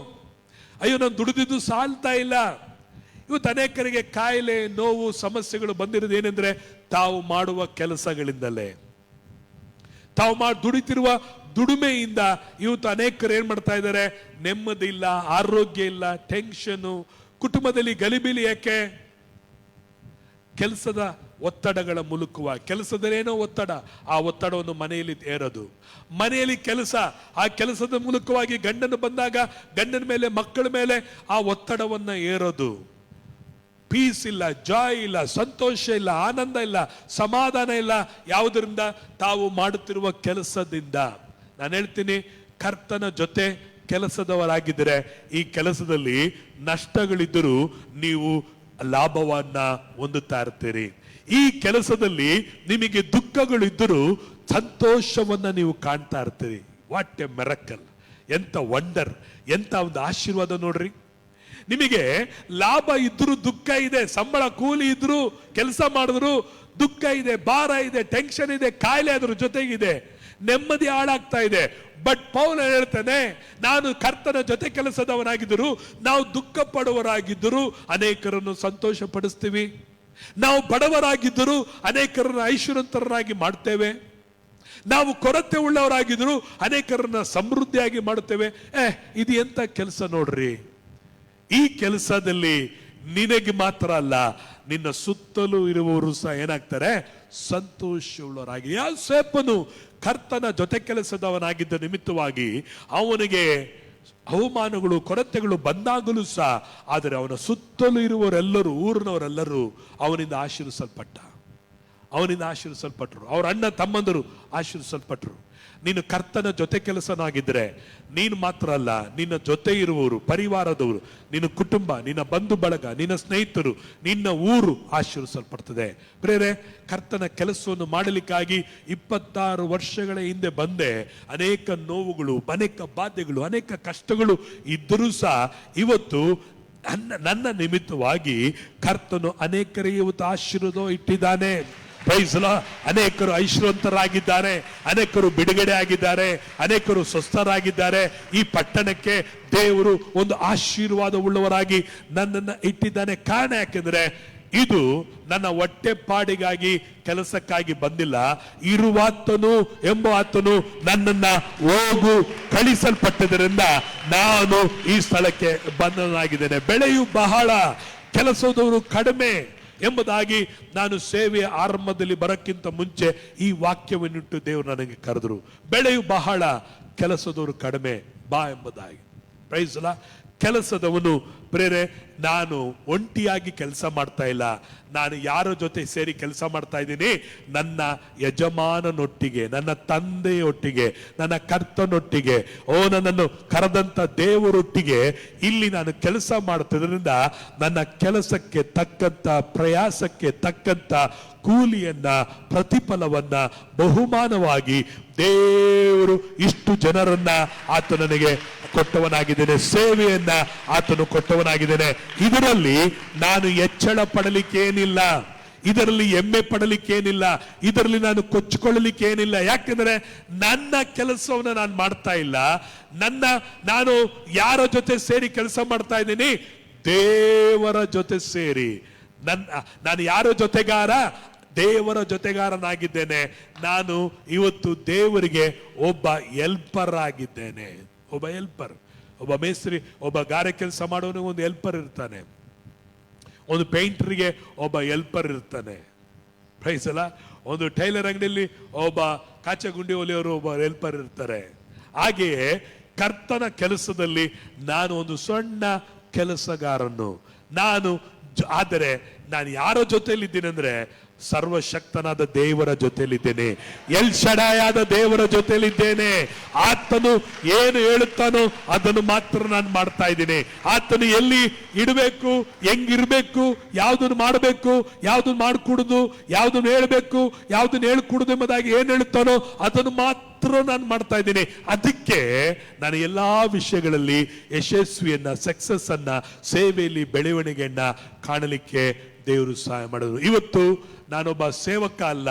A: ಅಯ್ಯೋ ನಾನು ದುಡಿದಿದ್ದು ಸಾಲ್ತಾ ಇಲ್ಲ. ಇವತ್ತು ಅನೇಕರಿಗೆ ಕಾಯಿಲೆ, ನೋವು, ಸಮಸ್ಯೆಗಳು ಬಂದಿರೋದು ಏನೆಂದ್ರೆ ತಾವು ಮಾಡುವ ಕೆಲಸಗಳಿಂದಲೇ, ತಾವು ದುಡಿತಿರುವ ದುಡಿಮೆಯಿಂದ ಇವತ್ತು ಅನೇಕರು ಏನ್ ಮಾಡ್ತಾ ಇದ್ದಾರೆ? ನೆಮ್ಮದಿ ಇಲ್ಲ, ಆರೋಗ್ಯ ಇಲ್ಲ, ಟೆನ್ಷನ್, ಕುಟುಂಬದಲ್ಲಿ ಗಲಿಬಿಲಿ. ಯಾಕೆ? ಕೆಲಸದ ಒತ್ತಡಗಳ ಮೂಲಕವಾಗಿ. ಕೆಲಸದಲ್ಲೇನೋ ಒತ್ತಡ, ಆ ಒತ್ತಡವನ್ನು ಮನೆಯಲ್ಲಿ ಏರೋದು, ಮನೆಯಲ್ಲಿ ಕೆಲಸ, ಆ ಕೆಲಸದ ಮೂಲಕವಾಗಿ ಗಂಡನು ಬಂದಾಗ ಗಂಡನ ಮೇಲೆ, ಮಕ್ಕಳ ಮೇಲೆ ಆ ಒತ್ತಡವನ್ನ ಏರೋದು. ಪೀಸ್ ಇಲ್ಲ, ಜಾಯ್ ಇಲ್ಲ, ಸಂತೋಷ ಇಲ್ಲ, ಆನಂದ ಇಲ್ಲ, ಸಮಾಧಾನ ಇಲ್ಲ. ಯಾವುದರಿಂದ? ತಾವು ಮಾಡುತ್ತಿರುವ ಕೆಲಸದಿಂದ. ನಾನು ಹೇಳ್ತೀನಿ, ಕರ್ತನ ಜೊತೆ ಕೆಲಸದವರಾಗಿದ್ದರೆ ಈ ಕೆಲಸದಲ್ಲಿ ನಷ್ಟಗಳಿದ್ದರೂ ನೀವು ಲಾಭವನ್ನ ಹೊಂದುತ್ತಾ ಇರ್ತೀರಿ. ಈ ಕೆಲಸದಲ್ಲಿ ನಿಮಗೆ ದುಃಖಗಳಿದ್ದರೂ ಸಂತೋಷವನ್ನ ನೀವು ಕಾಣ್ತಾ ಇರ್ತೀರಿ. What A miracle! ಎಂತ ವಂಡರ್, ಎಂತ ಒಂದು ಆಶೀರ್ವಾದ ನೋಡ್ರಿ. ನಿಮಗೆ ಲಾಭ ಇದ್ರೂ ದುಃಖ ಇದೆ, ಸಂಬಳ ಕೂಲಿ ಇದ್ರೂ, ಕೆಲಸ ಮಾಡಿದ್ರು ದುಃಖ ಇದೆ, ಭಾರ ಇದೆ, ಟೆನ್ಷನ್ ಇದೆ, ಕಾಯಿಲೆ ಅದ್ರ ಜೊತೆಗಿದೆ, ನೆಮ್ಮದಿ ಹಾಳಾಗ್ತಾ ಇದೆ. ಬಟ್ ಪೌಲ ಹೇಳ್ತಾನೆ, ನಾನು ಕರ್ತನ ಜೊತೆ ಕೆಲಸದವನಾಗಿದ್ದರು, ನಾವು ದುಃಖ ಪಡುವರಾಗಿದ್ದರು ಅನೇಕರನ್ನು ಸಂತೋಷ ಪಡಿಸ್ತೀವಿ, ನಾವು ಬಡವರಾಗಿದ್ದರು ಅನೇಕರನ್ನ ಐಶ್ವರ್ಯವಂತರನ್ನಾಗಿ ಮಾಡ್ತೇವೆ, ನಾವು ಕೊರತೆ ಉಳ್ಳವರಾಗಿದ್ದರು ಅನೇಕರನ್ನ ಸಮೃದ್ಧಿಯಾಗಿ ಮಾಡುತ್ತೇವೆ. ಇದು ಎಂತ ಕೆಲಸ ನೋಡ್ರಿ. ಈ ಕೆಲಸದಲ್ಲಿ ನಿನಗೆ ಮಾತ್ರ ಅಲ್ಲ, ನಿನ್ನ ಸುತ್ತಲೂ ಇರುವವರು ಸಹ ಏನಾಗ್ತಾರೆ? ಸಂತೋಷವುಳ್ಳವರಾಗಿ. ಯೋಸೇಫನು ಕರ್ತನ ಜೊತೆ ಕೆಲಸದವನಾಗಿದ್ದ ನಿಮಿತ್ತವಾಗಿ ಅವನಿಗೆ ಅವಮಾನಗಳು, ಕೊರತೆಗಳು ಬಂದಾಗಲೂ ಸಹ, ಆದರೆ ಅವನ ಸುತ್ತಲೂ ಇರುವವರೆಲ್ಲರೂ, ಊರಿನವರೆಲ್ಲರೂ ಅವನಿಂದ ಆಶೀರ್ವಿಸಲ್ಪಟ್ಟರು. ಅವರ ಅಣ್ಣ ತಮ್ಮಂದರು ಆಶೀರ್ವಿಸಲ್ಪಟ್ಟರು. ನೀನು ಕರ್ತನ ಜೊತೆ ಕೆಲಸನಾಗಿದ್ರೆ ನೀನು ಮಾತ್ರ ಅಲ್ಲ, ನಿನ್ನ ಜೊತೆ ಇರುವವರು, ಪರಿವಾರದವರು, ನಿನ್ನ ಕುಟುಂಬ, ನಿನ್ನ ಬಂಧು ಬಳಗ, ನಿನ್ನ ಸ್ನೇಹಿತರು, ನಿನ್ನ ಊರು ಆಶೀರ್ವಿಸಲ್ಪಡ್ತದೆ. ಪ್ರೇರೆ, ಕರ್ತನ ಕೆಲಸವನ್ನು ಮಾಡಲಿಕ್ಕಾಗಿ 26 ವರ್ಷಗಳ ಹಿಂದೆ ಬಂದೆ. ಅನೇಕ ನೋವುಗಳು, ಅನೇಕ ಬಾಧೆಗಳು, ಅನೇಕ ಕಷ್ಟಗಳು ಇದ್ದರೂ ಸಹ ಇವತ್ತು ನನ್ನ ನಿಮಿತ್ತವಾಗಿ ಕರ್ತನು ಅನೇಕರಿಗೆ ಇವತ್ತು ಆಶೀರ್ವಾದ ಇಟ್ಟಿದ್ದಾನೆ. Praise the Lord. ಅನೇಕರು ಐಶ್ವರ್ಯವಂತರಾಗಿದ್ದಾರೆ, ಅನೇಕರು ಬಿಡುಗಡೆ ಆಗಿದ್ದಾರೆ, ಅನೇಕರು ಸ್ವಸ್ಥರಾಗಿದ್ದಾರೆ. ಈ ಪಟ್ಟಣಕ್ಕೆ ದೇವರು ಒಂದು ಆಶೀರ್ವಾದ ಉಳ್ಳವರಾಗಿ ನನ್ನನ್ನು ಇಟ್ಟಿದ್ದಾನೆ. ಕಾರಣ ಯಾಕೆಂದ್ರೆ ಇದು ನನ್ನ ಹೊಟ್ಟೆಪಾಡಿಗಾಗಿ ಕೆಲಸಕ್ಕಾಗಿ ಬಂದಿಲ್ಲ. ಇರುವಾತನು ಎಂಬ ಆತನು ನನ್ನನ್ನ ಹೋಗು ಕಳಿಸಲ್ಪಟ್ಟದರಿಂದ ನಾನು ಈ ಸ್ಥಳಕ್ಕೆ ಬಂದನಾಗಿದ್ದೇನೆ. ಬೆಳೆಯು ಬಹಳ, ಕೆಲಸದವರು ಕಡಿಮೆ ಎಂಬುದಾಗಿ ನಾನು ಸೇವೆಯ ಆರಂಭದಲ್ಲಿ ಬರಕ್ಕಿಂತ ಮುಂಚೆ ಈ ವಾಕ್ಯವನ್ನಿಟ್ಟು ದೇವರು ನನಗೆ ಕರೆದರು. ಬೆಳೆಯು ಬಹಳ, ಕೆಲಸದವರು ಕಡಿಮೆ ಬಾ ಎಂಬುದಾಗಿ. Price the lord. ಕೆಲಸದವನು ಪ್ರೇರೆ, ನಾನು ಒಂಟಿಯಾಗಿ ಕೆಲಸ ಮಾಡ್ತಾ ಇಲ್ಲ, ನಾನು ಯಾರ ಜೊತೆ ಸೇರಿ ಕೆಲಸ ಮಾಡ್ತಾ ಇದ್ದೀನಿ? ನನ್ನ ಯಜಮಾನನೊಟ್ಟಿಗೆ, ನನ್ನ ತಂದೆಯೊಟ್ಟಿಗೆ, ನನ್ನ ಕರ್ತನೊಟ್ಟಿಗೆ, ನನ್ನನ್ನು ಕರೆದಂತ ದೇವರೊಟ್ಟಿಗೆ ಇಲ್ಲಿ ನಾನು ಕೆಲಸ ಮಾಡ್ತಿದ್ರಿಂದ ನನ್ನ ಕೆಲಸಕ್ಕೆ ತಕ್ಕಂತ, ಪ್ರಯಾಸಕ್ಕೆ ತಕ್ಕಂತ ಕೂಲಿಯನ್ನ, ಪ್ರತಿಫಲವನ್ನ, ಬಹುಮಾನವಾಗಿ ದೇವರು ಇಷ್ಟು ಜನರನ್ನ ಆತ ನನಗೆ ಕೊಟ್ಟವನಾಗಿದ್ದೇನೆ. ಸೇವೆಯನ್ನ ಆತನು ಕೊಟ್ಟವನಾಗಿದ್ದೇನೆ. ಇದರಲ್ಲಿ ನಾನು ಹೆಚ್ಚಳ ಪಡಲಿಕ್ಕೇನಿಲ್ಲ, ಇದರಲ್ಲಿ ಹೆಮ್ಮೆ ಪಡಲಿಕ್ಕೇನಿಲ್ಲ, ಇದರಲ್ಲಿ ನಾನು ಕೊಚ್ಚಿಕೊಳ್ಳಲಿಕ್ಕೇನಿಲ್ಲ. ಯಾಕೆಂದ್ರೆ ನನ್ನ ಕೆಲಸವನ್ನು ನಾನು ಮಾಡ್ತಾ ಇಲ್ಲ. ನಾನು ಯಾರ ಜೊತೆ ಸೇರಿ ಕೆಲಸ ಮಾಡ್ತಾ ಇದ್ದೀನಿ? ದೇವರ ಜೊತೆ ಸೇರಿ. ನಾನು ಯಾರ ಜೊತೆಗಾರ? ದೇವರ ಜೊತೆಗಾರನಾಗಿದ್ದೇನೆ. ನಾನು ಇವತ್ತು ದೇವರಿಗೆ ಒಬ್ಬ ಹೆಲ್ಪರ್ ಆಗಿದ್ದೇನೆ. ಒಬ್ಬ ಹೆಲ್ಪರ್, ಒಬ್ಬ ಮೇಸ್ತ್ರಿ, ಒಬ್ಬ ಗಾರೆ ಕೆಲಸ ಮಾಡೋನಿಗೆ ಒಂದು ಹೆಲ್ಪರ್ ಇರ್ತಾನೆ, ಒಂದು ಪೇಂಟರ್ಗೆ ಒಬ್ಬ ಹೆಲ್ಪರ್ ಇರ್ತಾನೆ. ಪ್ರೈಸ್ ಅಲ್ಲ. ಒಂದು ಟೈಲರ್ ಅಂಗಡಿಯಲ್ಲಿ ಒಬ್ಬ ಕಾಚಗುಂಡಿ ಹೊಲಿಯೋರು ಒಬ್ಬ ಹೆಲ್ಪರ್ ಇರ್ತಾರೆ. ಹಾಗೆಯೇ ಕರ್ತನ ಕೆಲಸದಲ್ಲಿ ನಾನು ಒಂದು ಸಣ್ಣ ಕೆಲಸಗಾರನು. ಆದರೆ ನಾನು ಯಾರ ಜೊತೆಯಲ್ಲಿದ್ದೀನಿ ಅಂದ್ರೆ ಸರ್ವಶಕ್ತನಾದ ದೇವರ ಜೊತೆಯಲ್ಲಿದ್ದೇನೆ. ಎಲ್ ಶಡಾಯಾದ ದೇವರ ಜೊತೆಯಲ್ಲಿದ್ದೇನೆ. ಆತನು ಏನು ಹೇಳುತ್ತಾನೋ ಅದನ್ನು ಮಾತ್ರ ನಾನು ಮಾಡ್ತಾ ಇದ್ದೀನಿ. ಆತನು ಎಲ್ಲಿ ಇಡಬೇಕು, ಹೆಂಗಿರ್ಬೇಕು, ಯಾವುದನ್ನು ಮಾಡಬೇಕು, ಯಾವುದನ್ನು ಮಾಡಿಕೊಡುದು, ಯಾವುದನ್ನು ಹೇಳಬೇಕು, ಯಾವುದನ್ನು ಹೇಳ್ಕೊಡುದು ಎಂಬುದಾಗಿ ಏನು ಹೇಳುತ್ತಾನೋ ಅದನ್ನು ಮಾತ್ರ ನಾನು ಮಾಡ್ತಾ ಇದ್ದೀನಿ. ಅದಕ್ಕೆ ನಾನು ಎಲ್ಲಾ ವಿಷಯಗಳಲ್ಲಿ ಯಶಸ್ವಿಯನ್ನ, ಸಕ್ಸಸ್ ಅನ್ನ, ಸೇವೆಯಲ್ಲಿ ಬೆಳವಣಿಗೆಯನ್ನ ಕಾಣಲಿಕ್ಕೆ ದೇವರು ಸಹಾಯ ಮಾಡಿದ್ರು. ಇವತ್ತು ನಾನೊಬ್ಬ ಸೇವಕ ಅಲ್ಲ,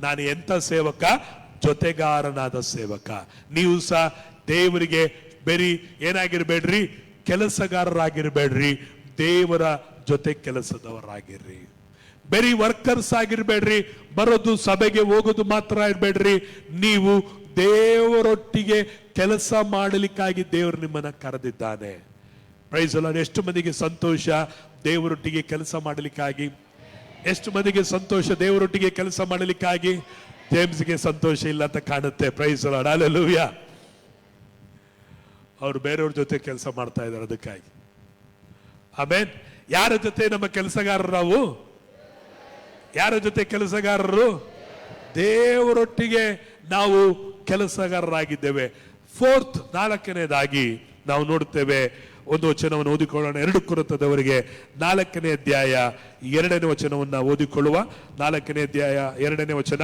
A: ನಾನು ಎಂತ ಸೇವಕ? ಜೊತೆಗಾರನಾದ ಸೇವಕ. ನೀವು ಸಹ ದೇವರಿಗೆ ಬರೀ ಏನಾಗಿರ್ಬೇಡ್ರಿ, ಕೆಲಸಗಾರರಾಗಿರ್ಬೇಡ್ರಿ, ದೇವರ ಜೊತೆ ಕೆಲಸದವರಾಗಿರ್ರಿ. ಬರೀ ವರ್ಕರ್ಸ್ ಆಗಿರ್ಬೇಡ್ರಿ, ಬರೋದು ಸಭೆಗೆ ಹೋಗೋದು ಮಾತ್ರ ಇರ್ಬೇಡ್ರಿ. ನೀವು ದೇವರೊಟ್ಟಿಗೆ ಕೆಲಸ ಮಾಡಲಿಕ್ಕಾಗಿ ದೇವರು ನಿಮ್ಮನ್ನ ಕರೆದಿದ್ದಾನೆ. Price the lord. ಎಷ್ಟು ಮಂದಿಗೆ ಸಂತೋಷ ದೇವರೊಟ್ಟಿಗೆ ಕೆಲಸ ಮಾಡಲಿಕ್ಕಾಗಿ? ಎಷ್ಟು ಮಂದಿಗೆ ಸಂತೋಷ ದೇವರೊಟ್ಟಿಗೆ ಕೆಲಸ ಮಾಡಲಿಕ್ಕಾಗಿ? ಜೇಮ್ಸ್ಗೆ ಸಂತೋಷ ಇಲ್ಲ ಅಂತ ಕಾಣುತ್ತೆ. Praise the Lord. ಹಲ್ಲೆಲೂಯಾ. ಅವರು ಬೇರೆಯವ್ರ ಜೊತೆ ಕೆಲಸ ಮಾಡ್ತಾ ಇದ್ದಾರೆ, ಅದಕ್ಕಾಗಿ. ಆಮೇನ್. ಯಾರ ಜೊತೆ ನಮ್ಮ ಕೆಲಸಗಾರರು? ನಾವು ಯಾರ ಜೊತೆ ಕೆಲಸಗಾರರು? ದೇವರೊಟ್ಟಿಗೆ ನಾವು ಕೆಲಸಗಾರರಾಗಿದ್ದೇವೆ. ಫೋರ್ತ್, ನಾಲ್ಕನೇದಾಗಿ ನಾವು ನೋಡುತ್ತೇವೆ. ಒಂದು ವಚನವನ್ನು ಓದಿಕೊಳ್ಳೋಣ. 2 ಕೊರಿಂಥದವರಿಗೆ 4ನೇ ಅಧ್ಯಾಯ 2ನೇ ವಚನವನ್ನ ಓದಿಕೊಳ್ಳುವ. 4ನೇ ಅಧ್ಯಾಯ 2ನೇ ವಚನ.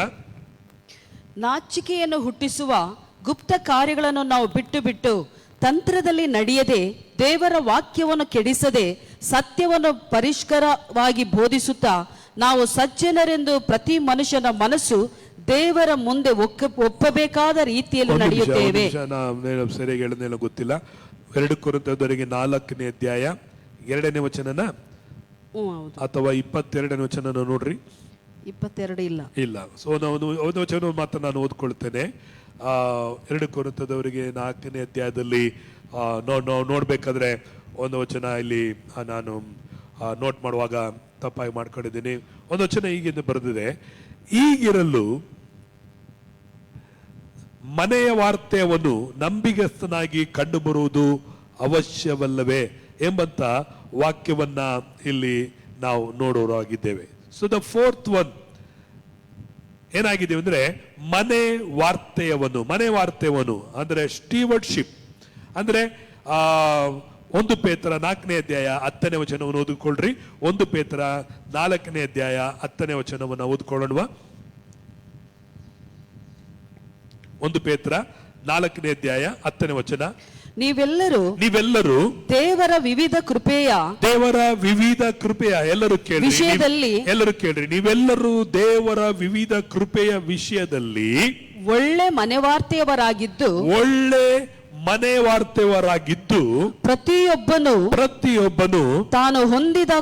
B: ನಾಚಿಕೆಯನ್ನು ಹುಟ್ಟಿಸುವ ಗುಪ್ತ ಕಾರ್ಯಗಳನ್ನು ನಾವು ಬಿಟ್ಟು ತಂತ್ರದಲ್ಲಿ ನಡೆಯದೆ, ದೇವರ ವಾಕ್ಯವನ್ನು ಕೆಡಿಸದೆ, ಸತ್ಯವನ್ನು ಪರಿಷ್ಕರವಾಗಿ ಬೋಧಿಸುತ್ತಾ, ನಾವು ಸಜ್ಜನರೆಂದು ಪ್ರತಿ ಮನುಷ್ಯನ ಮನಸ್ಸು ದೇವರ ಮುಂದೆ ಒಪ್ಪಬೇಕಾದ ರೀತಿಯಲ್ಲಿ ನಡೆಯುತ್ತೇವೆ.
A: ಸರಿಯಾಗಿ ಹೇಳೋದೇನೋ ಗೊತ್ತಿಲ್ಲ. 2 ಕೊರಿಂಥದವರಿಗೆ 4ನೇ ಅಧ್ಯಾಯ 2ನೇ ವಚನನ ಅಥವಾ 22ನೇ ವಚನ ನೋಡ್ರಿ.
B: 22
A: ಇಲ್ಲ. ಸೊ ಒಂದು ವಚನ ಮಾತ್ರ ನಾನು ಓದ್ಕೊಳ್ತೇನೆ. 2 ಕೊರಿಂಥದವರಿಗೆ 4ನೇ ಅಧ್ಯಾಯದಲ್ಲಿ ನೋಡ್ಬೇಕಾದ್ರೆ ಒಂದು ವಚನ ಇಲ್ಲಿ ನಾನು ನೋಟ್ ಮಾಡುವಾಗ ತಪ್ಪಾಗಿ ಮಾಡ್ಕೊಂಡಿದ್ದೀನಿ. ಒಂದು ವಚನ ಹೀಗೆಂದು ಬರೆದಿದೆ: ಈಗಿರಲು ಮನೆಯ ವಾರ್ತೆಯನ್ನು ನಂಬಿಗಸ್ತನಾಗಿ ಕಂಡು ಬರುವುದು ಅವಶ್ಯವಲ್ಲವೇ ಎಂಬಂತ ವಾಕ್ಯವನ್ನ ಇಲ್ಲಿ ನಾವು ನೋಡೋರಾಗಿದ್ದೇವೆ. ಸೊ ದ ಫೋರ್ತ್ ಒನ್, ಏನಾಗಿದೆ ಅಂದ್ರೆ ಮನೆ ವಾರ್ತೆಯವನು ಅಂದ್ರೆ ಸ್ಟೀವರ್ಡ್ಶಿಪ್ ಅಂದ್ರೆ 1 ಪೇತ್ರ 4ನೇ ಅಧ್ಯಾಯ 10ನೇ ವಚನವನ್ನು ಓದಿಕೊಳ್ಳ್ರಿ. 1 ಪೇತ್ರ 4ನೇ ಅಧ್ಯಾಯ 10ನೇ ವಚನವನ್ನು ಓದಿಕೊಳ್ಳೋಣ. 1 ಪೇತ್ರ 4ನೇ ಅಧ್ಯಾಯ 10ನೇ ವಚನ.
B: ನೀವೆಲ್ಲರೂ ದೇವರ ವಿವಿಧ ಕೃಪೆಯ
A: ಎಲ್ಲರೂ
B: ವಿಷಯದಲ್ಲಿ
A: ಕೇಳ್ರಿ. ನೀವೆಲ್ಲರೂ ದೇವರ ವಿವಿಧ ಕೃಪೆಯ ವಿಷಯದಲ್ಲಿ
B: ಒಳ್ಳೆ ಮನೆವಾರ್ತೆಯವರಾಗಿದ್ದು ಪ್ರತಿಯೊಬ್ಬನು ತಾನು ಹೊಂದಿದ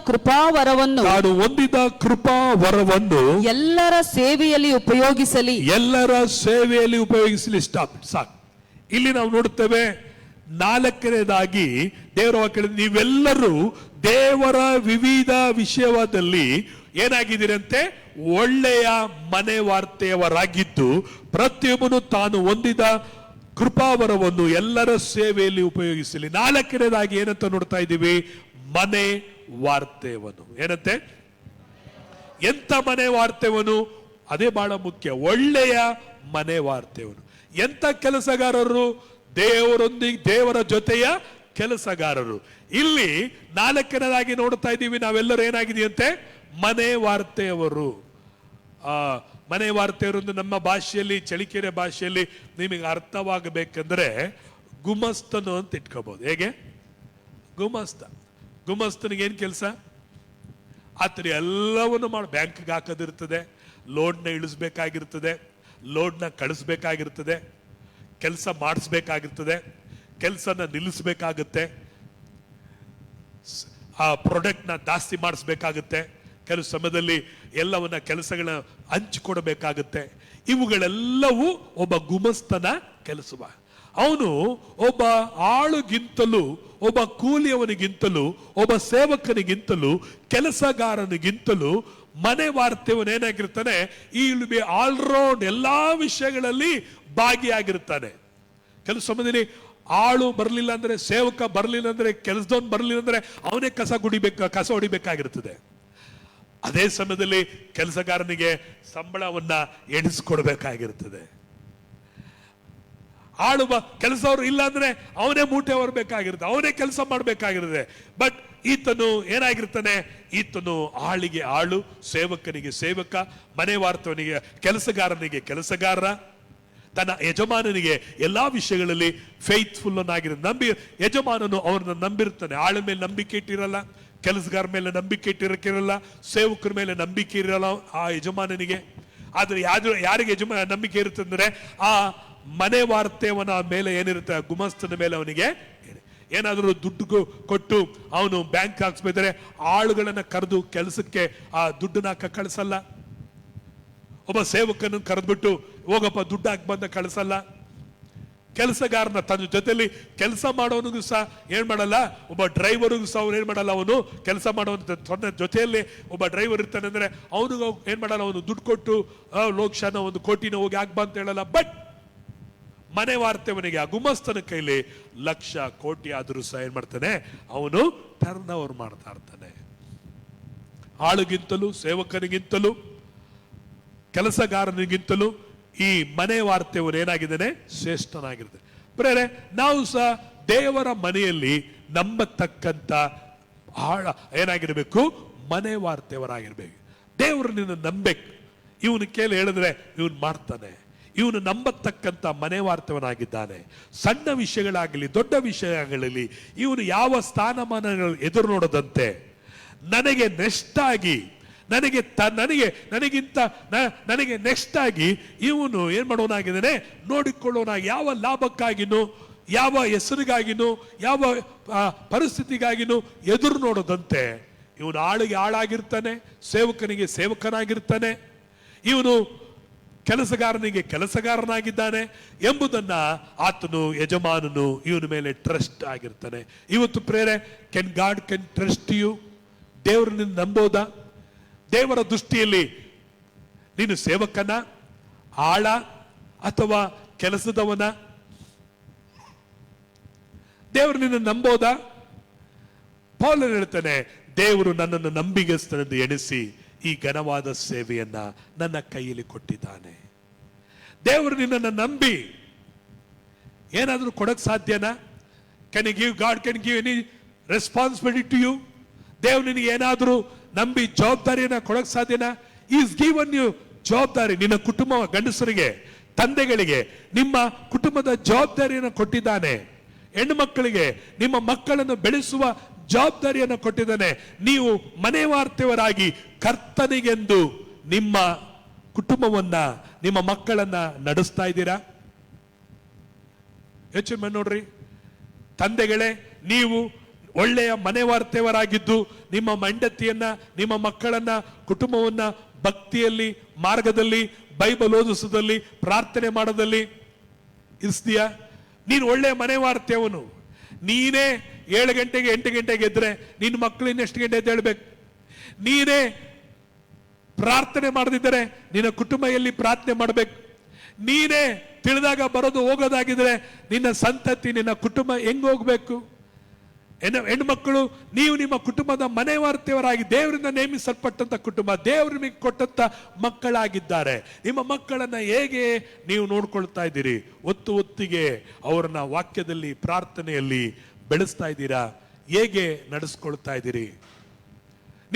B: ಕೃಪಾವರವನ್ನು ಎಲ್ಲರ ಸೇವೆಯಲ್ಲಿ ಉಪಯೋಗಿಸಲಿ.
A: ಸಾಕು. ಇಲ್ಲಿ ನಾವು ನೋಡುತ್ತೇವೆ 4ನೇದಾಗಿ ದೇವರ ವಾಕ್ಯ, ನೀವೆಲ್ಲರೂ ದೇವರ ವಿವಿಧ ವಿಷಯದಲ್ಲಿ ಏನಾಗಿದ್ದೀರಂತೆ? ಒಳ್ಳೆಯ ಮನೆ ವಾರ್ತೆಯವರಾಗಿದ್ದು ಪ್ರತಿಯೊಬ್ಬನು ತಾನು ಹೊಂದಿದ ಕೃಪಾವರವನ್ನು ಎಲ್ಲರ ಸೇವೆಯಲ್ಲಿ ಉಪಯೋಗಿಸಲಿ. 4ನೇದಾಗಿ ಏನಂತ ನೋಡ್ತಾ ಇದ್ದೀವಿ? ಮನೆ ವಾರ್ತೆಯವನು. ಏನಂತೆ? ಎಂತ ಮನೆ ವಾರ್ತೆಯವನು? ಅದೇ ಬಹಳ ಮುಖ್ಯ. ಒಳ್ಳೆಯ ಮನೆ ವಾರ್ತೆಯವನು. ಎಂತ ಕೆಲಸಗಾರರು? ದೇವರ ಜೊತೆಯ ಕೆಲಸಗಾರರು. ಇಲ್ಲಿ 4ನೇದಾಗಿ ನೋಡ್ತಾ ಇದ್ದೀವಿ ನಾವೆಲ್ಲರೂ ಏನಾಗಿದೆಯಂತೆ? ಮನೆ ವಾರ್ತೆಯವರು. ಮನೆ ವಾರ್ತೆಯವರು ನಮ್ಮ ಭಾಷೆಯಲ್ಲಿ, ಚಳಿಕೆರೆ ಭಾಷೆಯಲ್ಲಿ ನಿಮಗೆ ಅರ್ಥವಾಗಬೇಕಂದ್ರೆ ಗುಮಸ್ತನು ಅಂತ ಇಟ್ಕೋಬಹುದು. ಹೇಗೆ? ಗುಮಸ್ತನಿಗೆ ಏನ್ ಕೆಲಸ? ಆತರ ಎಲ್ಲವನ್ನು ಬ್ಯಾಂಕ್ಗೆ ಹಾಕೋದಿರ್ತದೆ, ಲೋಡ್ನ ಇಳಿಸ್ಬೇಕಾಗಿರ್ತದೆ, ಲೋಡ್ನ ಕಳಿಸ್ಬೇಕಾಗಿರ್ತದೆ, ಕೆಲಸ ಮಾಡಿಸ್ಬೇಕಾಗಿರ್ತದೆ, ಕೆಲಸನ ನಿಲ್ಲಿಸ್ಬೇಕಾಗುತ್ತೆ, ಆ ಪ್ರಾಡಕ್ಟ್ನ ಜಾಸ್ತಿ ಮಾಡಿಸ್ಬೇಕಾಗುತ್ತೆ, ಕೆಲವು ಸಮಯದಲ್ಲಿ ಎಲ್ಲವನ್ನ ಕೆಲಸಗಳನ್ನ ಹಂಚಿಕೊಡಬೇಕಾಗುತ್ತೆ. ಇವುಗಳೆಲ್ಲವೂ ಒಬ್ಬ ಗುಮಸ್ತನ ಕೆಲಸವ. ಅವನು ಒಬ್ಬ ಆಳುಗಿಂತಲೂ, ಒಬ್ಬ ಕೂಲಿಯವನಿಗಿಂತಲೂ, ಒಬ್ಬ ಸೇವಕನಿಗಿಂತಲೂ, ಕೆಲಸಗಾರನಿಗಿಂತಲೂ ಮನೆ ವಾರ್ತೆಯವನು ಏನಾಗಿರ್ತಾನೆ? ಈ ಆಲ್ರೌಂಡ್ ಎಲ್ಲಾ ವಿಷಯಗಳಲ್ಲಿ ಭಾಗಿಯಾಗಿರ್ತಾನೆ. ಕೆಲವು ಸಮಯದಲ್ಲಿ ಆಳು ಬರಲಿಲ್ಲ ಅಂದ್ರೆ, ಸೇವಕ ಬರಲಿಲ್ಲ ಅಂದ್ರೆ, ಕೆಲಸದವನು ಬರಲಿಲ್ಲ ಅಂದ್ರೆ ಅವನೇ ಕಸ ಹೊಡಿಬೇಕಾಗಿರ್ತದೆ. ಅದೇ ಸಮಯದಲ್ಲಿ ಕೆಲಸಗಾರನಿಗೆ ಸಂಬಳವನ್ನ ಎಣಿಸ್ಕೊಡ್ಬೇಕಾಗಿರ್ತದೆ. ಕೆಲಸವರು ಇಲ್ಲ ಅಂದ್ರೆ ಅವನೇ ಮೂಟೆ ಹೊರಬೇಕಾಗಿರುತ್ತೆ, ಅವನೇ ಕೆಲಸ ಮಾಡಬೇಕಾಗಿರುತ್ತೆ. ಬಟ್ ಈತನು ಏನಾಗಿರ್ತಾನೆ? ಈತನು ಆಳಿಗೆ ಆಳು, ಸೇವಕನಿಗೆ ಸೇವಕ, ಮನೆ ವಾರ್ತವನಿಗೆ, ಕೆಲಸಗಾರನಿಗೆ ಕೆಲಸಗಾರ, ತನ್ನ ಯಜಮಾನನಿಗೆ ಎಲ್ಲಾ ವಿಷಯಗಳಲ್ಲಿ ಫೇತ್ಫುಲ್ ಯಜಮಾನನು ಅವರನ್ನ ನಂಬಿರ್ತಾನೆ. ಆಳ ಮೇಲೆ ನಂಬಿಕೆ ಇಟ್ಟಿರಲ್ಲ, ಕೆಲಸಗಾರ ಮೇಲೆ ನಂಬಿಕೆ ಇಟ್ಟಿರಕ್ಕಿರಲ್ಲ, ಸೇವಕರ ಮೇಲೆ ನಂಬಿಕೆ ಇರಲ್ಲ ಆ ಯಜಮಾನನಿಗೆ. ಆದ್ರೆ ಯಾರಿಗೆ ನಂಬಿಕೆ ಇರುತ್ತಂದ್ರೆ ಆ ಮನೆ ವಾರ್ತೆಯವನ ಮೇಲೆ ಏನಿರುತ್ತೆ? ಗುಮಸ್ತನ ಮೇಲೆ ಅವನಿಗೆ ಏನಾದರೂ ದುಡ್ಡು ಕೊಟ್ಟು ಅವನು ಬ್ಯಾಂಕ್ ಹಾಕ್ಸ್ಬೇಕಾದ್ರೆ ಆಳುಗಳನ್ನ ಕರೆದು ಕೆಲಸಕ್ಕೆ ಆ ದುಡ್ಡನ್ನ ಕಳಿಸಲ್ಲ. ಒಬ್ಬ ಸೇವಕನ ಕರೆದ್ಬಿಟ್ಟು ಹೋಗಪ್ಪ ದುಡ್ಡು ಹಾಕಿ ಬಂದ ಕಳಿಸಲ್ಲ. ಕೆಲಸಗಾರನ ತನ್ನ ಜೊತೆಲಿ ಕೆಲಸ ಮಾಡೋನಿಗೂ ಸಹ ಏನ್ ಮಾಡಲ್ಲ, ಒಬ್ಬ ಡ್ರೈವರ್ಗೂ ಸಹ ಅವ್ನು ಏನ್ ಮಾಡಲ್ಲ, ಅವನು ಕೆಲಸ ಮಾಡೋ ತನ್ನ ಜೊತೆಯಲ್ಲಿ ಒಬ್ಬ ಡ್ರೈವರ್ ಇರ್ತಾನೆ ಅಂದ್ರೆ ಅವನಿಗೂ ಏನ್ ಮಾಡಲ್ಲ, ಅವನು ದುಡ್ಡು ಕೊಟ್ಟು ಲೋಕ್ಷನ 1 ಕೋಟಿನ ಹೋಗಿ ಹಾಕ್ಬಾ ಅಂತ ಹೇಳಲ್ಲ. ಬಟ್ ಮನೆ ವಾರ್ತೆವನಿಗೆ, ಆ ಗುಮಸ್ತನ ಕೈಲಿ ಲಕ್ಷ ಕೋಟಿ ಆದರೂ ಸಹ ಏನ್ ಮಾಡ್ತಾನೆ? ಅವನು ಟರ್ನ್ ಓವರ್ ಮಾಡ್ತಾ ಇರ್ತಾನೆ. ಆಳುಗಿಂತಲೂ, ಸೇವಕನಿಗಿಂತಲೂ, ಕೆಲಸಗಾರನಿಗಿಂತಲೂ ಈ ಮನೆ ವಾರ್ತೆಯವರು ಏನಾಗಿದ್ದಾನೆ? ಶ್ರೇಷ್ಠನಾಗಿರ್ತಾನೆ. ಪ್ರೇರೆ, ನಾವು ಸಹ ದೇವರ ಮನೆಯಲ್ಲಿ ನಂಬತಕ್ಕಂತ ಏನಾಗಿರ್ಬೇಕು? ಮನೆ ವಾರ್ತೆಯವರಾಗಿರ್ಬೇಕು. ದೇವರು ನಿನ್ನ ನಂಬೇಕು. ಇವನು ಕೇಳಿ ಹೇಳಿದ್ರೆ ಇವನು ಮಾಡ್ತಾನೆ. ಇವನು ನಂಬತಕ್ಕಂತ ಮನೆ ವಾರ್ತೆಯವನಾಗಿದ್ದಾನೆ. ಸಣ್ಣ ವಿಷಯಗಳಾಗಲಿ ದೊಡ್ಡ ವಿಷಯಗಳಲ್ಲಿ ಇವನು ಯಾವ ಸ್ಥಾನಮಾನಗಳು ಎದುರು ನೋಡದಂತೆ ನನಗೆ ನೆಕ್ಸ್ಟ್ ಆಗಿ ನನಗೆ ನೆಕ್ಸ್ಟ್ ಆಗಿ ಇವನು ಏನ್ ಮಾಡೋನಾಗಿದ್ದಾನೆ? ನೋಡಿಕೊಳ್ಳೋನಾಗಿ, ಯಾವ ಲಾಭಕ್ಕಾಗಿನೂ, ಯಾವ ಹೆಸರಿಗಾಗಿನೂ, ಯಾವ ಪರಿಸ್ಥಿತಿಗಾಗಿನೂ ಎದುರು ನೋಡದಂತೆ ಇವನು ಆಳಿಗೆ ಆಳಾಗಿರ್ತಾನೆ, ಸೇವಕನಿಗೆ ಸೇವಕನಾಗಿರ್ತಾನೆ, ಇವನು ಕೆಲಸಗಾರನಿಗೆ ಕೆಲಸಗಾರನಾಗಿದ್ದಾನೆ ಎಂಬುದನ್ನ ಆತನು, ಯಜಮಾನನು ಇವನ ಮೇಲೆ ಟ್ರಸ್ಟ್ ಆಗಿರ್ತಾನೆ. ಇವತ್ತು ಪ್ರೇರೆ, ಗಾಡ್ ಕ್ಯಾನ್ ಟ್ರಸ್ಟ್ ಯು? ದೇವರನ್ನ ನಂಬೋದಾ? ದೇವರ ದೃಷ್ಟಿಯಲ್ಲಿ ನೀನು ಸೇವಕನ, ಆಳ ಅಥವಾ ಕೆಲಸದವನ? ದೇವರು ನಿನ್ನ ನಂಬೋದಾ? ಪೌಲನು ಹೇಳ್ತಾನೆ, ದೇವರು ನನ್ನನ್ನು ನಂಬಿಗಸ್ತನೆಂದು ಎಣಿಸಿ ಈ ಘನವಾದ ಸೇವೆಯನ್ನ ನನ್ನ ಕೈಯಲ್ಲಿ ಕೊಟ್ಟಿದ್ದಾನೆ. ದೇವರು ನಿನ್ನನ್ನು ನಂಬಿ ಏನಾದರೂ ಕೊಡಕ್ ಸಾಧ್ಯನಾ? Can you give, God can give any responsibility to you? ದೇವ್ರು ನಿನಗೆ ಏನಾದರೂ ನಂಬಿ ಜವಾಬ್ದಾರಿಯನ್ನ ಕೊಡಕ್ ಸಾಧ್ಯನಾ? ಈಸ್ ಗಿವನ್ ಯು ಜವಾಬ್ದಾರಿ. ನಿನ್ನ ಕುಟುಂಬ, ಗಂಡಸರಿಗೆ, ತಂದೆಗಳಿಗೆ ನಿಮ್ಮ ಕುಟುಂಬದ ಜವಾಬ್ದಾರಿಯನ್ನು ಕೊಟ್ಟಿದ್ದಾನೆ. ಹೆಣ್ಣು ಮಕ್ಕಳಿಗೆ ನಿಮ್ಮ ಮಕ್ಕಳನ್ನು ಬೆಳೆಸುವ ಜವಾಬ್ದಾರಿಯನ್ನು ಕೊಟ್ಟಿದ್ದಾನೆ. ನೀವು ಮನೆ ವಾರ್ತವರಾಗಿ ಕರ್ತನಿಗೆಂದು ನಿಮ್ಮ ಕುಟುಂಬವನ್ನ, ನಿಮ್ಮ ಮಕ್ಕಳನ್ನ ನಡೆಸ್ತಾ ಇದ್ದೀರಾ? ಯೋಚನೆ ಮಾಡಿ ನೋಡ್ರಿ ತಂದೆಗಳೇ, ನೀವು ಒಳ್ಳೆಯ ಮನೆ ವಾರ್ತವರಾಗಿದ್ದು ನಿಮ್ಮ ಹೆಂಡತಿಯನ್ನ, ನಿಮ್ಮ ಮಕ್ಕಳನ್ನ, ಕುಟುಂಬವನ್ನ ಭಕ್ತಿಯಲ್ಲಿ, ಮಾರ್ಗದಲ್ಲಿ, ಬೈಬಲ್ ಓದಿಸೋದಲ್ಲಿ, ಪ್ರಾರ್ಥನೆ ಮಾಡೋದಲ್ಲಿ ಇರಿಸ್ತೀಯಾ? ನೀನು ಒಳ್ಳೆಯ ಮನೆ ವಾರ್ತೇವನು. ನೀನೇ 7 ಗಂಟೆಗೆ 8 ಗಂಟೆಗೆ ಎದ್ರೆ ನಿನ್ನ ಮಕ್ಕಳು ಇನ್ನೆಷ್ಟು ಗಂಟೆ ಎದ್ದೇಳ್ಬೇಕು? ನೀನೇ ಪ್ರಾರ್ಥನೆ ಮಾಡದಿದ್ದರೆ ನಿನ್ನ ಕುಟುಂಬ ಎಲ್ಲಿ ಪ್ರಾರ್ಥನೆ ಮಾಡಬೇಕು? ನೀನೇ ತಿಳಿದಾಗ ಬರೋದು ಹೋಗೋದಾಗಿದ್ರೆ ನಿನ್ನ ಸಂತತಿ, ನಿನ್ನ ಕುಟುಂಬ ಹೆಂಗ್ ಹೋಗ್ಬೇಕು? ಹೆಣ್ಮಕ್ಕಳು, ನೀವು ನಿಮ್ಮ ಕುಟುಂಬದ ಮನೆ ವಾರ್ತವರಾಗಿ ದೇವರಿಂದ ನೇಮಿಸಲ್ಪಟ್ಟಂತ ಕುಟುಂಬ, ದೇವರು ನಿಮಗೆ ಕೊಟ್ಟಂತ ಮಕ್ಕಳಾಗಿದ್ದಾರೆ. ನಿಮ್ಮ ಮಕ್ಕಳನ್ನ ಹೇಗೆ ನೀವು ನೋಡ್ಕೊಳ್ತಾ ಇದ್ದೀರಿ? ಹೊತ್ತಿಗೆ ಅವರನ್ನ ವಾಕ್ಯದಲ್ಲಿ, ಪ್ರಾರ್ಥನೆಯಲ್ಲಿ ಬೆಳೆಸ್ತಾ ಇದ್ದೀರಾ? ಹೇಗೆ ನಡೆಸ್ಕೊಳ್ತಾ ಇದ್ದೀರಿ?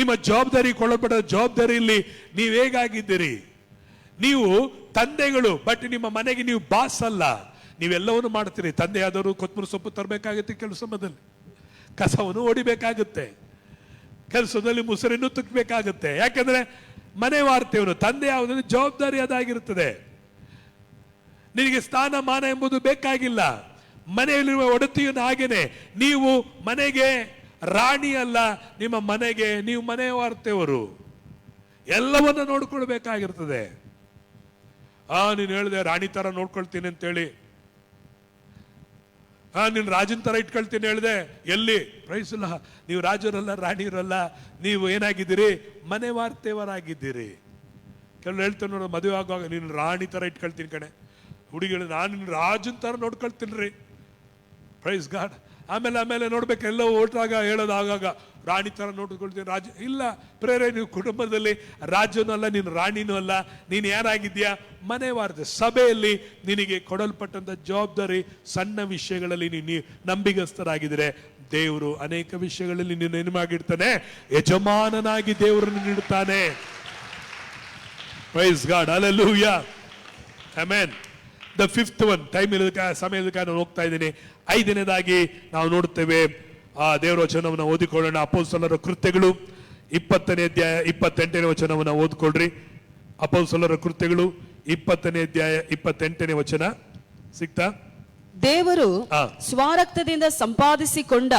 A: ನಿಮ್ಮ ಜವಾಬ್ದಾರಿ ಕೊಳ್ಳಲ್ಪಟ್ಟ ಜವಾಬ್ದಾರಿಯಲ್ಲಿ ನೀವು ಹೇಗಾಗಿದ್ದೀರಿ? ನೀವು ತಂದೆಗಳು, ಬಟ್ ನಿಮ್ಮ ಮನೆಗೆ ನೀವು ಬಾಸ್ ಅಲ್ಲ. ನೀವೆಲ್ಲವನ್ನು ಮಾಡ್ತೀರಿ. ತಂದೆ ಆದವರು ಕೊತ್ತಂಬರಿ ಸೊಪ್ಪು ತರಬೇಕಾಗುತ್ತೆ, ಕೆಲವು ಸಮಯದಲ್ಲಿ ಕಸವನ್ನು ಹೊಡಿಬೇಕಾಗುತ್ತೆ, ಕೆಲಸದಲ್ಲಿ ಮುಸುರಿನೂ ತುಕ್ಕಬೇಕಾಗುತ್ತೆ. ಯಾಕಂದ್ರೆ ಮನೆ ವಾರ್ತೇವನು. ತಂದೆ ಯಾವುದಂದ್ರೆ ಜವಾಬ್ದಾರಿ ಅದಾಗಿರುತ್ತದೆ. ನಿನಗೆ ಸ್ಥಾನ ಮಾನ ಎಂಬುದು ಬೇಕಾಗಿಲ್ಲ. ಮನೆಯಲ್ಲಿರುವ ಒಡತಿಯನ್ನು ಹಾಗೇನೆ. ನೀವು ಮನೆಗೆ ರಾಣಿ ಅಲ್ಲ, ನಿಮ್ಮ ಮನೆಗೆ ನೀವು ಮನೆ ವಾರ್ತೇವರು. ಎಲ್ಲವನ್ನ ನೋಡ್ಕೊಳ್ಬೇಕಾಗಿರ್ತದೆ. ನೀನು ಹೇಳಿದೆ ರಾಣಿ ತರ ನೋಡ್ಕೊಳ್ತೀನಿ ಅಂತೇಳಿ, ನೀನು ರಾಜನ್ ತರ ಇಟ್ಕೊಳ್ತೀನಿ ಹೇಳಿದೆ, ಎಲ್ಲಿ? ಪ್ರೈಸ್ ಇಲ್ಲ. ನೀವು ರಾಜರಲ್ಲ, ರಾಣಿಯರಲ್ಲ, ನೀವು ಏನಾಗಿದ್ದೀರಿ? ಮನೆ ವಾರ್ತೇವರಾಗಿದ್ದೀರಿ. ಕೆಲವು ಹೇಳ್ತಾರೆ ನೋಡ, ಮದುವೆ ಆಗುವಾಗ ನೀನು ರಾಣಿ ತರ ಇಟ್ಕೊಳ್ತೀನಿ ಕಣೆ. ಹುಡುಗಿಗಳು, ನಾನು ನಿನ್ನ ರಾಜನ್ ತರ ನೋಡ್ಕೊಳ್ತೀನಿ ರೀ. Praise God. ಆಮೇಲೆ ನೋಡ್ಬೇಕು, ಎಲ್ಲ ಓಟಾಗ ಹೇಳೋದು ಆಗಾಗ ರಾಣಿ ತರ ನೋಡ್ಕೊಳ್ತೀನಿ. ರಾಜ ಇಲ್ಲ ಪ್ರೇರೆ, ನೀವು ಕುಟುಂಬದಲ್ಲಿ ರಾಜನೂ ಅಲ್ಲ, ನೀನು ರಾಣಿನೂ ಅಲ್ಲ. ನೀನು ಯಾರಾಗಿದ್ಯಾ? ಮನೆ ವಾರ್ತೆ. ಸಭೆಯಲ್ಲಿ ನಿನಗೆ ಕೊಡಲ್ಪಟ್ಟಂತ ಜವಾಬ್ದಾರಿ, ಸಣ್ಣ ವಿಷಯಗಳಲ್ಲಿ ನೀನು ನಂಬಿಗಸ್ತರಾಗಿದ್ರೆ ದೇವರು ಅನೇಕ ವಿಷಯಗಳಲ್ಲಿ ನೀನು ಏನು ಮಾಡಿರ್ತಾನೆ? ಯಜಮಾನನಾಗಿ ದೇವರನ್ನು ನೀಡುತ್ತಾನೆ. Praise God, hallelujah, amen. The fifth one, time ಸಮಯದ ಕಾರಣ ಹೋಗ್ತಾ ಇದ್ದೀನಿ. 5ನೇದಾಗಿ ನಾವು ನೋಡ್ತೇವೆ, ಆ ದೇವರ ವಚನವನ್ನು ಓದಿಕೊಳ್ಳೋಣ. ಅಪೊಸ್ತಲರ ಕೃತ್ಯಗಳು 20ನೇ ಅಧ್ಯಾಯ 28ನೇ ವಚನವನ್ನು ಓದ್ಕೊಳ್ರಿ. ಅಪೊಸ್ತಲರ ಕೃತ್ಯಗಳು 20ನೇ ಅಧ್ಯಾಯ 28ನೇ ವಚನ ಸಿಗ್ತಾ?
B: ದೇವರು ಸ್ವರಕ್ತದಿಂದ ಸಂಪಾದಿಸಿಕೊಂಡ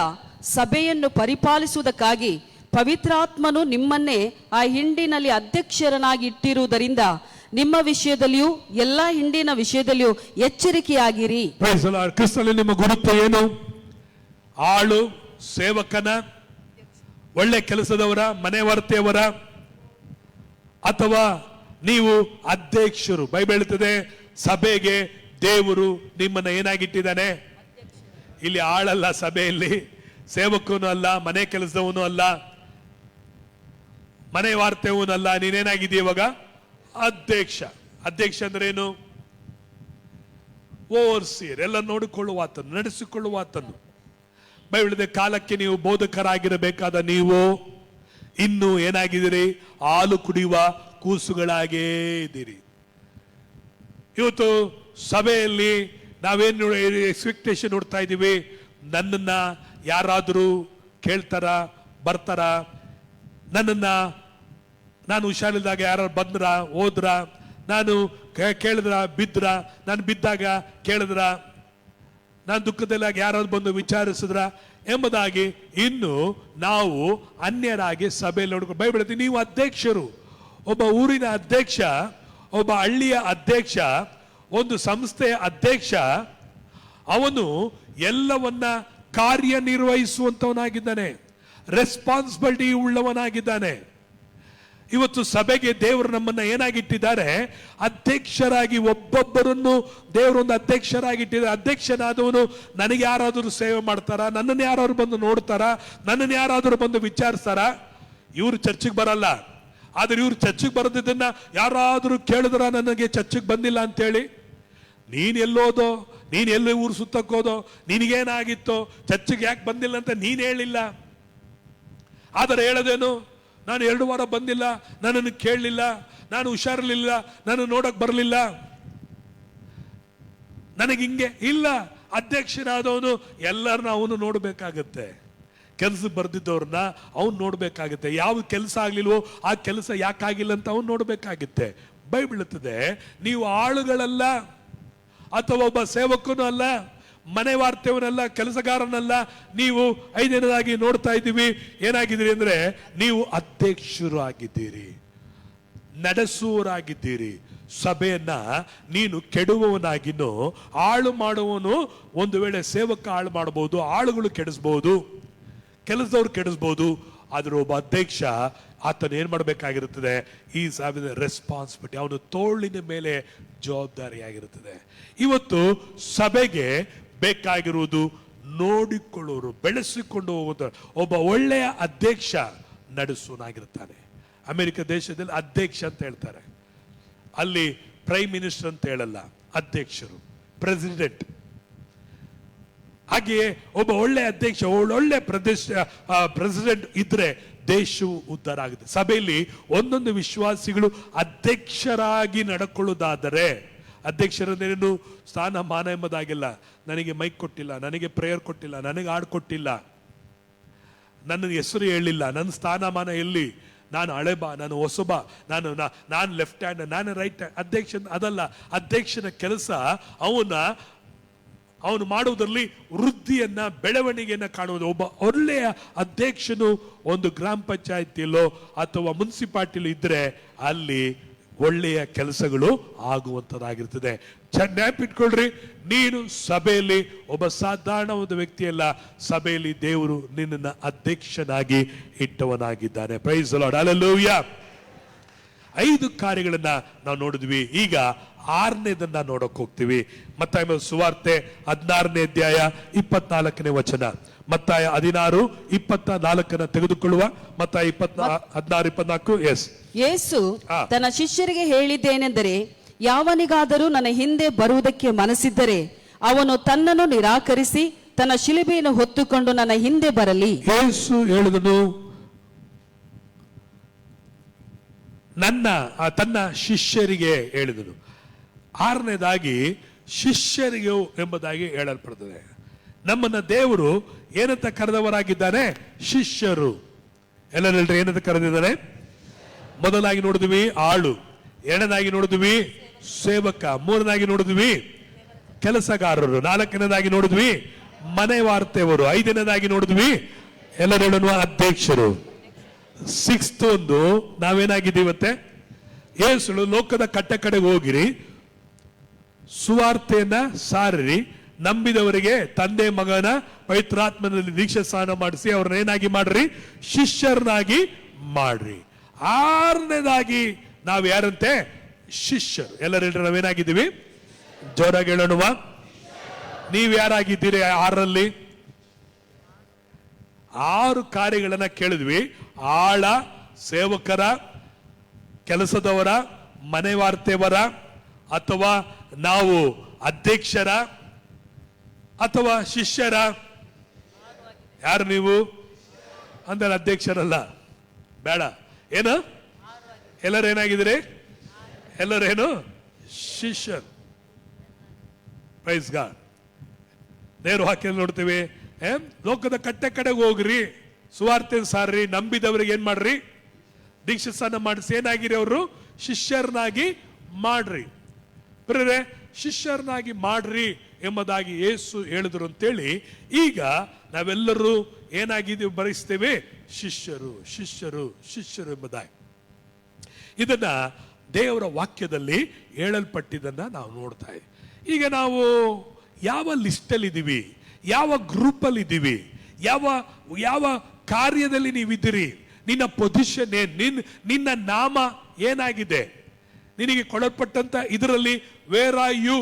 B: ಸಭೆಯನ್ನು ಪರಿಪಾಲಿಸುವುದಕ್ಕಾಗಿ ಪವಿತ್ರಾತ್ಮನು ನಿಮ್ಮನ್ನೇ ಆ ಹಿಂಡಿನಲ್ಲಿ ಅಧ್ಯಕ್ಷರನ್ನಾಗಿ ಇಟ್ಟಿರುವುದರಿಂದ ನಿಮ್ಮ ವಿಷಯದಲ್ಲಿಯೂ ಎಲ್ಲಾ ಹಿಂಡಿನ ವಿಷಯದಲ್ಲಿಯೂ ಎಚ್ಚರಿಕೆಯಾಗಿರಿ.
A: ಕ್ರಿಸ್ತನಲ್ಲಿ ನಿಮ್ಮ ಗುರುತು ಏನು? ಆಳು, ಸೇವಕನ, ಒಳ್ಳೆ ಕೆಲಸದವರ, ಮನೆ ವಾರ್ತೆಯವರ, ಅಥವಾ ನೀವು ಅಧ್ಯಕ್ಷರು? ಬೈಬಲ್ ಹೇಳ್ತದೆ ಸಭೆಗೆ ದೇವರು ನಿಮ್ಮನ್ನ ಏನಾಗಿಟ್ಟಿದ್ದಾನೆ? ಇಲ್ಲಿ ಆಳಲ್ಲ, ಸಭೆಯಲ್ಲಿ ಸೇವಕನು ಅಲ್ಲ, ಮನೆ ಕೆಲಸದವನು ಅಲ್ಲ, ಮನೆ ವಾರ್ತೆಯವನು ಅಲ್ಲ. ನೀನೇನಾಗಿದ್ದೀಯ ಇವಾಗ? ಅಧ್ಯಕ್ಷ. ಅಧ್ಯಕ್ಷ ಅಂದ್ರೆ ಏನು? ಓವರ್ಸಿಯರ್, ಎಲ್ಲ ನೋಡಿಕೊಳ್ಳುವ ಆತನು, ನಡೆಸಿಕೊಳ್ಳುವ ಆತನು. ಬೈಬಲ್ ಕಾಲಕ್ಕೆ ನೀವು ಬೋಧಕರಾಗಿರಬೇಕಾದ ನೀವು ಇನ್ನು ಏನಾಗಿದ್ದೀರಿ? ಹಾಲು ಕುಡಿಯುವ ಕೂಸುಗಳಾಗೇ ಇದ್ದೀರಿ. ಇವತ್ತು ಸಭೆಯಲ್ಲಿ ನಾವೇನು ಎಕ್ಸ್ಪೆಕ್ಟೇಷನ್ ನೋಡ್ತಾ ಇದ್ದೀವಿ? ನನ್ನನ್ನ ಯಾರಾದರೂ ಕೇಳ್ತಾರ, ಬರ್ತಾರ? ನನ್ನನ್ನ, ನಾನು ಹುಷಾರಿಲ್ದಾಗ ಯಾರು ಬಂದ್ರ, ಹೋದ್ರ, ನಾನು ಕೇಳಿದ್ರ, ಬಿದ್ರ, ನಾನು ಬಿದ್ದಾಗ ಕೇಳಿದ್ರ, ನಾನು ದುಃಖದಲ್ಲಾಗ ಯಾರಾದ್ರು ಬಂದು ವಿಚಾರಿಸಿದ್ರ ಎಂಬುದಾಗಿ ಇನ್ನು ನಾವು ಅನ್ಯರಾಗಿ ಸಭೆಯಲ್ಲಿ ನೋಡ್ಕೊಂಡು ಬೈಬಲ್ ಹೇಳ್ತೀವಿ. ನೀವು ಅಧ್ಯಕ್ಷರು. ಒಬ್ಬ ಊರಿನ ಅಧ್ಯಕ್ಷ, ಒಬ್ಬ ಹಳ್ಳಿಯ ಅಧ್ಯಕ್ಷ, ಒಂದು ಸಂಸ್ಥೆಯ ಅಧ್ಯಕ್ಷ, ಅವನು ಎಲ್ಲವನ್ನ ಕಾರ್ಯನಿರ್ವಹಿಸುವಂತವನಾಗಿದ್ದಾನೆ, ರೆಸ್ಪಾನ್ಸಿಬಿಲಿಟಿ ಉಳ್ಳವನಾಗಿದ್ದಾನೆ. ಇವತ್ತು ಸಭೆಗೆ ದೇವರು ನಮ್ಮನ್ನ ಏನಾಗಿಟ್ಟಿದ್ದಾರೆ? ಅಧ್ಯಕ್ಷರಾಗಿ. ಒಬ್ಬೊಬ್ಬರನ್ನು ದೇವರೊಂದು ಅಧ್ಯಕ್ಷರಾಗಿಟ್ಟಿದ್ದಾರೆ. ಅಧ್ಯಕ್ಷನಾದವನು ನನಗೆ ಯಾರಾದರೂ ಸೇವೆ ಮಾಡ್ತಾರ, ನನ್ನನ್ನು ಯಾರಾದ್ರು ಬಂದು ನೋಡ್ತಾರ, ನನ್ನನ್ನು ಯಾರಾದರೂ ಬಂದು ವಿಚಾರಿಸ್ತಾರ? ಇವರು ಚರ್ಚಿಗೆ ಬರಲ್ಲ, ಆದ್ರೆ ಇವ್ರು ಚರ್ಚಿಗೆ ಬರೋದಿದ್ದನ್ನ ಯಾರಾದ್ರೂ ಕೇಳಿದ್ರ ನನಗೆ ಚರ್ಚಿಗೆ ಬಂದಿಲ್ಲ ಅಂತೇಳಿ? ನೀನ್ ಎಲ್ಲೋದೋ, ನೀನ್ ಎಲ್ಲಿ ಊರು ಸುತ್ತಕ್ಕೋದೋ, ನಿನಗೇನಾಗಿತ್ತೋ, ಚರ್ಚಿಗೆ ಯಾಕೆ ಬಂದಿಲ್ಲ ಅಂತ ನೀನ್ ಹೇಳಿಲ್ಲ. ಆದರೆ ಹೇಳೋದೇನು? ನಾನು 2 ವಾರ ಬಂದಿಲ್ಲ, ನನ್ನನ್ನು ಕೇಳಲಿಲ್ಲ, ನಾನು ಹುಷಾರಿರ್ಲಿಲ್ಲ, ನಾನು ನೋಡಕ್ ಬರಲಿಲ್ಲ, ನನಗೆ ಹಿಂಗೆ ಇಲ್ಲ. ಅಧ್ಯಕ್ಷನಾದವನು ಎಲ್ಲರನ್ನ ಅವನು ನೋಡ್ಬೇಕಾಗತ್ತೆ. ಕೆಲಸ ಬರ್ದಿದ್ದವ್ರನ್ನ ಅವ್ನು ನೋಡ್ಬೇಕಾಗತ್ತೆ. ಯಾವ ಕೆಲಸ ಆಗ್ಲಿಲ್ವೋ ಆ ಕೆಲಸ ಯಾಕಾಗಿಲ್ಲ ಅಂತ ಅವ್ನು ನೋಡ್ಬೇಕಾಗತ್ತೆ. ಬೈಬಲ್ ಹೇಳುತ್ತದೆ, ನೀವು ಆಳುಗಳಲ್ಲ, ಅಥವಾ ಒಬ್ಬ ಸೇವಕನೂ ಅಲ್ಲ, ಮನೆ ವಾರ್ತೆಯವನಲ್ಲ, ಕೆಲಸಗಾರನಲ್ಲ. ನೀವು 5ನೇದಾಗಿ ನೋಡ್ತಾ ಇದ್ದೀವಿ, ಏನಾಗಿದ್ದೀರಿ ಅಂದ್ರೆ ನೀವು ಅಧ್ಯಕ್ಷರು ಆಗಿದ್ದೀರಿ, ನಡೆಸುವವರಾಗಿದ್ದೀರಿ. ಸಭೆಯನ್ನ ನೀನು ಕೆಡುವವನಾಗಿನೋ ಹಾಳು ಮಾಡುವವನು. ಒಂದು ವೇಳೆ ಸೇವಕ ಹಾಳು ಮಾಡಬಹುದು, ಆಳುಗಳು ಕೆಡಿಸಬಹುದು, ಕೆಲಸದವ್ರು ಕೆಡಿಸಬಹುದು. ಆದ್ರೆ ಒಬ್ಬ ಅಧ್ಯಕ್ಷ ಆತನ ಏನ್ ಮಾಡಬೇಕಾಗಿರುತ್ತದೆ? Is having responsibility. ಅವನು ತೋಳಿನ ಮೇಲೆ ಜವಾಬ್ದಾರಿಯಾಗಿರುತ್ತದೆ. ಇವತ್ತು ಸಭೆಗೆ ಬೇಕಾಗಿರುವುದು ನೋಡಿಕೊಳ್ಳೋರು, ಬೆಳೆಸಿಕೊಂಡು ಹೋಗುವುದು. ಒಬ್ಬ ಒಳ್ಳೆಯ ಅಧ್ಯಕ್ಷ ನಡೆಸುವನಾಗಿರ್ತಾನೆ. ಅಮೆರಿಕ ದೇಶದಲ್ಲಿ ಅಧ್ಯಕ್ಷ ಅಂತ ಹೇಳ್ತಾರೆ, ಅಲ್ಲಿ ಪ್ರೈಮ್ ಮಿನಿಸ್ಟರ್ ಅಂತ ಹೇಳಲ್ಲ, ಅಧ್ಯಕ್ಷರು, ಪ್ರೆಸಿಡೆಂಟ್. ಹಾಗೆಯೇ ಒಬ್ಬ ಒಳ್ಳೆ ಅಧ್ಯಕ್ಷ, ಒಳ್ಳೆ ಪ್ರೆಸಿಡೆಂಟ್ ಇದ್ರೆ ದೇಶವು ಉದ್ಧಾರ ಆಗುತ್ತೆ. ಸಭೆಯಲ್ಲಿ ಒಂದೊಂದು ವಿಶ್ವಾಸಿಗಳು ಅಧ್ಯಕ್ಷರಾಗಿ ನಡ್ಕೊಳ್ಳೋದಾದರೆ, ಅಧ್ಯಕ್ಷರನ್ನೇನು ಸ್ಥಾನ ಮಾನ ಎಂಬುದಾಗಿಲ್ಲ. ನನಗೆ ಮೈಕ್ ಕೊಟ್ಟಿಲ್ಲ, ನನಗೆ ಪ್ರೇಯರ್ ಕೊಟ್ಟಿಲ್ಲ, ನನಗೆ ಹಾಡು ಕೊಟ್ಟಿಲ್ಲ, ನನ್ನ ಹೆಸರು ಹೇಳಿಲ್ಲ, ನನ್ನ ಸ್ಥಾನಮಾನ ಎಲ್ಲಿ, ನಾನು ಹಳೆಬ, ನಾನು ಹೊಸಬ, ನಾನು ಲೆಫ್ಟ್ ಹ್ಯಾಂಡ್, ನಾನು ರೈಟ್ ಹ್ಯಾಂಡ್. ಅಧ್ಯಕ್ಷ ಅದಲ್ಲ. ಅಧ್ಯಕ್ಷನ ಕೆಲಸ ಅವನು ಮಾಡುವುದರಲ್ಲಿ ವೃದ್ಧಿಯನ್ನ, ಬೆಳವಣಿಗೆಯನ್ನ ಕಾಣುವುದು. ಒಬ್ಬ ಒಳ್ಳೆಯ ಅಧ್ಯಕ್ಷನು ಒಂದು ಗ್ರಾಮ ಪಂಚಾಯತಿಯಲ್ಲೋ ಅಥವಾ ಮುನ್ಸಿಪಾಲಿಟಿಲೋ ಇದ್ರೆ ಅಲ್ಲಿ ಒಳ್ಳೆಯ ಕೆಲಸಗಳು ಆಗುವಂತದ್ದಾಗಿರ್ತದೆ. ನೆನಪಿಟ್ಕೊಳ್ರಿ, ನೀನು ಸಭೆಯಲ್ಲಿ ಒಬ್ಬ ಸಾಧಾರಣ ಒಂದು ವ್ಯಕ್ತಿಯಲ್ಲ, ಸಭೆಯಲ್ಲಿ ದೇವರು ನಿನ್ನನ್ನು ಅಧ್ಯಕ್ಷನಾಗಿ ಇಟ್ಟವನಾಗಿದ್ದಾನೆ. Praise the Lord, hallelujah. 5 ಕಾರ್ಯಗಳನ್ನ ನಾವು ನೋಡಿದ್ವಿ. ಈಗ 6ನೇದನ್ನ ನೋಡಕ್ ಹೋಗ್ತೀವಿ. ಮತ್ತಾಯ ಸುವಾರ್ತೆ 16ನೇ ಅಧ್ಯಾಯ 24ನೇ ವಚನ. ಮತ್ತಾಯ 16:24 ತೆಗೆದುಕೊಳ್ಳುವ. ಮತ್ತಾಯ 16:24. ಎಸ್.
B: ಯೇಸು ತನ್ನ ಶಿಷ್ಯರಿಗೆ ಹೇಳಿದ್ದೇನೆಂದರೆ, ಯಾವನಿಗಾದರೂ ನನ್ನ ಹಿಂದೆ ಬರುವುದಕ್ಕೆ ಮನಸ್ಸಿದ್ದರೆ ಅವನು ತನ್ನನ್ನು ನಿರಾಕರಿಸಿ ತನ್ನ ಶಿಲುಬೆಯನ್ನು ಹೊತ್ತುಕೊಂಡು ನನ್ನ ಹಿಂದೆ ಬರಲಿ.
A: ಯೇಸು ಹೇಳಿದನು, ತನ್ನ ಶಿಷ್ಯರಿಗೆ ಹೇಳಿದನು. 6ನೇದಾಗಿ ಶಿಷ್ಯರಿಗೆ ಎಂಬುದಾಗಿ ಹೇಳಲ್ಪಡುತ್ತದೆ. ನಮ್ಮನ್ನ ದೇವರು ಏನಂತ ಕರೆದವರಾಗಿದ್ದಾನೆ? ಶಿಷ್ಯರು. ಎಲ್ಲರೂ ಹೇಳ್ರಿ, ಏನಂತ ಕರೆದಿದ್ದಾನೆ? ಮೊದಲಾಗಿ ನೋಡಿದ್ವಿ ಆಳು, 2ನೇದಾಗಿ ನೋಡಿದ್ವಿ ಸೇವಕ, 3ನೇದಾಗಿ ನೋಡಿದ್ವಿ ಕೆಲಸಗಾರರು, 4ನೇದಾಗಿ ನೋಡಿದ್ವಿ ಮನೆ ವಾರ್ತೆಯವರು, 5ನೇದಾಗಿ ನೋಡಿದ್ವಿ ಎಲ್ಲರೂ ಹೇಳುವ ಅಧ್ಯಕ್ಷರು. 6th ಒಂದು ನಾವೇನಾಗಿದ್ದೀವತ್ತೆ? ಯೇಸು ಲೋಕದ ಕಡೆಗೆ ಹೋಗಿರಿ, ಸುವಾರ್ತೆಯನ್ನ ಸಾರಿರಿ, ನಂಬಿದವರಿಗೆ ತಂದೆ ಮಗನ ಪವಿತ್ರಾತ್ಮನಲ್ಲಿ ದೀಕ್ಷೆ ಸ್ನಾನ ಮಾಡಿಸಿ ಅವ್ರನ್ನ ಏನಾಗಿ ಮಾಡ್ರಿ? ಶಿಷ್ಯರನ್ನಾಗಿ ಮಾಡ್ರಿ. 6ನೇದಾಗಿ ನಾವು ಯಾರಂತೆ? ಶಿಷ್ಯರು. ಎಲ್ಲರೂ ಹೇಳ್ರಿ, ನಾವೇನಾಗಿದ್ದೀವಿ? ಜೋರಾಗಿ ಹೇಳೋಣವ. ನೀವು ಯಾರಾಗಿದ್ದೀರಿ? 6ರಲ್ಲಿ 6 ಕಾರ್ಯಗಳನ್ನ ಕೇಳಿದ್ವಿ. ಆಳ, ಸೇವಕರ, ಕೆಲಸದವರ, ಮನೆ ವಾರ್ತೆಯವರ, ಅಥವಾ ನಾವು ಅಧ್ಯಕ್ಷರ, ಅಥವಾ ಶಿಷ್ಯರ. ಯಾರು ನೀವು ಅಂದ್ರೆ? ಅಧ್ಯಕ್ಷರಲ್ಲ, ಬೇಡ. ಏನು? ಎಲ್ಲರೂ ಏನಾಗಿದ್ದೀರಿ? ಎಲ್ಲರೇನು? ಶಿಷ್ಯರು. Praise God. ದೇವ್ರ ವಾಕ್ಯ ನೋಡ್ತೀವಿ, ಲೋಕದ ಕಡೆಗೆ ಹೋಗ್ರಿ, ಸುವಾರ್ತೆ ಸಾರ್ರಿ, ನಂಬಿದವರಿಗೆ ಏನ್ ಮಾಡ್ರಿ? ದೀಕ್ಷೆ ಸ್ನಾನ ಮಾಡಿಸಿ ಏನಾಗಿರಿ? ಅವರು ಶಿಷ್ಯರನ್ನಾಗಿ ಮಾಡ್ರಿ. ಬರೇ ಶಿಷ್ಯರನ್ನಾಗಿ ಮಾಡ್ರಿ ಎಂಬುದಾಗಿ ಯೇಸು ಹೇಳಿದ್ರು ಅಂತೇಳಿ ಈಗ ನಾವೆಲ್ಲರೂ ಏನಾಗಿದ್ದೀವಿ? ಬರೆಸ್ತೇವೆ ಶಿಷ್ಯರು, ಶಿಷ್ಯರು, ಶಿಷ್ಯರು ಎಂಬುದಾಗಿ. ಇದನ್ನ ದೇವರ ವಾಕ್ಯದಲ್ಲಿ ಹೇಳಲ್ಪಟ್ಟಿದ್ದನ್ನ ನಾವು ನೋಡ್ತಾ ಇದ್ದೀವಿ. ಈಗ ನಾವು ಯಾವ ಲಿಸ್ಟಲ್ಲಿ ಇದ್ದೀವಿ? ಯಾವ ಗ್ರೂಪಲ್ಲಿ ಇದ್ದೀವಿ? ಯಾವ ಕಾರ್ಯದಲ್ಲಿ ನೀವಿದ್ದೀರಿ? ನಿನ್ನ ಪೊಸಿಷನ್ ಏನ್? ನಿನ್ನ ನಾಮ ಏನಾಗಿದೆ? ನಿನಗೆ ಕೊಡಲ್ಪಟ್ಟಂತ ಇದರಲ್ಲಿ ವೇರ್ ಆರ್ ಯು?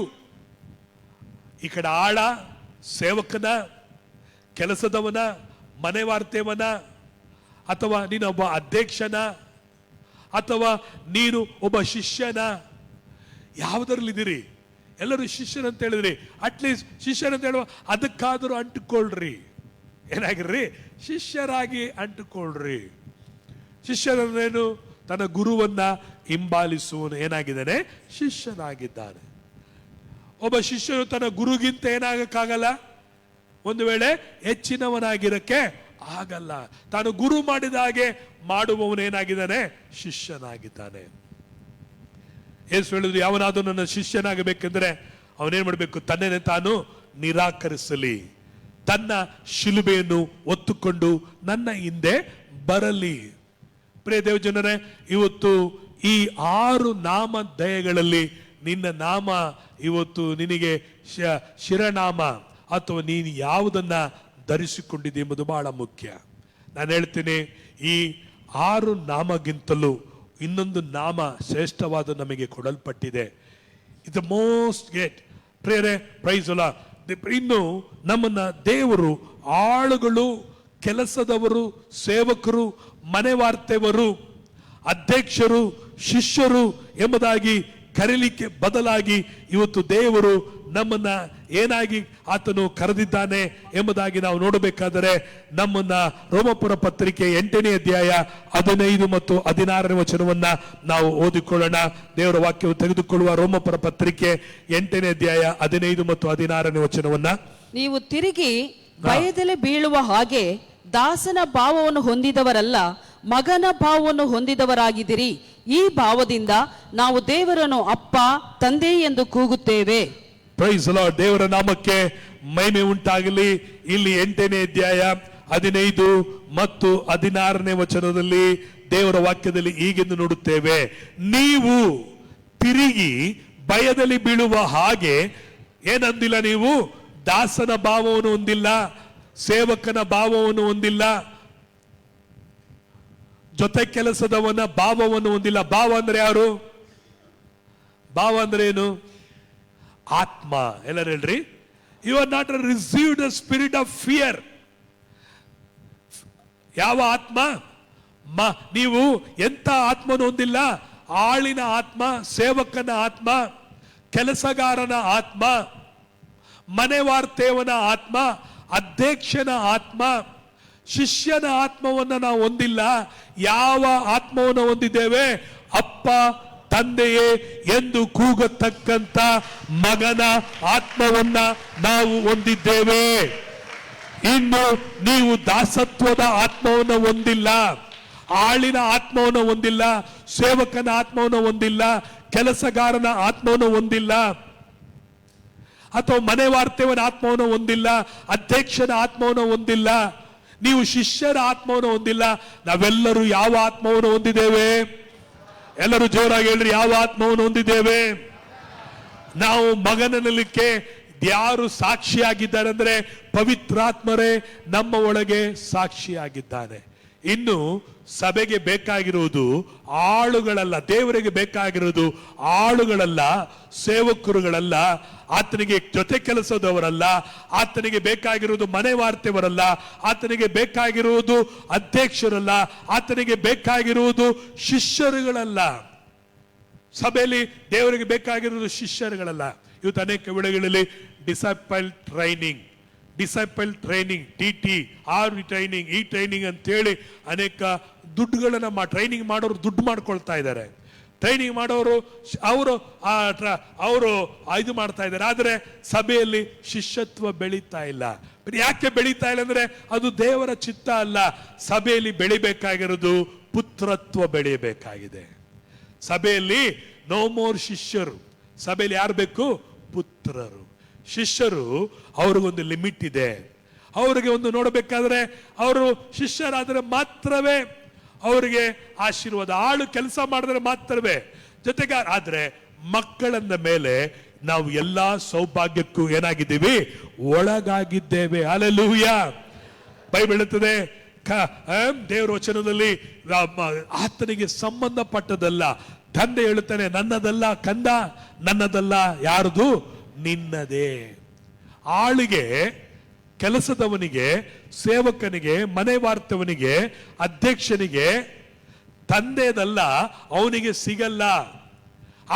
A: ಈ ಕಡೆ ಆಳ, ಸೇವಕನ, ಕೆಲಸದವನ, ಮನೆ ವಾರ್ತೆಯವನ, ಅಥವಾ ನೀನೊಬ್ಬ ಅಧ್ಯಕ್ಷನ, ಅಥವಾ ನೀನು ಒಬ್ಬ ಶಿಷ್ಯನ? ಯಾವುದರಲ್ಲಿದ್ದೀರಿ? ಎಲ್ಲರೂ ಶಿಷ್ಯನಂತ ಹೇಳಿದ್ರಿ. ಅಟ್ಲೀಸ್ಟ್ ಶಿಷ್ಯನಂತ ಹೇಳುವ ಅದಕ್ಕಾದರೂ ಅಂಟುಕೊಳ್ರಿ. ಏನಾಗಿರ್ರಿ? ಶಿಷ್ಯರಾಗಿ ಅಂಟುಕೊಳ್ರಿ. ಶಿಷ್ಯನೇನು? ತನ್ನ ಗುರುವನ್ನ ಹಿಂಬಾಲಿಸುವನು ಏನಾಗಿದ್ದಾನೆ? ಶಿಷ್ಯನಾಗಿದ್ದಾನೆ. ಒಬ್ಬ ಶಿಷ್ಯನು ತನ್ನ ಗುರುಗಿಂತ ಏನಾಗಕ್ಕಾಗಲ್ಲ, ಒಂದು ವೇಳೆ ಹೆಚ್ಚಿನವನಾಗಿರಕ್ಕೆ ಆಗಲ್ಲ. ತಾನು ಗುರು ಮಾಡಿದ ಹಾಗೆ ಮಾಡುವವನು ಏನಾಗಿದ್ದಾನೆ? ಶಿಷ್ಯನಾಗಿದ್ದಾನೆ. ಯೇಸು ಹೇಳಿದ್ರು, ಯಾವನಾದರೂ ನನ್ನ ಶಿಷ್ಯನಾಗಬೇಕೆಂದ್ರೆ ಅವನೇನ್ ಮಾಡಬೇಕು? ತನ್ನನ್ನೇ ತಾನು ನಿರಾಕರಿಸಲಿ, ತನ್ನ ಶಿಲುಬೆಯನ್ನು ಹೊತ್ತುಕೊಂಡು ನನ್ನ ಹಿಂದೆ ಬರಲಿ. ಪ್ರಿಯ ದೇವಜನರೇ, ಇವತ್ತು ಈ 6 ನಾಮ ದಯಗಳಲ್ಲಿ ನಿನ್ನ ನಾಮ ಇವತ್ತು ನಿನಗೆ ಶಿರನಾಮ ಅಥವಾ ನೀನು ಯಾವುದನ್ನ ಧರಿಸಿಕೊಂಡಿದೆ ಎಂಬುದು ಬಹಳ ಮುಖ್ಯ. ನಾನು ಹೇಳ್ತೀನಿ, ಈ 6 ನಾಮಗಿಂತಲೂ ಇನ್ನೊಂದು ನಾಮ ಶ್ರೇಷ್ಠವಾದ ನಮಗೆ ಕೊಡಲ್ಪಟ್ಟಿದೆ. It the most great. Prayer praise ಅಲ್ಲ. ಇನ್ನು ನಮ್ಮನ್ನ ದೇವರು ಆಳುಗಳು, ಕೆಲಸದವರು, ಸೇವಕರು, ಮನೆವಾರ್ತೆಯವರು, ಅಧ್ಯಕ್ಷರು, ಶಿಷ್ಯರು ಎಂಬುದಾಗಿ ಕರೀಲಿಕ್ಕೆ ಬದಲಾಗಿ ಇವತ್ತು ದೇವರು ನಮ್ಮನ್ನ ಏನಾಗಿ ಆತನು ಕರೆದಿದ್ದಾನೆ ಎಂಬುದಾಗಿ ನಾವು ನೋಡಬೇಕಾದರೆ ನಮ್ಮನ್ನ ರೋಮಪುರ ಪತ್ರಿಕೆ 8ನೇ ಅಧ್ಯಾಯ 15 ಮತ್ತು 16ನೇ ವಚನವನ್ನ ನಾವು ಓದಿಕೊಳ್ಳೋಣ. ದೇವರ ವಾಕ್ಯವು ತೆಗೆದುಕೊಳ್ಳುವ ರೋಮಪುರ ಪತ್ರಿಕೆ 8ನೇ ಅಧ್ಯಾಯ 15 ಮತ್ತು 16ನೇ ವಚನವನ್ನ.
B: ನೀವು ತಿರುಗಿ ಭಯದಲ್ಲಿ ಬೀಳುವ ಹಾಗೆ ದಾಸನ ಭಾವವನ್ನು ಹೊಂದಿದವರಲ್ಲ, ಮಗನ ಭಾವವನ್ನು ಹೊಂದಿದವರಾಗಿದ್ದೀರಿ. ಈ ಭಾವದಿಂದ ನಾವು ದೇವರನ್ನು ಅಪ್ಪ, ತಂದೆ ಎಂದು ಕೂಗುತ್ತೇವೆ.
A: Price lord. ದೇವರ ನಾಮಕ್ಕೆ ಮಹಿಮೆ ಉಂಟಾಗಲಿ. ಇಲ್ಲಿ 8ನೇ ಅಧ್ಯಾಯ 15 ಮತ್ತು 16ನೇ ವಚನದಲ್ಲಿ ದೇವರ ವಾಕ್ಯದಲ್ಲಿ ಹೀಗೆಂದು ನೋಡುತ್ತೇವೆ, ನೀವು ತಿರುಗಿ ಭಯದಲ್ಲಿ ಬೀಳುವ ಹಾಗೆ ಏನಂದಿಲ್ಲ, ನೀವು ದಾಸನ ಭಾವವನ್ನು ಹೊಂದಿಲ್ಲ, ಸೇವಕನ ಭಾವವನ್ನು ಹೊಂದಿಲ್ಲ, ಜೊತೆ ಕೆಲಸದವನ ಭಾವವನ್ನು ಹೊಂದಿಲ್ಲ. ಭಾವ ಅಂದ್ರೆ ಯಾರು? ಭಾವ ಅಂದ್ರೆ ಏನು? ಆತ್ಮ. ಎಲ್ಲರೂ ಹೇಳ್ರಿ, you are not received the spirit of fear. ಯಾವ ಆತ್ಮ? ನೀವು ಎಂತ ಆತ್ಮನು ಹೊಂದಿಲ್ಲ? ಆಳಿನ ಆತ್ಮ, ಸೇವಕನ ಆತ್ಮ, ಕೆಲಸಗಾರನ ಆತ್ಮ, ಮನೆವಾರ್ತೆಯವನ ಆತ್ಮ, ಅಧ್ಯಕ್ಷನ ಆತ್ಮ, ಶಿಷ್ಯನ ಆತ್ಮವನ್ನ ನಾವು ಹೊಂದಿಲ್ಲ. ಯಾವ ಆತ್ಮವನ್ನು ಹೊಂದಿದ್ದೇವೆ? ಅಪ್ಪ, ತಂದೆಯೇ ಎಂದು ಕೂಗತಕ್ಕಂತ ಮಗನ ಆತ್ಮವನ್ನ ನಾವು ಹೊಂದಿದ್ದೇವೆ. ಇನ್ನು ನೀವು ದಾಸತ್ವದ ಆತ್ಮವನ್ನು ಹೊಂದಿಲ್ಲ, ಆಳಿನ ಆತ್ಮವನ್ನು ಹೊಂದಿಲ್ಲ, ಸೇವಕನ ಆತ್ಮವನ್ನು ಹೊಂದಿಲ್ಲ, ಕೆಲಸಗಾರನ ಆತ್ಮವನ್ನು ಹೊಂದಿಲ್ಲ, ಅಥವಾ ಮನೆ ವಾರ್ತೆಯವನ ಆತ್ಮವನ್ನು ಹೊಂದಿಲ್ಲ, ಅಧ್ಯಕ್ಷನ ಆತ್ಮವನ್ನು ಹೊಂದಿಲ್ಲ, ನೀವು ಶಿಷ್ಯರ ಆತ್ಮವನ್ನು ಹೊಂದಿಲ್ಲ. ನಾವೆಲ್ಲರೂ ಯಾವ ಆತ್ಮವನ್ನು ಹೊಂದಿದ್ದೇವೆ? ಎಲ್ಲರೂ ಜೋರಾಗಿ ಹೇಳ್ರಿ, ಯಾವ ಆತ್ಮವನ್ನು ಹೊಂದಿದ್ದೇವೆ? ನಾವು ಮಗನಲ್ಲಿಕ್ಕೆ ಯಾರು ಸಾಕ್ಷಿಯಾಗಿದ್ದಾರೆ ಅಂದ್ರೆ ಪವಿತ್ರಾತ್ಮರೇ ನಮ್ಮ ಒಳಗೆ ಸಾಕ್ಷಿಯಾಗಿದ್ದಾನೆ. ಇನ್ನು ಸಭೆಗೆ ಬೇಕಾಗಿರುವುದು ಆಳುಗಳಲ್ಲ, ದೇವರಿಗೆ ಬೇಕಾಗಿರುವುದು ಆಳುಗಳಲ್ಲ, ಸೇವಕರುಗಳಲ್ಲ, ಆತನಿಗೆ ಜೊತೆ ಕೆಲಸದವರಲ್ಲ, ಆತನಿಗೆ ಬೇಕಾಗಿರುವುದು ಮನೆ ವಾರ್ತೆಯವರಲ್ಲ, ಆತನಿಗೆ ಬೇಕಾಗಿರುವುದು ಅಧ್ಯಕ್ಷರಲ್ಲ, ಆತನಿಗೆ ಬೇಕಾಗಿರುವುದು ಶಿಷ್ಯರುಗಳಲ್ಲ. ಸಭೆಯಲ್ಲಿ ದೇವರಿಗೆ ಬೇಕಾಗಿರುವುದು ಶಿಷ್ಯರುಗಳಲ್ಲ. ಇವತ್ತು ಅನೇಕ ವೇಳೆಗಳಲ್ಲಿ disciple training T R training, ಈ ಟ್ರೈನಿಂಗ್ ಅಂತೇಳಿ ಅನೇಕ ದುಡ್ಡುಗಳನ್ನ ಟ್ರೈನಿಂಗ್ ಮಾಡೋರು ದುಡ್ಡು ಮಾಡ್ಕೊಳ್ತಾ ಇದ್ದಾರೆ. ಟ್ರೈನಿಂಗ್ ಮಾಡೋರು ಅವರು ಇದು ಮಾಡ್ತಾ ಇದ್ದಾರೆ. ಆದರೆ ಸಭೆಯಲ್ಲಿ ಶಿಷ್ಯತ್ವ ಬೆಳೀತಾ ಇಲ್ಲ. ಯಾಕೆ ಬೆಳೀತಾ ಇಲ್ಲ ಅಂದ್ರೆ ಅದು ದೇವರ ಚಿತ್ತ ಅಲ್ಲ. ಸಭೆಯಲ್ಲಿ ಬೆಳಿಬೇಕಾಗಿರೋದು ಪುತ್ರತ್ವ ಬೆಳೆಯಬೇಕಾಗಿದೆ. ಸಭೆಯಲ್ಲಿ ನೋ ಮೋರ್ ಶಿಷ್ಯರು. ಸಭೆಯಲ್ಲಿ ಯಾರು ಬೇಕು? ಪುತ್ರರು. ಶಿಷ್ಯರು ಅವ್ರಿಗೊಂದು ಲಿಮಿಟ್ ಇದೆ. ಅವರಿಗೆ ಒಂದು ನೋಡಬೇಕಾದ್ರೆ ಅವರು ಶಿಷ್ಯರಾದರೆ ಮಾತ್ರವೇ ಅವರಿಗೆ ಆಶೀರ್ವಾದ, ಆಳು ಕೆಲಸ ಮಾಡಿದ್ರೆ ಮಾತ್ರವೇ ಜೊತೆಗೆ. ಆದ್ರೆ ಮಕ್ಕಳಂದ ಮೇಲೆ ನಾವು ಎಲ್ಲಾ ಸೌಭಾಗ್ಯಕ್ಕೂ ಏನಾಗಿದ್ದೀವಿ? ಒಳಗಾಗಿದ್ದೇವೆ. ಹಲ್ಲೆಲೂಯಾ. ಬೈಬಲ್ ಹೇಳುತ್ತದೆ, ದೇವರ ವಚನದಲ್ಲಿ ಆತನಿಗೆ ಸಂಬಂಧಪಟ್ಟದಲ್ಲ. ತಂದೆ ಹೇಳುತ್ತಾನೆ, ನನ್ನದಲ್ಲ ಕಂದ, ನನ್ನದಲ್ಲ ಯಾರ್ದು? ನಿನ್ನದೇ. ಆಳಿಗೆ, ಕೆಲಸದವನಿಗೆ, ಸೇವಕನಿಗೆ, ಮನೆ ವಾರ್ತವನಿಗೆ, ಅಧ್ಯಕ್ಷನಿಗೆ ತಂದೆದಲ್ಲ ಅವನಿಗೆ ಸಿಗಲ್ಲ.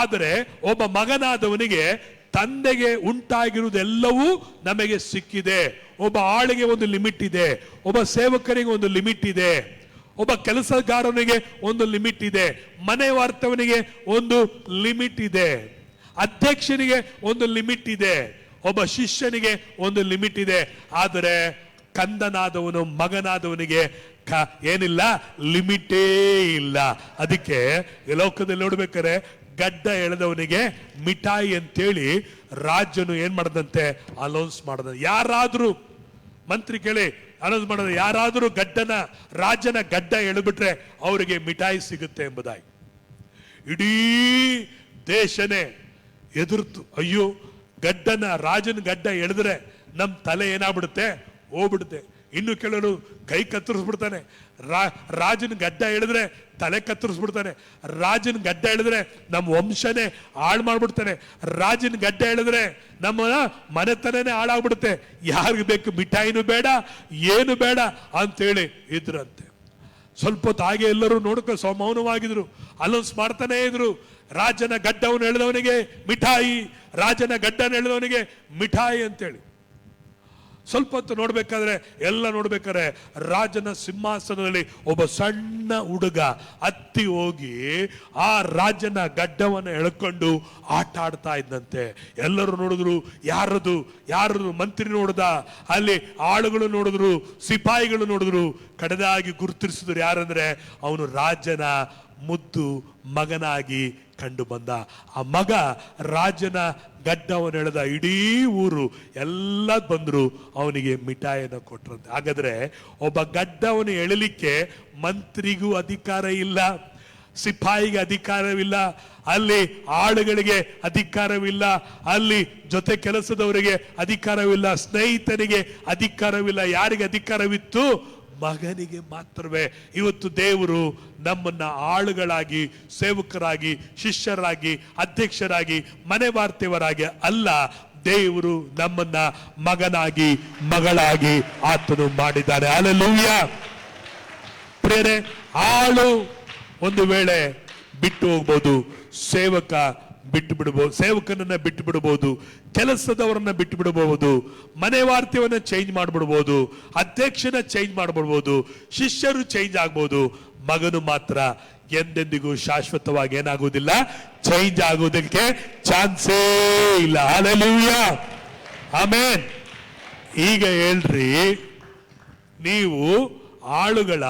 A: ಆದರೆ ಒಬ್ಬ ಮಗನಾದವನಿಗೆ ತಂದೆಗೆ ಉಂಟಾಗಿರುವುದೆಲ್ಲವೂ ನಮಗೆ ಸಿಕ್ಕಿದೆ. ಒಬ್ಬ ಆಳಿಗೆ ಒಂದು ಲಿಮಿಟ್ ಇದೆ, ಒಬ್ಬ ಸೇವಕರಿಗೆ ಒಂದು ಲಿಮಿಟ್ ಇದೆ, ಒಬ್ಬ ಕೆಲಸಗಾರನಿಗೆ ಒಂದು ಲಿಮಿಟ್ ಇದೆ, ಮನೆ ವಾರ್ತವನಿಗೆ ಒಂದು ಲಿಮಿಟ್ ಇದೆ, ಅಧ್ಯಕ್ಷನಿಗೆ ಒಂದು ಲಿಮಿಟ್ ಇದೆ, ಒಬ್ಬ ಶಿಷ್ಯನಿಗೆ ಒಂದು ಲಿಮಿಟ್ ಇದೆ. ಆದರೆ ಕಂದನಾದವನು ಮಗನಾದವನಿಗೆ ಏನಿಲ್ಲ, ಲಿಮಿಟೇ ಇಲ್ಲ. ಅದಕ್ಕೆ ಈ ಲೋಕದಲ್ಲಿ ನೋಡ್ಬೇಕಾರೆ ಗಡ್ಡ ಎಳೆದವನಿಗೆ ಮಿಠಾಯಿ ಅಂತೇಳಿ ರಾಜನು ಏನ್ ಮಾಡದಂತೆ ಅನೌನ್ಸ್ ಮಾಡದ. ಯಾರಾದ್ರೂ ಮಂತ್ರಿ ಕೇಳಿ ಅನೌನ್ಸ್ ಮಾಡೋದು, ಯಾರಾದ್ರೂ ರಾಜನ ಗಡ್ಡ ಎಳೆಬಿಟ್ರೆ ಅವರಿಗೆ ಮಿಠಾಯಿ ಸಿಗುತ್ತೆ ಎಂಬುದಾಗಿ. ಇಡೀ ದೇಶನೇ ಎದುರ್ತು, ಅಯ್ಯೋ ರಾಜನ ಗಡ್ಡ ಎಳೆದ್ರೆ ನಮ್ ತಲೆ ಏನಾಗ್ಬಿಡುತ್ತೆ, ಹೋಗ್ಬಿಡುತ್ತೆ. ಇನ್ನು ಕೆಲವರು ಕೈ ಕತ್ತರಿಸ್ಬಿಡ್ತಾನೆ, ರಾಜನ ಗಡ್ಡ ಎಳೆದ್ರೆ ತಲೆ ಕತ್ತರಿಸ್ಬಿಡ್ತಾನೆ, ರಾಜನ ಗಡ್ಡ ಎಳೆದ್ರೆ ನಮ್ಮ ವಂಶನೇ ಹಾಳು ಮಾಡ್ಬಿಡ್ತಾನೆ, ರಾಜನ ಗಡ್ಡ ಎಳೆದ್ರೆ ನಮ್ಮ ಮನೆತನನೇ ಹಾಳಾಗ್ಬಿಡುತ್ತೆ, ಯಾರಿಗೆ ಬೇಕು ಮಿಠಾಯಿನೂ ಬೇಡ ಏನು ಬೇಡ ಅಂತೇಳಿ ಇದ್ರಂತೆ. ಸ್ವಲ್ಪ ಹೊತ್ತು ಹಾಗೆ ಎಲ್ಲರೂ ನೋಡ್ಕೊ ಮೌನವಾಗಿದ್ರು, ಅನೌನ್ಸ್ ಮಾಡ್ತಾನೆ ಇದ್ರು, ರಾಜನ ಗಡ್ಡವನ್ನು ಎಳೆದವನಿಗೆ ಮಿಠಾಯಿ, ರಾಜನ ಗಡ್ಡನ ಎಳೆದವನಿಗೆ ಮಿಠಾಯಿ ಅಂತೇಳಿ. ಸ್ವಲ್ಪ ಹೊತ್ತು ನೋಡ್ಬೇಕಾದ್ರೆ ರಾಜನ ಸಿಂಹಾಸನದಲ್ಲಿ ಒಬ್ಬ ಸಣ್ಣ ಹುಡುಗ ಹತ್ತಿ ಹೋಗಿ ಆ ರಾಜನ ಗಡ್ಡವನ್ನು ಎಳ್ಕೊಂಡು ಆಟ ಆಡ್ತಾ ಇದ್ದಂತೆ. ಎಲ್ಲರೂ ನೋಡಿದ್ರು, ಯಾರದು ಮಂತ್ರಿ ನೋಡ್ದ, ಅಲ್ಲಿ ಆಳುಗಳು ನೋಡಿದ್ರು, ಸಿಪಾಯಿಗಳು ನೋಡಿದ್ರು, ಕಡೆದಾಗಿ ಗುರುತಿಸಿದ್ರು. ಯಾರಂದ್ರೆ ಅವನು ರಾಜನ ಮುದ್ದು ಮಗನಾಗಿ ಕಂಡು ಬಂದ. ಆ ಮಗ ರಾಜನ ಗಡ್ಡವನ್ನು ಎಳೆದ. ಇಡೀ ಊರು ಎಲ್ಲ ಬಂದ್ರು, ಅವನಿಗೆ ಮಿಠಾಯಿಯನ್ನು ಕೊಟ್ರಂತೆ. ಹಾಗಾದ್ರೆ ಒಬ್ಬ ಗಡ್ಡವನ್ನು ಎಳಲಿಕ್ಕೆ ಮಂತ್ರಿಗೂ ಅಧಿಕಾರ ಇಲ್ಲ, ಸಿಪಾಯಿಗೆ ಅಧಿಕಾರವಿಲ್ಲ, ಅಲ್ಲಿ ಆಳುಗಳಿಗೆ ಅಧಿಕಾರವಿಲ್ಲ, ಅಲ್ಲಿ ಜೊತೆ ಕೆಲಸದವರಿಗೆ ಅಧಿಕಾರವಿಲ್ಲ, ಸ್ನೇಹಿತನಿಗೆ ಅಧಿಕಾರವಿಲ್ಲ. ಯಾರಿಗೆ ಅಧಿಕಾರವಿತ್ತು? ಮಗನಿಗೆ ಮಾತ್ರವೇ. ಇವತ್ತು ದೇವರು ನಮ್ಮನ್ನ ಆಳುಗಳಾಗಿ, ಸೇವಕರಾಗಿ, ಶಿಷ್ಯರಾಗಿ, ಅಧ್ಯಕ್ಷರಾಗಿ, ಮನೆ ವಾರ್ತೆಯವರಾಗಿ ಅಲ್ಲ, ದೇವರು ನಮ್ಮನ್ನ ಮಗನಾಗಿ, ಮಗಳಾಗಿ ಆತನು ಮಾಡಿದ್ದಾನೆ. ಹಲ್ಲೆಲೂಯಾ. ಪ್ರಿಯರೇ, ಆಳು ಒಂದು ವೇಳೆ ಬಿಟ್ಟು ಹೋಗ್ಬೋದು, ಸೇವಕನನ್ನ ಬಿಟ್ಟು ಬಿಡಬಹುದು, ಕೆಲಸದವರನ್ನ ಬಿಟ್ಟು ಬಿಡಬಹುದು, ಮನೆ ವಾರ್ತೆಯನ್ನ ಚೇಂಜ್ ಮಾಡ್ಬಿಡ್ಬೋದು, ಅಧ್ಯಕ್ಷನ ಚೇಂಜ್ ಮಾಡ್ಬಿಡ್ಬೋದು, ಶಿಷ್ಯರು ಚೇಂಜ್ ಆಗ್ಬೋದು. ಮಗನು ಮಾತ್ರ ಎಂದೆಂದಿಗೂ ಶಾಶ್ವತವಾಗಿ ಏನಾಗುವುದಿಲ್ಲ, ಚೇಂಜ್ ಆಗುವುದಕ್ಕೆ ಚಾನ್ಸೇ ಇಲ್ಲ. Hallelujah, amen. ಈಗ ಹೇಳ್ರಿ, ನೀವು ಆಳುಗಳ,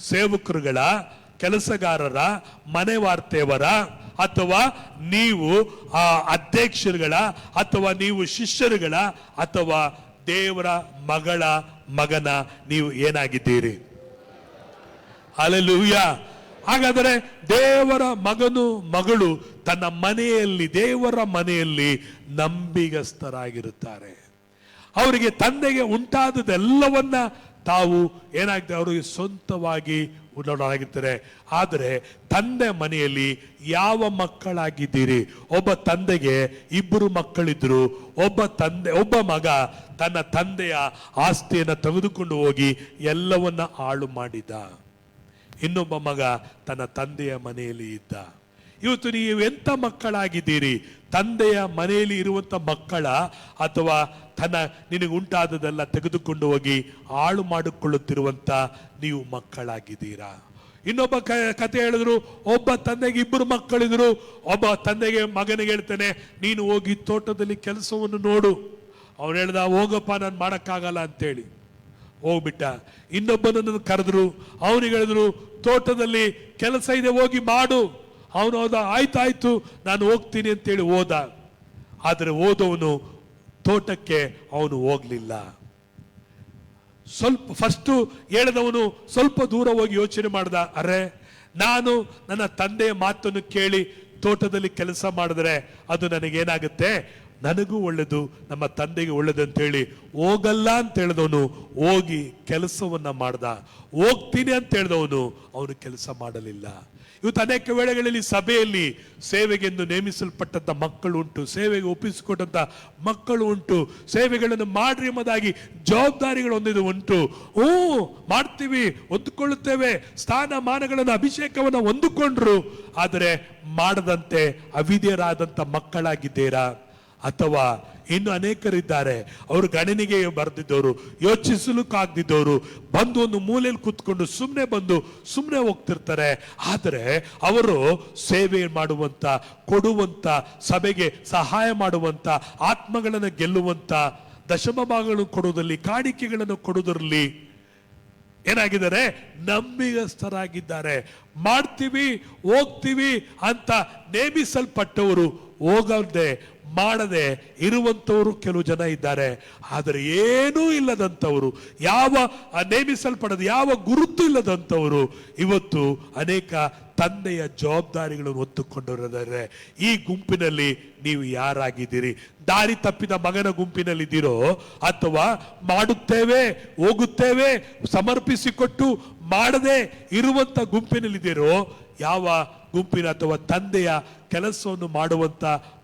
A: ಸೇವಕರುಗಳ, ಕೆಲಸಗಾರರ, ಮನೆ ವಾರ್ತೆಯವರ, ಅಥವಾ ನೀವು ಅಧ್ಯಕ್ಷರುಗಳ, ಅಥವಾ ನೀವು ಶಿಷ್ಯರುಗಳ, ಅಥವಾ ದೇವರ ಮಗನ ನೀವು ಏನಾಗಿದ್ದೀರಿ? ಹಲ್ಲೆಲೂಯಾ. ಹಾಗಾದರೆ ದೇವರ ಮಗಳು ತನ್ನ ಮನೆಯಲ್ಲಿ, ದೇವರ ಮನೆಯಲ್ಲಿ ನಂಬಿಗಸ್ತರಾಗಿರುತ್ತಾರೆ. ಅವರಿಗೆ ತಂದೆಗೆ ಉಂಟಾದದೆಲ್ಲವನ್ನ ತಾವು ಏನಾಗ್ತದೆ, ಅವರಿಗೆ ಸ್ವಂತವಾಗಿ ಉಳ್ಳವರಾಗಿರ್ತಾರೆ. ಆದರೆ ತಂದೆ ಮನೆಯಲ್ಲಿ ಯಾವ ಮಕ್ಕಳಾಗಿದ್ದೀರಿ? ಒಬ್ಬ ತಂದೆಗೆ ಇಬ್ಬರು ಮಕ್ಕಳಿದ್ರು. ಒಬ್ಬ ಮಗ ತನ್ನ ತಂದೆಯ ಆಸ್ತಿಯನ್ನು ತೆಗೆದುಕೊಂಡು ಹೋಗಿ ಎಲ್ಲವನ್ನ ಹಾಳು ಮಾಡಿದ. ಇನ್ನೊಬ್ಬ ಮಗ ತನ್ನ ತಂದೆಯ ಮನೆಯಲ್ಲಿ ಇದ್ದ. ಇವತ್ತು ನೀವು ಎಂತ ಮಕ್ಕಳಾಗಿದ್ದೀರಿ? ತಂದೆಯ ಮನೆಯಲ್ಲಿ ಇರುವಂತ ಮಕ್ಕಳ, ಅಥವಾ ನಿನಗೆ ಉಂಟಾದದೆಲ್ಲ ತೆಗೆದುಕೊಂಡು ಹೋಗಿ ಹಾಳು ಮಾಡಿಕೊಳ್ಳುತ್ತಿರುವಂತ ನೀವು ಮಕ್ಕಳಾಗಿದ್ದೀರಾ? ಇನ್ನೊಬ್ಬ ಕತೆ ಹೇಳಿದ್ರು, ಒಬ್ಬ ತಂದೆಗೆ ಇಬ್ಬರು ಮಕ್ಕಳಿದ್ರು. ಒಬ್ಬ ತಂದೆಗೆ ಮಗನಿಗೆ ಹೇಳ್ತಾನೆ, ನೀನು ಹೋಗಿ ತೋಟದಲ್ಲಿ ಕೆಲಸವನ್ನು ನೋಡು. ಅವನು ಹೇಳ್ದ, ಹೋಗಪ್ಪ, ನಾನು ಮಾಡಕ್ಕಾಗಲ್ಲ ಅಂತೇಳಿ ಹೋಗ್ಬಿಟ್ಟ. ಇನ್ನೊಬ್ಬನನ್ನು ಕರೆದ್ರು, ಅವನಿಗೆ ಹೇಳಿದ್ರು, ತೋಟದಲ್ಲಿ ಕೆಲಸ ಇದೆ, ಹೋಗಿ ಮಾಡು. ಅವನು ಹೋದ, ಆಯ್ತು ನಾನು ಹೋಗ್ತೀನಿ ಅಂತೇಳಿ ಹೋದ. ಆದರೆ ಹೋದವನು ತೋಟಕ್ಕೆ ಅವನು ಹೋಗ್ಲಿಲ್ಲ. ಫಸ್ಟು ಹೇಳಿದವನು ಸ್ವಲ್ಪ ದೂರ ಹೋಗಿ ಯೋಚನೆ ಮಾಡ್ದ, ಅರೆ, ನಾನು ನನ್ನ ತಂದೆಯ ಮಾತನ್ನು ಕೇಳಿ ತೋಟದಲ್ಲಿ ಕೆಲಸ ಮಾಡಿದ್ರೆ ಅದು ನನಗೇನಾಗುತ್ತೆ, ನನಗೂ ಒಳ್ಳೇದು, ನಮ್ಮ ತಂದೆಗೆ ಒಳ್ಳೇದು ಅಂತೇಳಿ ಹೋಗಲ್ಲ ಅಂತ ಹೇಳಿದವನು ಹೋಗಿ ಕೆಲಸವನ್ನ ಮಾಡ್ದ. ಹೋಗ್ತೀನಿ ಅಂತ ಹೇಳಿದವನು ಅವನು ಕೆಲಸ ಮಾಡಲಿಲ್ಲ. ಇವತ್ತು ಅನೇಕ ವೇಳೆಗಳಲ್ಲಿ ಸಭೆಯಲ್ಲಿ ಸೇವೆಗೆಂದು ನೇಮಿಸಲ್ಪಟ್ಟಂತ ಮಕ್ಕಳು ಉಂಟು, ಸೇವೆಗೆ ಒಪ್ಪಿಸಿಕೊಟ್ಟಂತ ಮಕ್ಕಳು ಉಂಟು, ಸೇವೆಗಳನ್ನು ಮಾಡ್ರಿ ಎಂಬುದಾಗಿ ಜವಾಬ್ದಾರಿಗಳು ಹೊಂದಿದ್ದು ಉಂಟು. ಮಾಡ್ತೀವಿ, ಹೊಂದಿಕೊಳ್ಳುತ್ತೇವೆ, ಸ್ಥಾನಮಾನಗಳನ್ನು ಅಭಿಷೇಕವನ್ನು ಹೊಂದಿಕೊಂಡ್ರು. ಆದರೆ ಮಾಡದಂತೆ ಅವಿಧೇಯರಾದಂತ ಮಕ್ಕಳಾಗಿದ್ದೀರಾ? ಅಥವಾ ಇನ್ನು ಅನೇಕರಿದ್ದಾರೆ, ಅವರು ಗಣನೆಗೆ ಬರೆದಿದ್ದವರು, ಯೋಚಿಸಲಿಕ್ಕಾಗದಿದ್ದವರು, ಬಂದು ಒಂದು ಮೂಲೆಯಲ್ಲಿ ಕೂತ್ಕೊಂಡು ಸುಮ್ಮನೆ ಬಂದು ಸುಮ್ಮನೆ ಹೋಗ್ತಿರ್ತಾರೆ. ಆದರೆ ಅವರು ಸೇವೆ ಮಾಡುವಂತ, ಕೊಡುವಂತ, ಸಭೆಗೆ ಸಹಾಯ ಮಾಡುವಂತ, ಆತ್ಮಗಳನ್ನು ಗೆಲ್ಲುವಂತ, ದಶಮ ಭಾಗಗಳನ್ನು ಕೊಡುವುದರಲ್ಲಿ, ಕಾಣಿಕೆಗಳನ್ನು ಕೊಡುವುದರಲ್ಲಿ ಏನಾಗಿದ್ದಾರೆ? ನಂಬಿಗಸ್ತರಾಗಿದ್ದಾರೆ. ಮಾಡ್ತೀವಿ, ಹೋಗ್ತೀವಿ ಅಂತ ನೇಮಿಸಲ್ಪಟ್ಟವರು ಹೋಗದೆ ಮಾಡದೆ ಇರುವಂತವರು ಕೆಲವು ಜನ ಇದ್ದಾರೆ. ಆದರೆ ಏನೂ ಇಲ್ಲದಂಥವರು, ಯಾವ ನೇಮಿಸಲ್ಪಡದ ಯಾವ ಗುರುತು ಇಲ್ಲದಂಥವರು ಇವತ್ತು ಅನೇಕ ತಂದೆಯ ಜವಾಬ್ದಾರಿಗಳನ್ನು ಹೊತ್ತುಕೊಂಡಿದ್ದಾರೆ. ಈ ಗುಂಪಿನಲ್ಲಿ ನೀವು ಯಾರಾಗಿದ್ದೀರಿ? ದಾರಿ ತಪ್ಪಿದ ಮಗನ ಗುಂಪಿನಲ್ಲಿದ್ದೀರೋ ಅಥವಾ ಮಾಡುತ್ತೇವೆ, ಹೋಗುತ್ತೇವೆ, ಸಮರ್ಪಿಸಿಕೊಟ್ಟು ಮಾಡದೆ ಇರುವಂತ ಗುಂಪಿನಲ್ಲಿದ್ದೀರೋ? ಯಾವ ಗುಂಪಿನ ಅಥವಾ ತಂದೆಯ ಕೆಲಸವನ್ನು ಮಾಡುವಂತ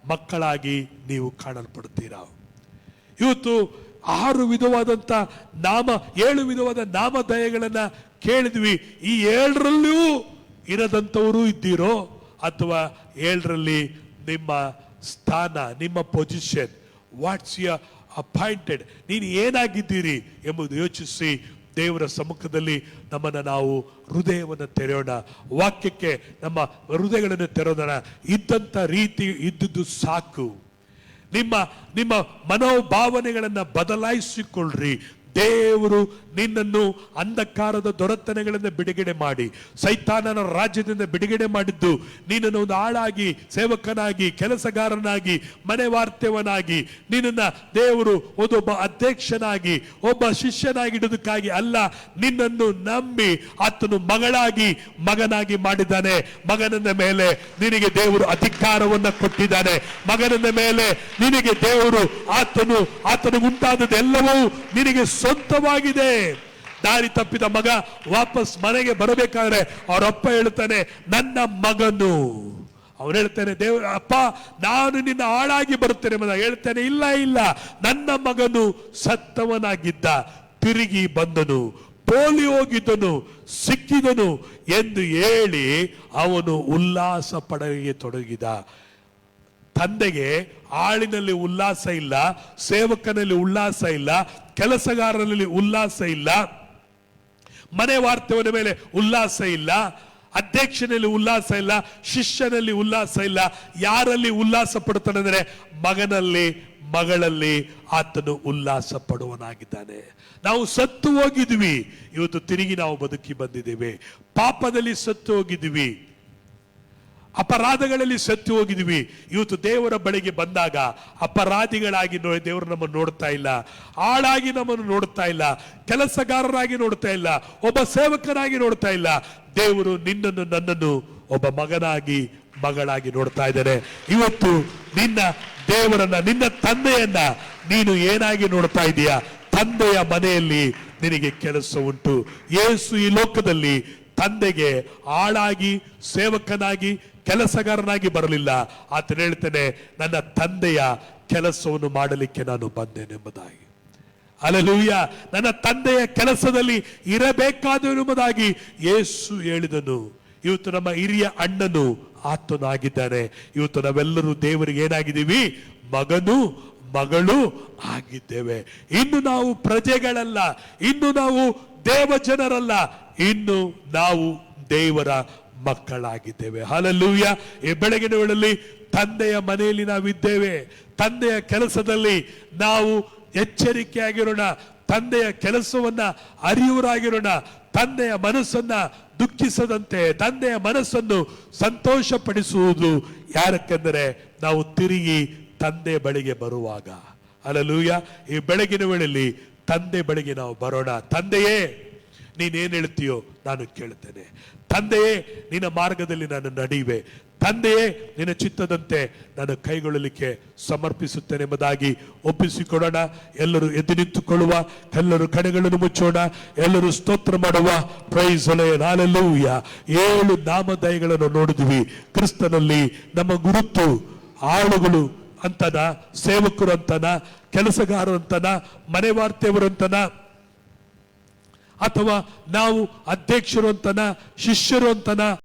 A: ಮಕ್ಕಳಾಗಿ ನೀವು ಕಾಣಲ್ಪಡುತ್ತೀರಾ? ಇವತ್ತು 6 ವಿಧವಾದಂತ 7 ವಿಧವಾದ ನಾಮಧೇಯಗಳನ್ನ ಕೇಳಿದ್ವಿ. ಈ 7ರಲ್ಲೂ ಇರದಂತವರು ಇದ್ದೀರೋ? ಅಥವಾ 7ರಲ್ಲಿ ನಿಮ್ಮ ಸ್ಥಾನ, ನಿಮ್ಮ ಪೊಸಿಷನ್, ವಾಟ್ಸ್ ಯ ಅಪಾಯಿಂಟೆಡ್, ನೀನು ಏನಾಗಿದ್ದೀರಿ ಎಂಬುದು ಯೋಚಿಸಿ ದೇವರ ಸಮ್ಮುಖದಲ್ಲಿ ನಾವು ಹೃದಯವನ್ನು ತೆರೆಯೋಣ. ವಾಕ್ಯಕ್ಕೆ ನಮ್ಮ ಹೃದಯಗಳನ್ನು ತೆರೆಯೋಣ. ಇದ್ದಂತ ರೀತಿ ಇದ್ದುದು ಸಾಕು. ನಿಮ್ಮ ಮನೋಭಾವನೆಗಳನ್ನ ಬದಲಾಯಿಸಿಕೊಳ್ಳ್ರಿ. ದೇವರು ನಿನ್ನನ್ನು ಅಂಧಕಾರದ ದೊರೆತನಗಳಿಂದ ಬಿಡುಗಡೆ ಮಾಡಿ, ಸೈತಾನನ ರಾಜ್ಯದಿಂದ ಬಿಡುಗಡೆ ಮಾಡಿದ್ದು ನಿನ್ನನ್ನು ಒಂದು ಆಳಾಗಿ, ಸೇವಕನಾಗಿ, ಕೆಲಸಗಾರನಾಗಿ, ಮನೆ ವಾರ್ತವ್ಯನಾಗಿ, ನಿನ್ನನ್ನ ದೇವರು ಒಬ್ಬ ಅಧ್ಯಕ್ಷನಾಗಿ, ಒಬ್ಬ ಶಿಷ್ಯನಾಗಿ ಇಡುವುದಕ್ಕಾಗಿ ಅಲ್ಲ, ನಿನ್ನನ್ನು ನಂಬಿ ಆತನು ಮಗನಾಗಿ ಮಾಡಿದ್ದಾನೆ. ಮಗನನ್ನ ಮೇಲೆ ನಿನಗೆ ದೇವರು ಅಧಿಕಾರವನ್ನ ಕೊಟ್ಟಿದ್ದಾನೆ. ಮಗನನ್ನ ಮೇಲೆ ನಿನಗೆ ದೇವರು ಆತನು ಉಂಟಾದದೆಲ್ಲವೂ ನಿನಗೆ ಸ್ವಂತವಾಗಿದೆ. ದಾರಿ ತಪ್ಪಿದ ಮಗ ವಾಪಸ್ ಮನೆಗೆ ಬರಬೇಕಾದ್ರೆ ಅವರಪ್ಪ ಹೇಳ್ತಾನೆ, ನನ್ನ ಮಗನು. ಅವನು ಹೇಳ್ತಾನೆ, ದೇವರ ಅಪ್ಪ ನಾನು ನಿನ್ನ ಆಳಾಗಿ ಬರುತ್ತೇನೆ ಮಗ. ಹೇಳ್ತಾನೆ, ಇಲ್ಲ, ನನ್ನ ಮಗನು ಸತ್ತವನಾಗಿದ್ದ, ತಿರುಗಿ ಬಂದನು, ಪೋಲಿ ಹೋಗಿದ್ದನು, ಸಿಕ್ಕಿದನು ಎಂದು ಹೇಳಿ ಅವನು ಉಲ್ಲಾಸ ಪಡೆಗೆ ತೊಡಗಿದ. ತಂದೆಗೆ ಆಳಿನಲ್ಲಿ ಉಲ್ಲಾಸ ಇಲ್ಲ, ಸೇವಕನಲ್ಲಿ ಉಲ್ಲಾಸ ಇಲ್ಲ, ಕೆಲಸಗಾರನಲ್ಲಿ ಉಲ್ಲಾಸ ಇಲ್ಲ, ಮನೆ ವಾರ್ತವ್ಯದ ಮೇಲೆ ಉಲ್ಲಾಸ ಇಲ್ಲ, ಅಧ್ಯಕ್ಷನಲ್ಲಿ ಉಲ್ಲಾಸ ಇಲ್ಲ, ಶಿಷ್ಯನಲ್ಲಿ ಉಲ್ಲಾಸ ಇಲ್ಲ. ಯಾರಲ್ಲಿ ಉಲ್ಲಾಸ ಪಡುತ್ತಾನೆ ಅಂದರೆ ಮಗನಲ್ಲಿ, ಮಗಳಲ್ಲಿ ಆತನು ಉಲ್ಲಾಸ ಪಡುವನಾಗಿದ್ದಾನೆ. ನಾವು ಸತ್ತು ಹೋಗಿದ್ವಿ, ಇವತ್ತು ತಿರುಗಿ ನಾವು ಬದುಕಿ ಬಂದಿದ್ದೇವೆ. ಪಾಪದಲ್ಲಿ ಸತ್ತು ಹೋಗಿದ್ವಿ, ಅಪರಾಧಗಳಲ್ಲಿ ಸತ್ತು ಹೋಗಿದ್ವಿ. ಇವತ್ತು ದೇವರ ಬಳಿಗೆ ಬಂದಾಗ ಅಪರಾಧಿಗಳಾಗಿ ದೇವರು ನಮ್ಮನ್ನು ನೋಡ್ತಾ ಇಲ್ಲ, ಆಳಾಗಿ ನಮ್ಮನ್ನು ನೋಡ್ತಾ ಇಲ್ಲ, ಕೆಲಸಗಾರರಾಗಿ ನೋಡ್ತಾ ಇಲ್ಲ, ಒಬ್ಬ ಸೇವಕನಾಗಿ ನೋಡ್ತಾ ಇಲ್ಲ. ದೇವರು ನಿನ್ನನ್ನು, ನನ್ನನ್ನು ಒಬ್ಬ ಮಗನಾಗಿ, ಮಗಳಾಗಿ ನೋಡ್ತಾ ಇದ್ದಾನೆ. ಇವತ್ತು ನಿನ್ನ ದೇವರನ್ನ, ನಿನ್ನ ತಂದೆಯನ್ನ ನೀನು ಏನಾಗಿ ನೋಡ್ತಾ ಇದೀಯಾ? ತಂದೆಯ ಮನೆಯಲ್ಲಿ ನಿನಗೆ ಕೆಲಸ ಉಂಟು. ಯೇಸು ಈ ಲೋಕದಲ್ಲಿ ತಂದೆಗೆ ಆಳಾಗಿ, ಸೇವಕನಾಗಿ, ಕೆಲಸಗಾರನಾಗಿ ಬರಲಿಲ್ಲ. ಆತನು ಹೇಳ್ತಾನೆ, ನನ್ನ ತಂದೆಯ ಕೆಲಸವನ್ನು ಮಾಡಲಿಕ್ಕೆ ನಾನು ಬಂದೇನೆಂಬುದಾಗಿ. ಹಲ್ಲೆಲೂಯಾ. ನನ್ನ ತಂದೆಯ ಕೆಲಸದಲ್ಲಿ ಇರಬೇಕಾದೆಂಬುದಾಗಿ ಯೇಸು ಹೇಳಿದನು. ಇವತ್ತು ನಮ್ಮ ಹಿರಿಯ ಅಣ್ಣನು ಆತನು ಆಗಿದ್ದಾನೆ. ಇವತ್ತು ನಾವೆಲ್ಲರೂ ದೇವರಿಗೆ ಏನಾಗಿದ್ದೀವಿ? ಮಗನು, ಮಗಳು ಆಗಿದ್ದೇವೆ. ಇನ್ನು ನಾವು ಪ್ರಜೆಗಳಲ್ಲ, ಇನ್ನು ನಾವು ದೇವ ಜನರಲ್ಲ, ಇನ್ನು ನಾವು ದೇವರ ಮಕ್ಕಳಾಗಿದ್ದೇವೆ. ಹಲ್ಲೆಲೂಯಾ. ಈ ಬೆಳಗಿನ ವೇಳೆಯಲ್ಲಿ ತಂದೆಯ ಮನೆಯಲ್ಲಿ ನಾವಿದ್ದೇವೆ. ತಂದೆಯ ಕೆಲಸದಲ್ಲಿ ನಾವು ಎಚ್ಚರಿಕೆಯಾಗಿರೋಣ. ತಂದೆಯ ಕೆಲಸವನ್ನ ಅರಿಯುವರಾಗಿರೋಣ. ತಂದೆಯ ಮನಸ್ಸನ್ನ ದುಃಖಿಸದಂತೆ, ತಂದೆಯ ಮನಸ್ಸನ್ನು ಸಂತೋಷ ಪಡಿಸುವುದು ಯಾರಕ್ಕೆಂದರೆ ನಾವು ತಿರುಗಿ ತಂದೆ ಬಳಿಗೆ ಬರುವಾಗ. ಹಲ್ಲೆಲೂಯಾ. ಈ ಬೆಳಗಿನ ವೇಳೆಯಲ್ಲಿ ತಂದೆ ಬಳಿಗೆ ನಾವು ಬರೋಣ. ತಂದೆಯೇ, ನೀನೇನ್ ಹೇಳ್ತೀಯೋ ನಾನು ಕೇಳ್ತೇನೆ. ತಂದೆಯೇ, ನಿನ್ನ ಮಾರ್ಗದಲ್ಲಿ ನಾನು ನಡೆಯುವೆ. ತಂದೆಯೇ, ನಿನ್ನ ಚಿತ್ತದಂತೆ ನಾನು ಕೈಗೊಳ್ಳಲಿಕ್ಕೆ ಸಮರ್ಪಿಸುತ್ತೇನೆ ಎಂಬುದಾಗಿ ಒಪ್ಪಿಸಿಕೊಡೋಣ. ಎಲ್ಲರೂ ಎದ್ದು ನಿಂತುಕೊಳ್ಳುವ, ಎಲ್ಲರೂ ಕಡೆಗಳನ್ನು ಮುಚ್ಚೋಣ, ಎಲ್ಲರೂ ಸ್ತೋತ್ರ ಮಾಡುವ. Price hallelujah. 7 ನಾಮಧೇಯಗಳನ್ನು ನೋಡಿದ್ವಿ. ಕ್ರಿಸ್ತನಲ್ಲಿ ನಮ್ಮ ಗುರುತು ಆಳುಗಳು ಅಂತನ, ಸೇವಕರು ಅಂತನ, ಕೆಲಸಗಾರರು ಅಂತನ, ಮನೆವಾರ್ತೆಯವರು ಅಂತನ, ಅಥವಾ ನಾವು ಅಧ್ಯಕ್ಷರು ಅಂತನ, ಶಿಷ್ಯರು ಅಂತನ,